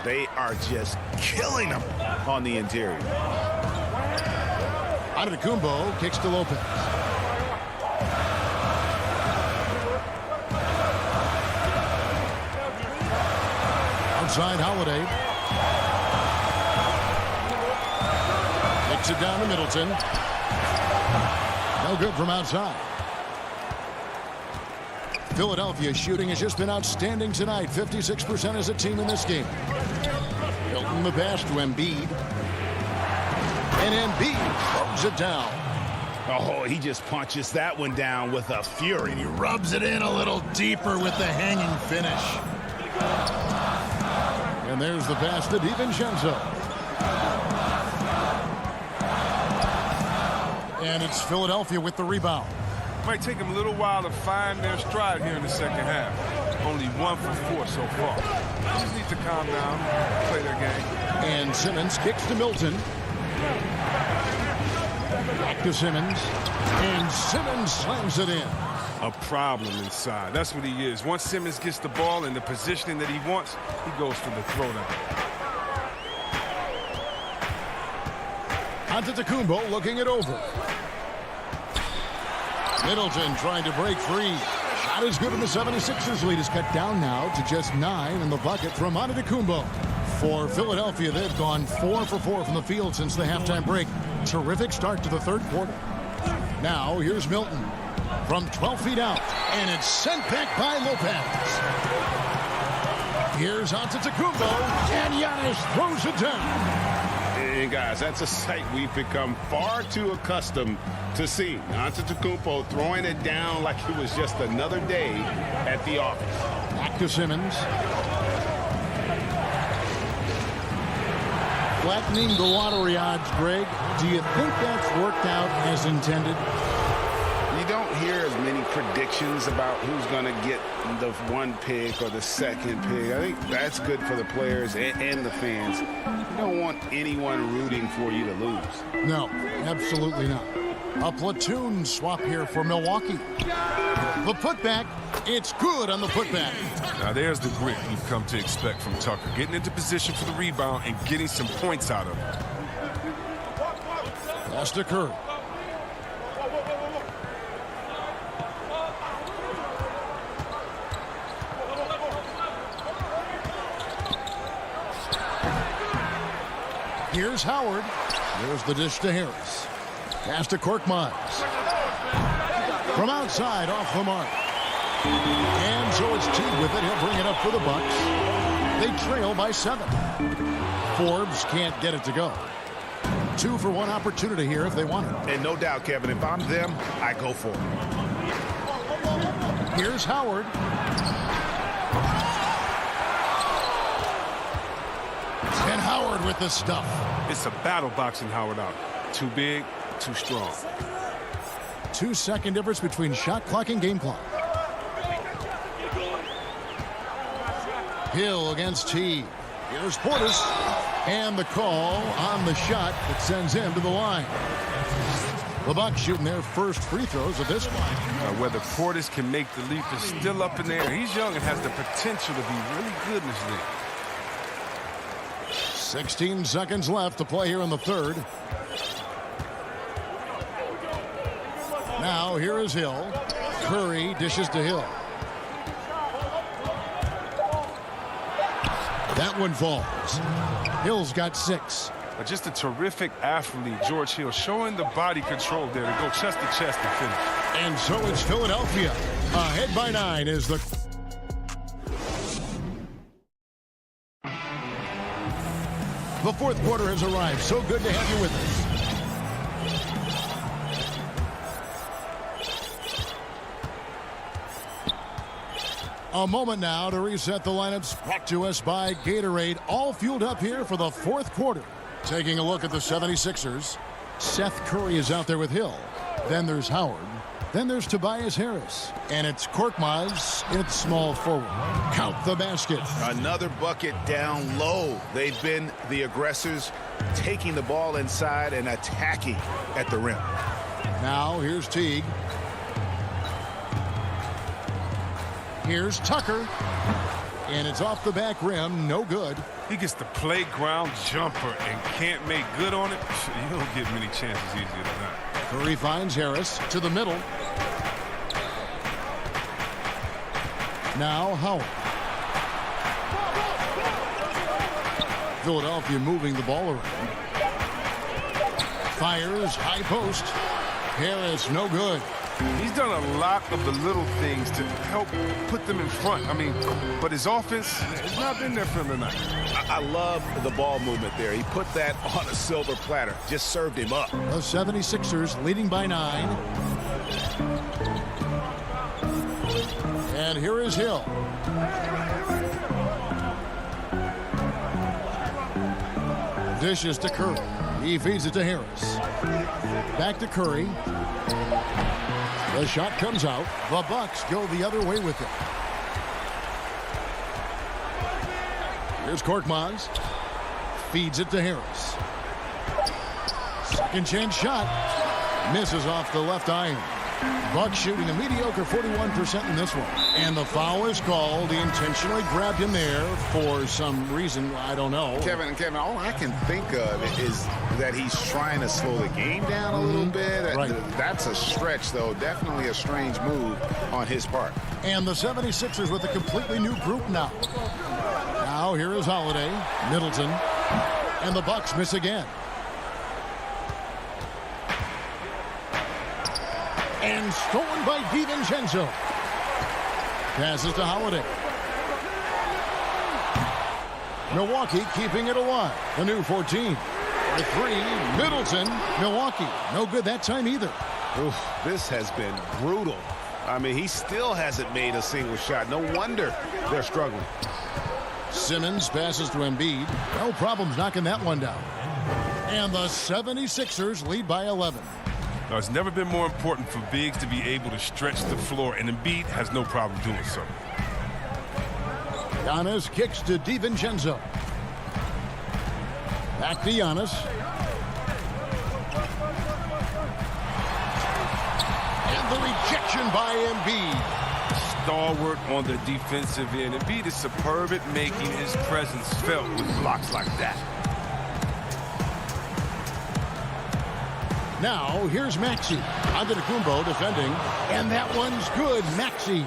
They are just killing them on the interior. Antetokounmpo kicks to Lopez. Outside Holiday. Kicks it down to Middleton. No good from outside. Philadelphia shooting has just been outstanding tonight. 56% as a team in this game. Milton the pass to Embiid. And Embiid throws it down. Oh, he just punches that one down with a fury. He rubs it in a little deeper with the hanging finish. And there's the pass to DiVincenzo. And it's Philadelphia with the rebound. Might take them a little while to find their stride here in the second half. Only 1 for 4 so far. They just need to calm down, play their game. And Simmons kicks to Milton. Back to Simmons. And Simmons slams it in. A problem inside. That's what he is. Once Simmons gets the ball in the positioning that he wants, he goes for the throwdown. Antetokounmpo looking it over. Middleton trying to break free. Shot is good, and the 76ers lead is cut down now to just 9 in the bucket from Antetokounmpo. For Philadelphia, they've gone 4 for 4 from the field since the halftime break. Terrific start to the third quarter. Now, here's Milton from 12 feet out, and it's sent back by Lopez. Here's Antetokounmpo, and Giannis throws it down. And guys, that's a sight we've become far too accustomed to seeing. Antetokounmpo throwing it down like it was just another day at the office. Back to Simmons. Flattening the lottery odds, Greg. Do you think that's worked out as intended? You don't hear as many predictions about who's going to get the 1 pick or the 2nd pick. I think that's good for the players and the fans. You don't want anyone rooting for you to lose. No, absolutely not. A platoon swap here for Milwaukee. The putback, it's good on the putback. Now there's the grit you've come to expect from Tucker. Getting into position for the rebound and getting some points out of it. Pass to Curry. Here's Howard. There's the dish to Harris. Pass to Korkmaz. From outside, off the mark. And so it's Teague with it. He'll bring it up for the Bucks. They trail by 7. Forbes can't get it to go. 2 for 1 opportunity here if they want it. And no doubt, Kevin, if I'm them, I go for it. Here's Howard. And Howard with the stuff. It's a battle boxing Howard out. Too big, too strong. 2-second difference between shot clock and game clock. Hill against Teague. Here's Portis. And the call on the shot that sends him to the line. The Bucks shooting their first free throws of this one. Whether Portis can make the leap is still up in the air. He's young and has the potential to be really good in this league. 16 seconds left to play here in the third. Now here is Hill. Curry dishes to Hill. That one falls. Hill's got 6. Just a terrific athlete, George Hill, showing the body control there to go chest to chest and finish. And so it's Philadelphia. Ahead by 9 is the... The fourth quarter has arrived. So good to have you with us. A moment now to reset the lineups. Brought to us by Gatorade. All fueled up here for the fourth quarter. Taking a look at the 76ers. Seth Curry is out there with Hill. Then there's Howard. Then there's Tobias Harris. And it's Korkmaz. It's small forward. Count the basket. Another bucket down low. They've been the aggressors, taking the ball inside and attacking at the rim. Now here's Teague. Here's Tucker. And it's off the back rim. No good. He gets the playground jumper and can't make good on it. You don't get many chances easier than that. Curry finds Harris to the middle. Now Howard. Philadelphia moving the ball around. Fires, high post. Harris, no good. He's done a lot of the little things to help put them in front. I mean, but his offense has not been there for him tonight. I love the ball movement there. He put that on a silver platter. Just served him up. The 76ers leading by 9. And here is Hill. Dishes to Curry. He feeds it to Harris. Back to Curry. The shot comes out. The Bucks go the other way with it. Here's Korkmaz. Feeds it to Harris. Second chance shot. Misses off the left iron. Bucks shooting a mediocre 41% in this one. And the foul is called. He intentionally grabbed him there for some reason. I don't know. Kevin, all I can think of is that he's trying to slow the game down a little bit. Right. That's a stretch, though. Definitely a strange move on his part. And the 76ers with a completely new group now. Now here is Holiday, Middleton, and the Bucks miss again. And stolen by DiVincenzo. Passes to Holiday. Milwaukee keeping it alive. The new 14. For three, Middleton, Milwaukee. No good that time either. Oof, this has been brutal. I mean, he still hasn't made a single shot. No wonder they're struggling. Simmons passes to Embiid. No problems knocking that one down. And the 76ers lead by 11. Now, it's never been more important for bigs to be able to stretch the floor, and Embiid has no problem doing so. Giannis kicks to DiVincenzo. Back to Giannis. And the rejection by Embiid. Stalwart on the defensive end. Embiid is superb at making his presence felt with blocks like that. Now, here's Maxey. Antetokounmpo defending, and that one's good. Maxey.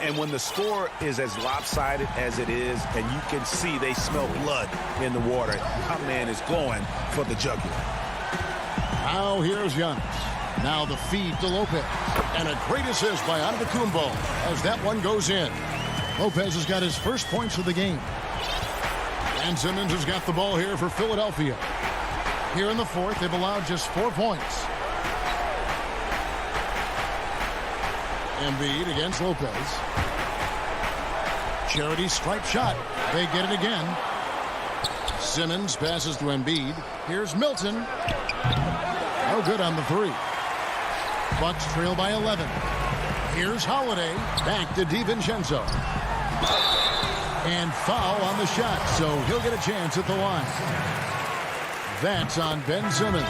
And when the score is as lopsided as it is, and you can see they smell blood in the water, my man is going for the jugular. Now, here's Giannis. Now the feed to Lopez. And a great assist by Antetokounmpo as that one goes in. Lopez has got his first points of the game. And Simmons has got the ball here for Philadelphia. Here in the fourth, they've allowed just 4 points. Embiid against Lopez. Charity stripe shot. They get it again. Simmons passes to Embiid. Here's Milton. No good on the three. Bucks trail by 11. Here's Holiday. Back to DiVincenzo. And foul on the shot, so he'll get a chance at the line. That's on Ben Simmons.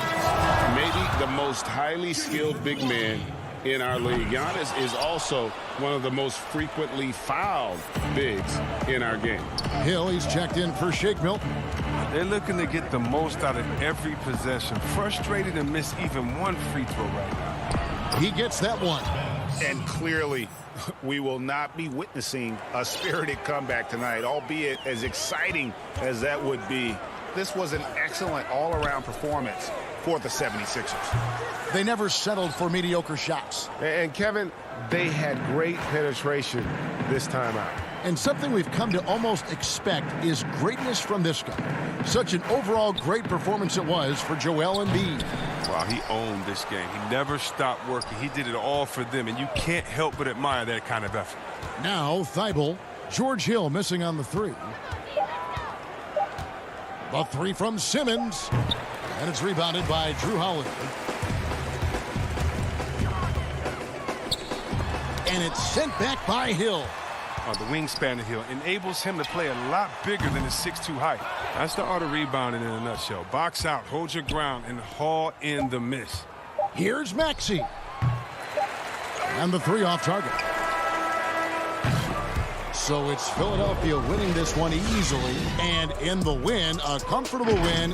Maybe the most highly skilled big man in our league. Giannis is also one of the most frequently fouled bigs in our game. Hill, he's checked in for Shake Milton. They're looking to get the most out of every possession. Frustrated to miss even one free throw right now. He gets that one. And clearly, we will not be witnessing a spirited comeback tonight, albeit as exciting as that would be. This was an excellent all-around performance for the 76ers. They never settled for mediocre shots. And Kevin, they had great penetration this time out. And something we've come to almost expect is greatness from this guy. Such an overall great performance it was for Joel Embiid. Wow, he owned this game. He never stopped working. He did it all for them, and you can't help but admire that kind of effort. Now, Thibault. George Hill missing on the three. The three from Simmons. And it's rebounded by Drew Holiday. And it's sent back by Hill. The wingspan of Hill enables him to play a lot bigger than his 6'2" height. That's the art of rebounding in a nutshell. Box out, hold your ground, and haul in the miss. Here's Maxey. And the three off target. So it's Philadelphia winning this one easily. And in the win, a comfortable win.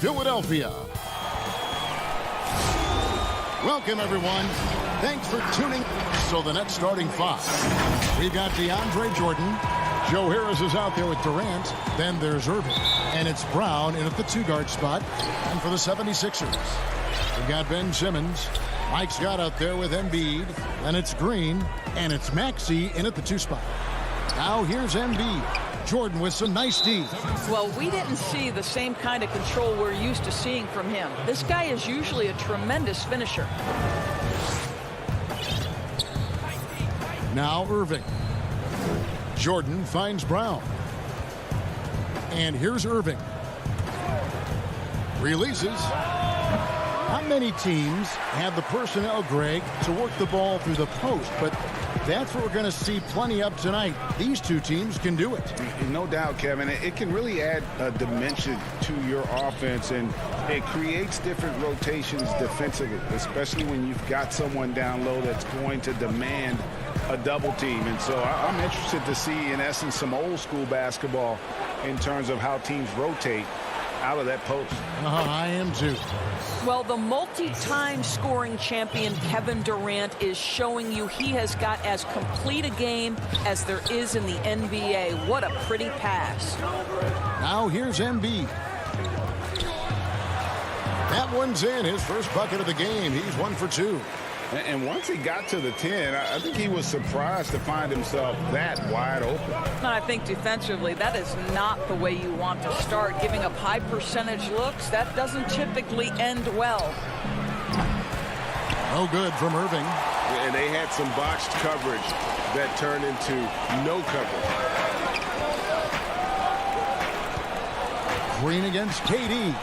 Philadelphia. Welcome, everyone. Thanks for tuning. So the next starting five. We've got DeAndre Jordan. Joe Harris is out there with Durant. Then there's Irving. And it's Brown in at the two-guard spot. And for the 76ers, we've got Ben Simmons. Mike Scott out there with Embiid. Then it's Green. And it's Maxey in at the two spot. Now here's Embiid. Jordan with some nice D. Well, we didn't see the same kind of control we're used to seeing from him. This guy is usually a tremendous finisher. Now Irving. Jordan finds Brown. And here's Irving. Releases. Not many teams have the personnel, Greg, to work the ball through the post, but that's what we're going to see plenty of tonight. These two teams can do it. No doubt, Kevin. It can really add a dimension to your offense, and it creates different rotations defensively, especially when you've got someone down low that's going to demand a double team. And so I'm interested to see, in essence, some old school basketball in terms of how teams rotate out of that post. I am too. Well, the multi-time scoring champion Kevin Durant is showing you he has got as complete a game as there is in the NBA. What a pretty pass. Now here's Embiid. That one's in, his first bucket of the game. He's 1 for 2. And once he got to the 10, I think he was surprised to find himself that wide open. I think defensively, that is not the way you want to start. Giving up high percentage looks, that doesn't typically end well. No good from Irving. And they had some botched coverage that turned into no coverage. Green against KD.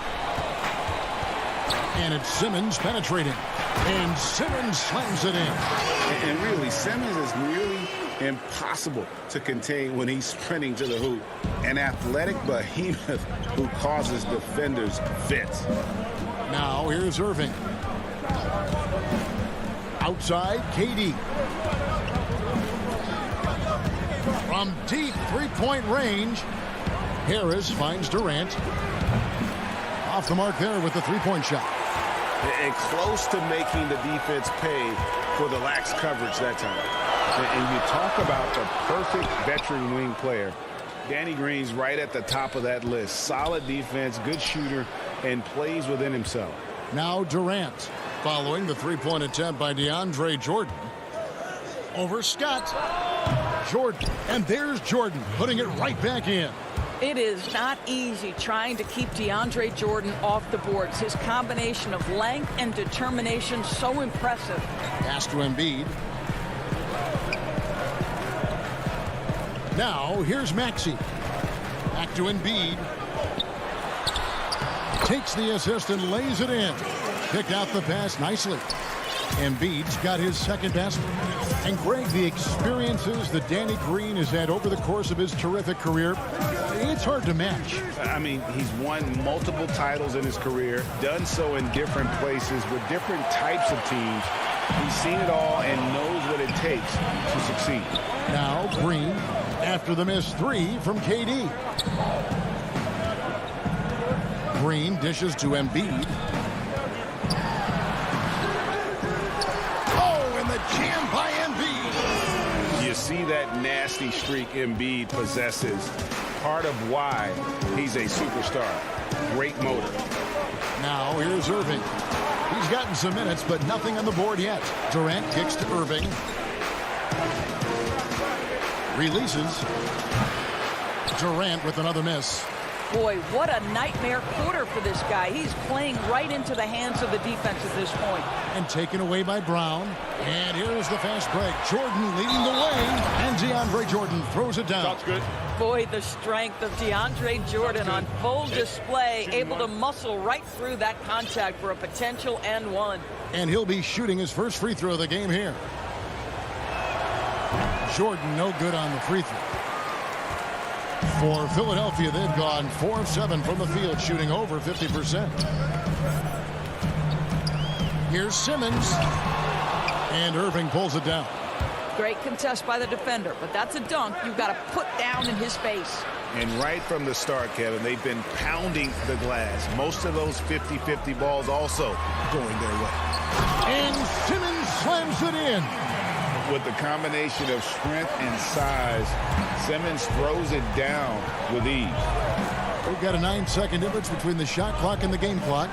And it's Simmons penetrating. And Simmons slams it in. And really, Simmons is nearly impossible to contain when he's sprinting to the hoop. An athletic behemoth who causes defenders fits. Now here's Irving. Outside, KD. From deep three-point range, Harris finds Durant. Off the mark there with the three-point shot. And close to making the defense pay for the lax coverage that time. And you talk about the perfect veteran wing player. Danny Green's right at the top of that list. Solid defense, good shooter, and plays within himself. Now Durant, following the three-point attempt by DeAndre Jordan. Over Scott. Jordan, and there's Jordan putting it right back in. It is not easy trying to keep DeAndre Jordan off the boards. His combination of length and determination, so impressive. Pass to Embiid. Now, here's Maxey. Back to Embiid. Takes the assist and lays it in. Picked out the pass nicely. Embiid's got his second basket. And Greg, the experiences that Danny Green has had over the course of his terrific career, it's hard to match. I mean, he's won multiple titles in his career, done so in different places with different types of teams. He's seen it all and knows what it takes to succeed. Now Green, after the missed three from KD. Green dishes to Embiid. Jam by Embiid. You see that nasty streak Embiid possesses. Part of why he's a superstar. Great motor. Now here's Irving. He's gotten some minutes, but nothing on the board yet. Durant kicks to Irving. Releases. Durant with another miss. Boy, what a nightmare quarter for this guy. He's playing right into the hands of the defense at this point. And taken away by Brown. And here's the fast break. Jordan leading the way. And DeAndre Jordan throws it down. Shot's good. Boy, the strength of DeAndre Jordan on full display. Able to muscle right through that contact for a potential and one. And he'll be shooting his first free throw of the game here. Jordan no good on the free throw. For Philadelphia, they've gone 4 of 7 from the field, shooting over 50%. Here's Simmons. And Irving pulls it down. Great contest by the defender, but that's a dunk you've got to put down in his face. And right from the start, Kevin, they've been pounding the glass. Most of those 50-50 balls also going their way. And Simmons slams it in. With the combination of strength and size, Simmons throws it down with ease. We've got a 9-second difference between the shot clock and the game clock.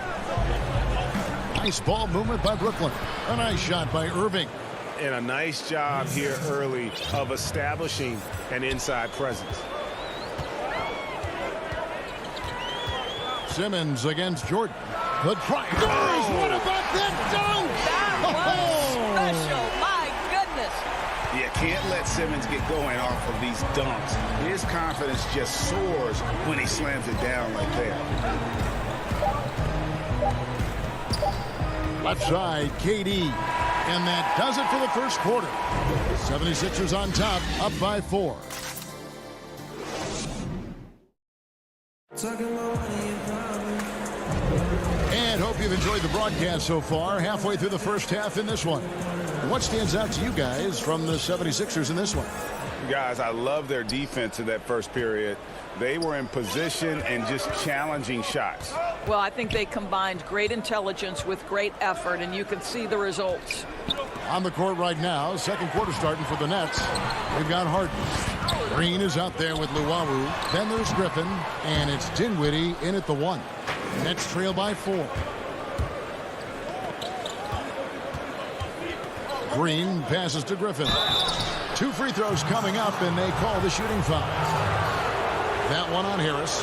Nice ball movement by Brooklyn. A nice shot by Irving. And a nice job here early of establishing an inside presence. Simmons against Jordan. The try. What about that dunk? That was special. My goodness. You can't let Simmons get going off of these dunks. His confidence just soars when he slams it down like that. Left side, KD. And that does it for the first quarter. 76ers on top, up by 4. And hope you've enjoyed the broadcast so far. Halfway through the first half in this one. What stands out to you guys from the 76ers in this one? Guys, I love their defense in that first period. They were in position and just challenging shots. Well, I think they combined great intelligence with great effort, and you can see the results. On the court right now, second quarter starting for the Nets. They've got Harden. Green is out there with Luwawu. Then there's Griffin, and it's Dinwiddie in at the 1. Nets trail by 4. Green passes to Griffin. 2 free throws coming up, and they call the shooting foul. That one on Harris.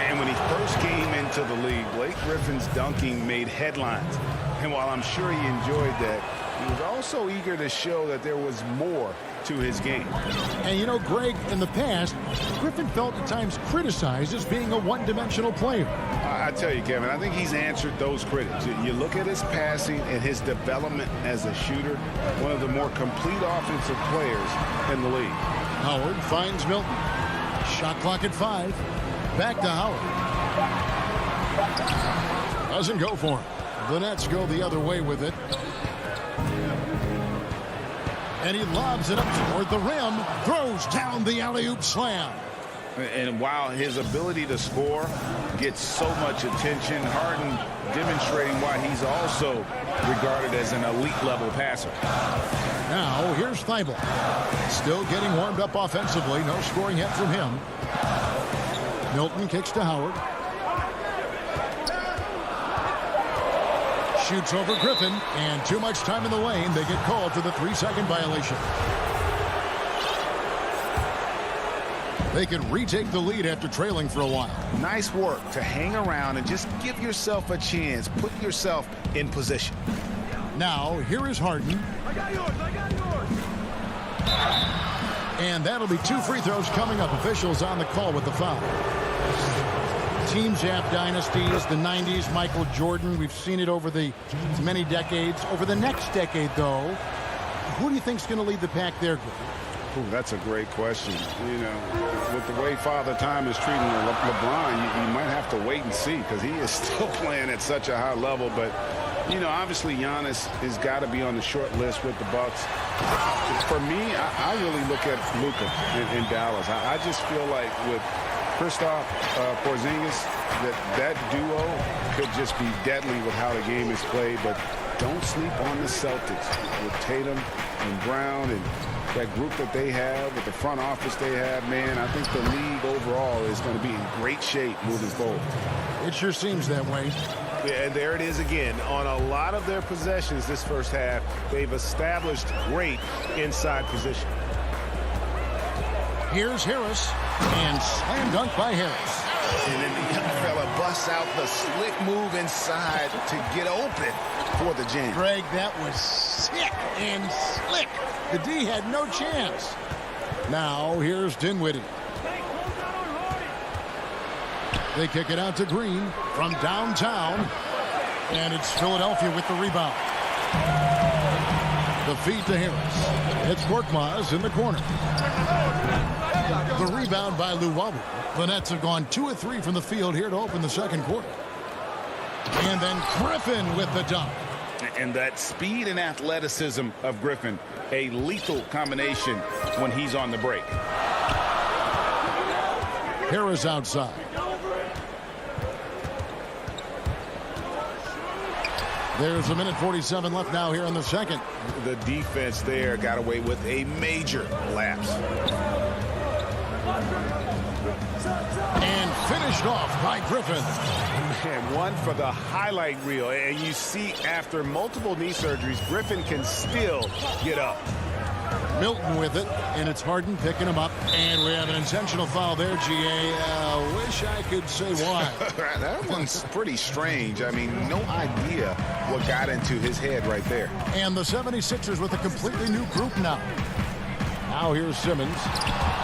And when he first came into the league, Blake Griffin's dunking made headlines. And while I'm sure he enjoyed that, he was also eager to show that there was more to his game. And you know, Greg, in the past, Griffin felt at times criticized as being a one-dimensional player. I tell you, Kevin, I think he's answered those critics. You look at his passing and his development as a shooter, one of the more complete offensive players in the league. Howard finds Milton. Shot clock at 5. Back to Howard. Doesn't go for him. The Nets go the other way with it. And he lobs it up toward the rim. Throws down the alley-oop slam. And while his ability to score gets so much attention, Harden demonstrating why he's also regarded as an elite-level passer. Now, here's Thibault. Still getting warmed up offensively. No scoring yet from him. Milton kicks to Howard. Shoots over Griffin, and too much time in the lane. They get called for the 3-second violation. They can retake the lead after trailing for a while. Nice work to hang around and just give yourself a chance. Put yourself in position. Now, here is Harden. I got yours. And that'll be 2 free throws coming up. Officials on the call with the foul. Teams have dynasties, the 90s, Michael Jordan. We've seen it over the many decades. Over the next decade, though, who do you think is going to lead the pack there, Greg? Ooh, that's a great question. You know, with the way Father Time is treating LeBron, you might have to wait and see because he is still playing at such a high level. But, you know, obviously Giannis has got to be on the short list with the Bucks. For me, I really look at Luka in Dallas. I just feel like with Kristaps Porzingis, that duo could just be deadly with how the game is played. But don't sleep on the Celtics with Tatum and Brown and that group that they have, with the front office they have, man. I think the league overall is going to be in great shape moving forward. It sure seems that way. Yeah, and there it is again. On a lot of their possessions this first half, they've established great inside position. Here's Harris, and slam dunk by Harris. And then the young fella busts out the slick move inside to get open for the jam. Greg, that was sick and slick. The D had no chance. Now, here's Dinwiddie. They kick it out to Green from downtown. And it's Philadelphia with the rebound. The feed to Harris. It's Korkmaz in the corner. The rebound by Luwawu. The Nets have gone 2 of 3 from the field here to open the second quarter. And then Griffin with the dunk. And that speed and athleticism of Griffin, a lethal combination when he's on the break. Harris outside. There's a minute 47 left now here in the second. The defense there got away with a major lapse. And finished off by Griffin. And one for the highlight reel. And you see after multiple knee surgeries, Griffin can still get up. Milton with it, and it's Harden picking him up. And we have an intentional foul there, G.A. Wish I could say why. That one's pretty strange. I mean, no idea what got into his head right there. And the 76ers with a completely new group now. Now here's Simmons.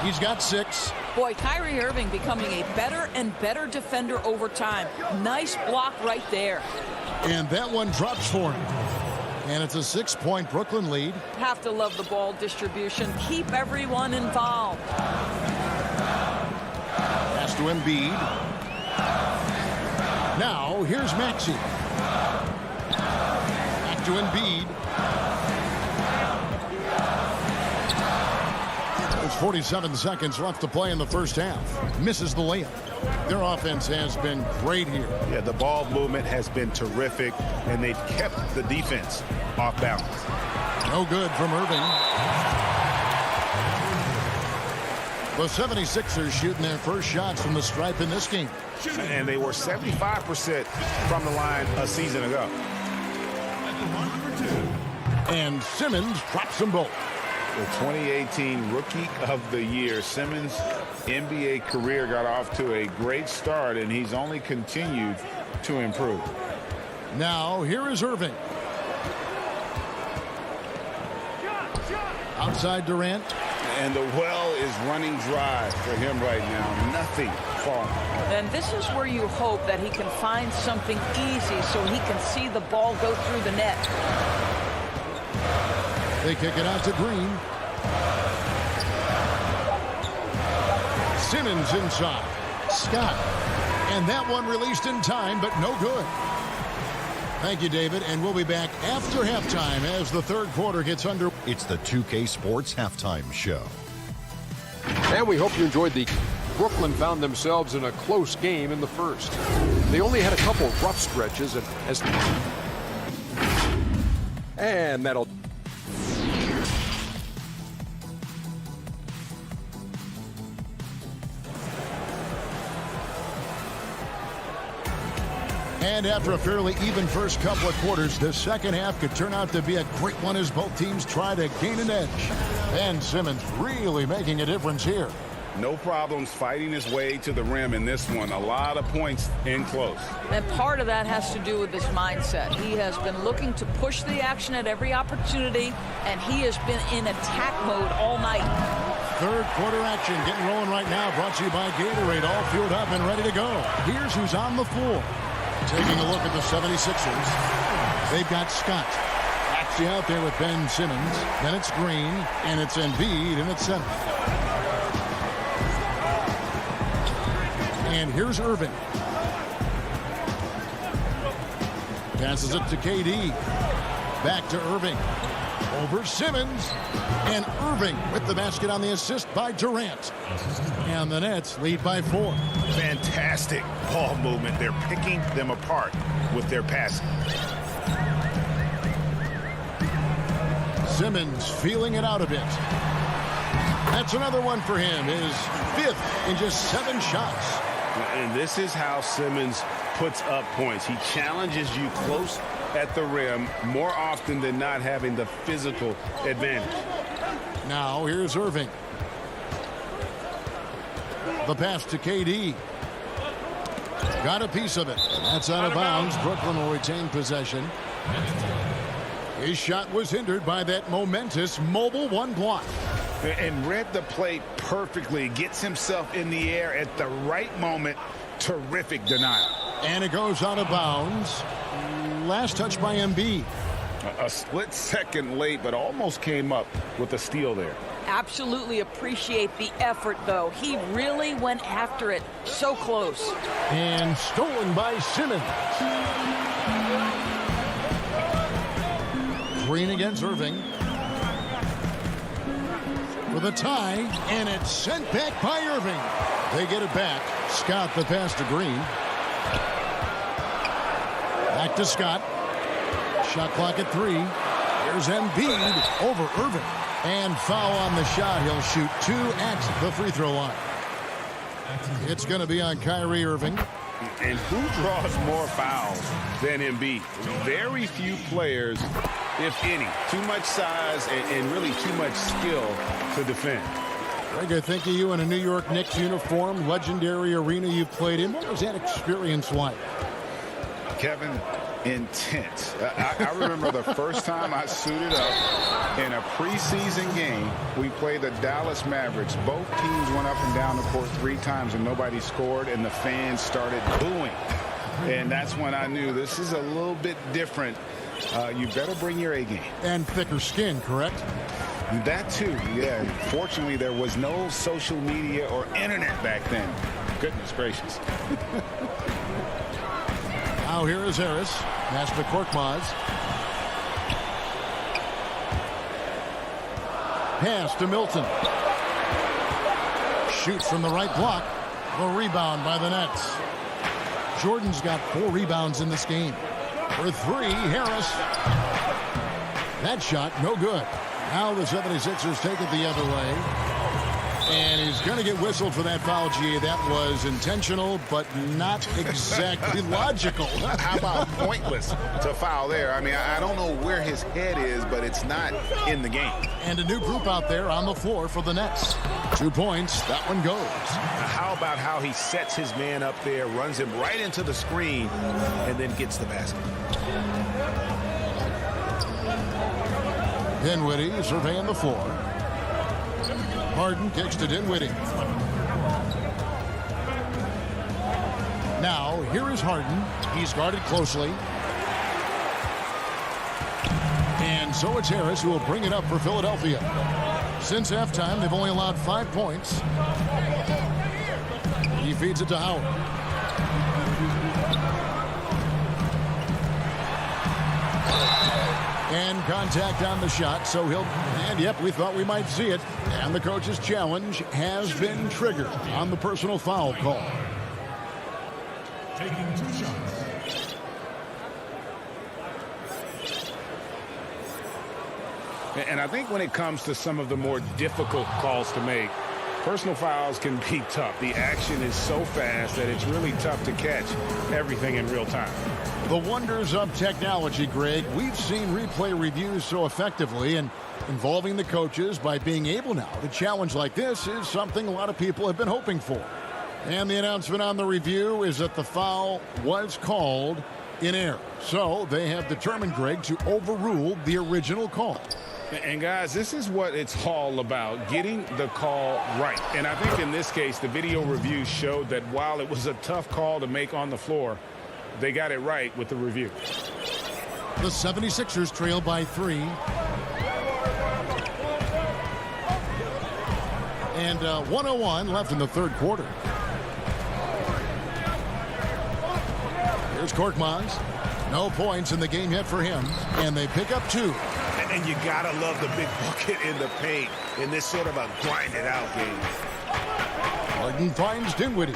He's got 6. Boy, Kyrie Irving becoming a better and better defender over time. Nice block right there. And that one drops for him. And it's a 6-point Brooklyn lead. Have to love the ball distribution. Keep everyone involved. Pass to Embiid. Now, here's Maxey. Back to Embiid. There's 47 seconds left to play in the first half. Misses the layup. Their offense has been great here. Yeah, the ball movement has been terrific, and they've kept the defense off balance. No good from Irving. The 76ers shooting their first shots from the stripe in this game. And they were 75% from the line a season ago. And Simmons drops them both. The 2018 Rookie of the Year. Simmons' NBA career got off to a great start, and he's only continued to improve. Now, here is Irving. outside Durant. And the well is running dry for him right now. Nothing falling. And this is where you hope that he can find something easy so he can see the ball go through the net. They kick it out to Green. Simmons inside. Scott. And that one released in time, but no good. Thank you, David. And we'll be back after halftime as the third quarter gets under. It's the 2K Sports Halftime Show. And we hope you enjoyed the... Brooklyn found themselves in a close game in the first. They only had a couple rough stretches, and that'll... And after a fairly even first couple of quarters, the second half could turn out to be a great one as both teams try to gain an edge. Ben Simmons really making a difference here. No problems fighting his way to the rim in this one. A lot of points in close. And part of that has to do with his mindset. He has been looking to push the action at every opportunity, and he has been in attack mode all night. Third quarter action getting rolling right now, brought to you by Gatorade, all fueled up and ready to go. Here's who's on the floor. Taking a look at the 76ers. They've got Scott. Actually out there with Ben Simmons. Then it's Green, and it's Embiid, and it's center. And here's Irving. Passes it to KD. Back to Irving. Over Simmons. And Irving with the basket on the assist by Durant. And the Nets lead by 4. Fantastic ball movement. They're picking them apart with their passing. Simmons feeling it out a bit. That's another one for him. His 5th in just 7 shots. And this is how Simmons puts up points. He challenges you close at the rim more often than not, having the physical advantage. Now here's Irving. The pass to KD. Got a piece of it. That's out of bounds. Brooklyn will retain possession. His shot was hindered by that momentous mobile one block. And read the play perfectly. Gets himself in the air at the right moment. Terrific denial. And it goes out of bounds. Last touch by Embiid. A split second late, but almost came up with a steal there. Absolutely appreciate the effort, though. He really went after it. So close. And stolen by Simmons. Green against Irving. For the tie, and it's sent back by Irving. They get it back. Scott the pass to Green. Back to Scott. Shot clock at 3. Here's Embiid over Irving. And foul on the shot. He'll shoot 2 at the free throw line. It's going to be on Kyrie Irving. And who draws more fouls than Embiid? Very few players, if any. Too much size and really too much skill to defend. Greg, I think of you in a New York Knicks uniform, legendary arena you've played in. What was that experience like? Kevin, intense. I remember the first time I suited up in a preseason game. We played the Dallas Mavericks. Both teams went up and down the court 3 times and nobody scored, and the fans started booing. And that's when I knew this is a little bit different. You better bring your A game. And thicker skin, correct? That too, yeah. Fortunately, there was no social media or internet back then. Goodness gracious. Now here is Harris. Pass to Korkmaz. Pass to Milton. Shoots from the right block. The rebound by the Nets. Jordan's got 4 rebounds in this game. For 3, Harris. That shot, no good. Now the 76ers take it the other way. And he's going to get whistled for that foul, G. That was intentional, but not exactly logical. How about pointless to foul there? I mean, I don't know where his head is, but it's not in the game. And a new group out there on the floor for the Nets. 2 points. That one goes. How about how he sets his man up there, runs him right into the screen, and then gets the basket. Dinwiddie surveying the floor. Harden kicks to Dinwiddie. Now, here is Harden. He's guarded closely. And so it's Harris who will bring it up for Philadelphia. Since halftime, they've only allowed 5 points. He feeds it to Howard. And contact on the shot, so and yep, we thought we might see it. And the coach's challenge has been triggered on the personal foul call. Taking 2 shots. And I think when it comes to some of the more difficult calls to make, personal fouls can be tough. The action is so fast that it's really tough to catch everything in real time. The wonders of technology, Greg. We've seen replay reviews so effectively, and involving the coaches by being able now to challenge like this is something a lot of people have been hoping for. And the announcement on the review is that the foul was called in error. So they have determined, Greg, to overrule the original call. And guys, this is what it's all about, getting the call right. And I think in this case, the video review showed that while it was a tough call to make on the floor, they got it right with the review. The 76ers trail by 3. And 1:01 left in the third quarter. Here's Korkmaz. No points in the game yet for him. And they pick up 2. And you gotta love the big bucket in the paint in this sort of a grind-it-out game. Harden finds Dinwiddie.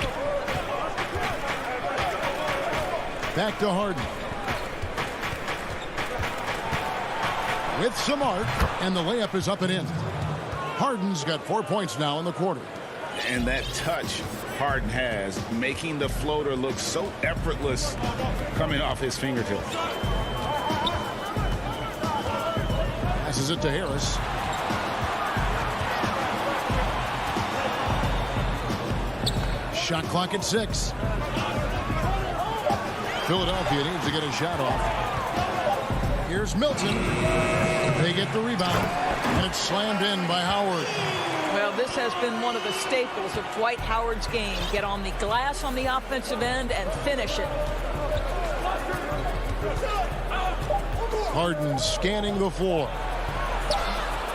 Back to Harden. With some arc, and the layup is up and in. Harden's got 4 points now in the quarter. And that touch Harden has, making the floater look so effortless coming off his fingertips. Passes it to Harris. Shot clock at 6. Philadelphia needs to get a shot off. Here's Milton. They get the rebound, and it's slammed in by Howard. Well, this has been one of the staples of Dwight Howard's game. Get on the glass on the offensive end and finish it. Harden scanning the floor.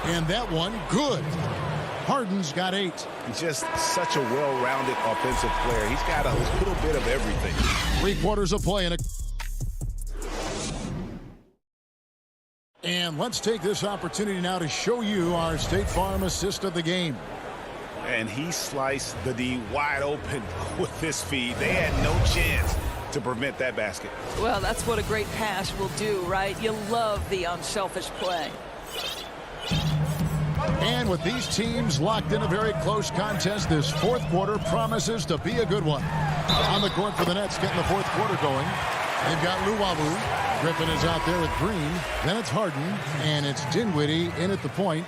And that one, good. Harden's got 8. Just such a well-rounded offensive player. He's got a little bit of everything. 3 quarters of play. And let's take this opportunity now to show you our State Farm assist of the game. And he sliced the D wide open with this feed. They had no chance to prevent that basket. Well, that's what a great pass will do, right? You love the unselfish play. And with these teams locked in a very close contest, this fourth quarter promises to be a good one. On the court for the Nets, getting the fourth quarter going. They've got Luwawu. Griffin is out there with Green. Then it's Harden, and it's Dinwiddie in at the point.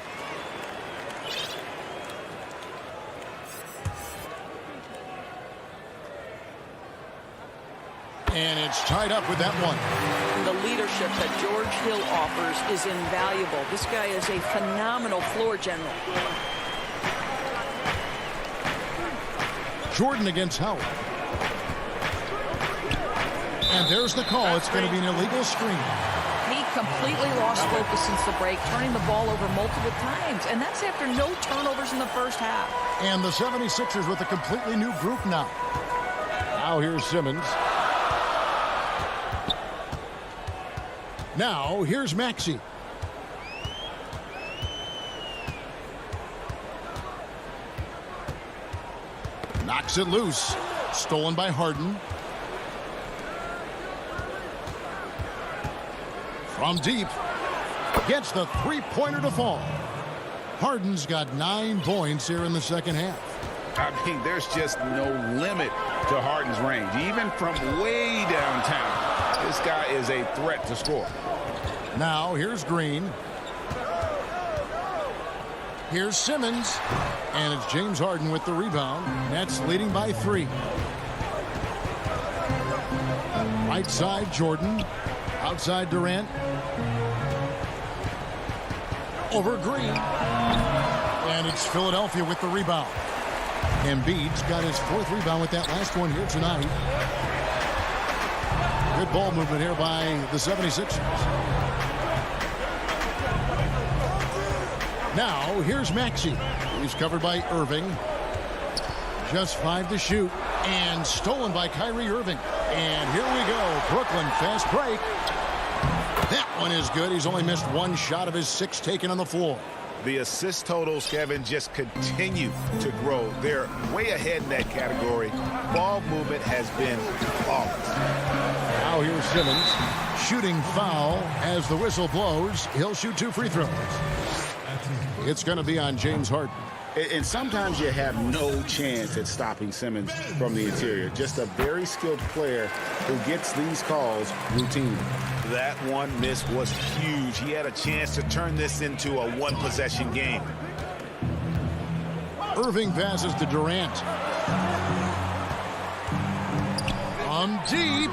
And it's tied up with that one. The leadership that George Hill offers is invaluable. This guy is a phenomenal floor general. Jordan against Howard. And there's the call. It's going to be an illegal screen. He completely lost focus since the break, turning the ball over multiple times. And that's after no turnovers in the first half. And the 76ers with a completely new group now. Now here's Simmons. Now, here's Maxey. Knocks it loose. Stolen by Harden. From deep. Gets the three-pointer to fall. Harden's got 9 points here in the second half. I mean, there's just no limit to Harden's range. Even from way downtown, this guy is a threat to score. Now, here's Green. Here's Simmons. And it's James Harden with the rebound. Nets leading by 3. Right side, Jordan. Outside, Durant. Over Green. And it's Philadelphia with the rebound. Embiid's got his 4th rebound with that last one here tonight. Good ball movement here by the 76ers. Now, here's Maxey. He's covered by Irving. Just 5 to shoot. And stolen by Kyrie Irving. And here we go. Brooklyn, fast break. That one is good. He's only missed 1 shot of his 6 taken on the floor. The assist totals, Kevin, just continue to grow. They're way ahead in that category. Ball movement has been flawless. Now here's Simmons. Shooting foul as the whistle blows. He'll shoot 2 free throws. It's going to be on James Harden. And sometimes you have no chance at stopping Simmons from the interior. Just a very skilled player who gets these calls routinely. That one miss was huge. He had a chance to turn this into a 1-possession game. Irving passes to Durant. Deep.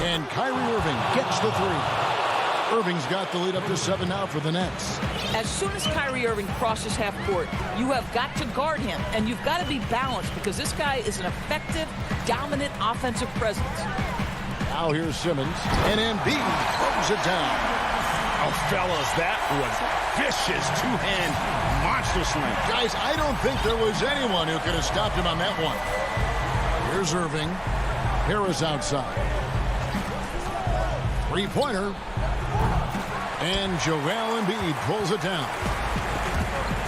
And Kyrie Irving gets the 3. Irving's got the lead up to 7 now for the Nets. As soon as Kyrie Irving crosses half court, you have got to guard him, and you've got to be balanced because this guy is an effective, dominant offensive presence. Now here's Simmons, and Embiid throws it down. Oh, fellas, that was vicious two-hand monster slam. Guys, I don't think there was anyone who could have stopped him on that one. Here's Irving. Harris outside. 3-pointer. And Joel Embiid pulls it down.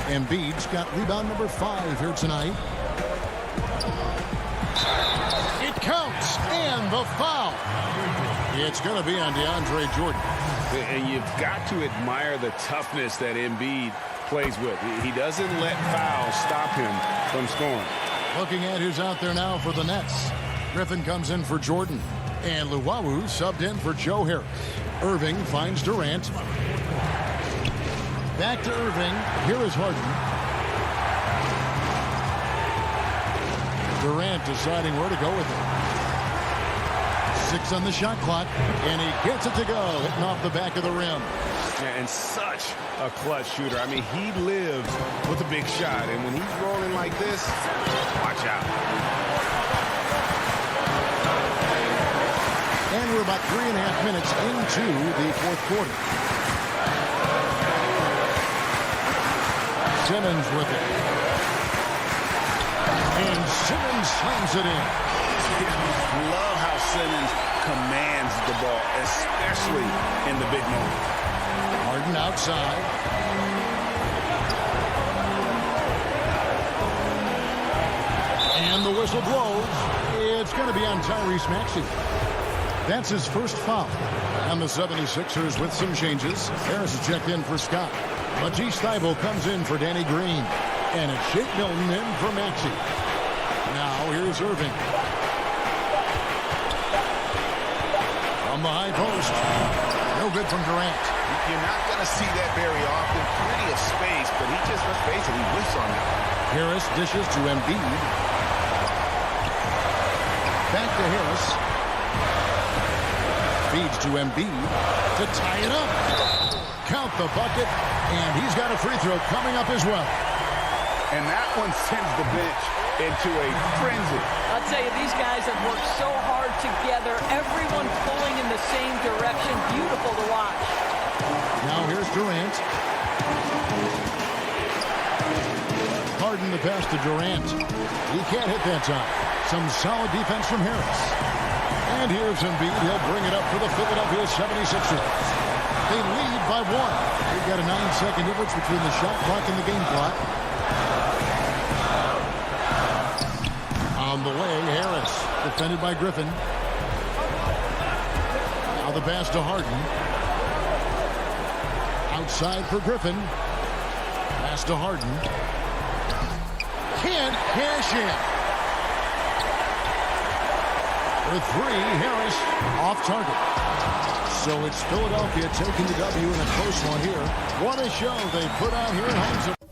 Embiid's got rebound number 5 here tonight. It counts, and the foul. It's going to be on DeAndre Jordan. And you've got to admire the toughness that Embiid plays with. He doesn't let fouls stop him from scoring. Looking at who's out there now for the Nets. Griffin comes in for Jordan. And Luwawu subbed in for Joe Harris. Irving finds Durant. Back to Irving. Here is Harden. Durant deciding where to go with it. 6 on the shot clock. And he gets it to go. Hitting off the back of the rim. Yeah, and such a clutch shooter. I mean, he lives with a big shot. And when he's rolling like this, watch out. And we're about 3.5 minutes into the 4th quarter. Simmons with it. And Simmons slams it in. Love how Simmons commands the ball, especially in the big moment. Harden outside. And the whistle blows. It's going to be on Tyrese Maxey. That's his first foul. And the 76ers with some changes. Harris is checked in for Scott. Matisse Thybulle comes in for Danny Green. And it's Shake Milton in for Maxey. Now here's Irving. From the high post. No good from Durant. You're not going to see that very often. Plenty of space, but he just, let's face it, he whiffs on that. Harris dishes to Embiid. Back to Harris. Feeds to Embiid to tie it up. Count the bucket, and he's got a free throw coming up as well. And that one sends the bench into a frenzy. I'll tell you, these guys have worked so hard together. Everyone pulling in the same direction. Beautiful to watch. Now here's Durant. Harden the pass to Durant. He can't hit that time. Some solid defense from Harris. And here's Embiid. He'll bring it up for the Philadelphia 76ers. They lead by 1. We've got a 9-second difference between the shot clock and the game clock. On the wing, Harris. Defended by Griffin. Now the pass to Harden. Outside for Griffin. Pass to Harden. Can't cash in. For 3, Harris off target. So it's Philadelphia taking the W in a close one here. What a show they put on here in Holmes.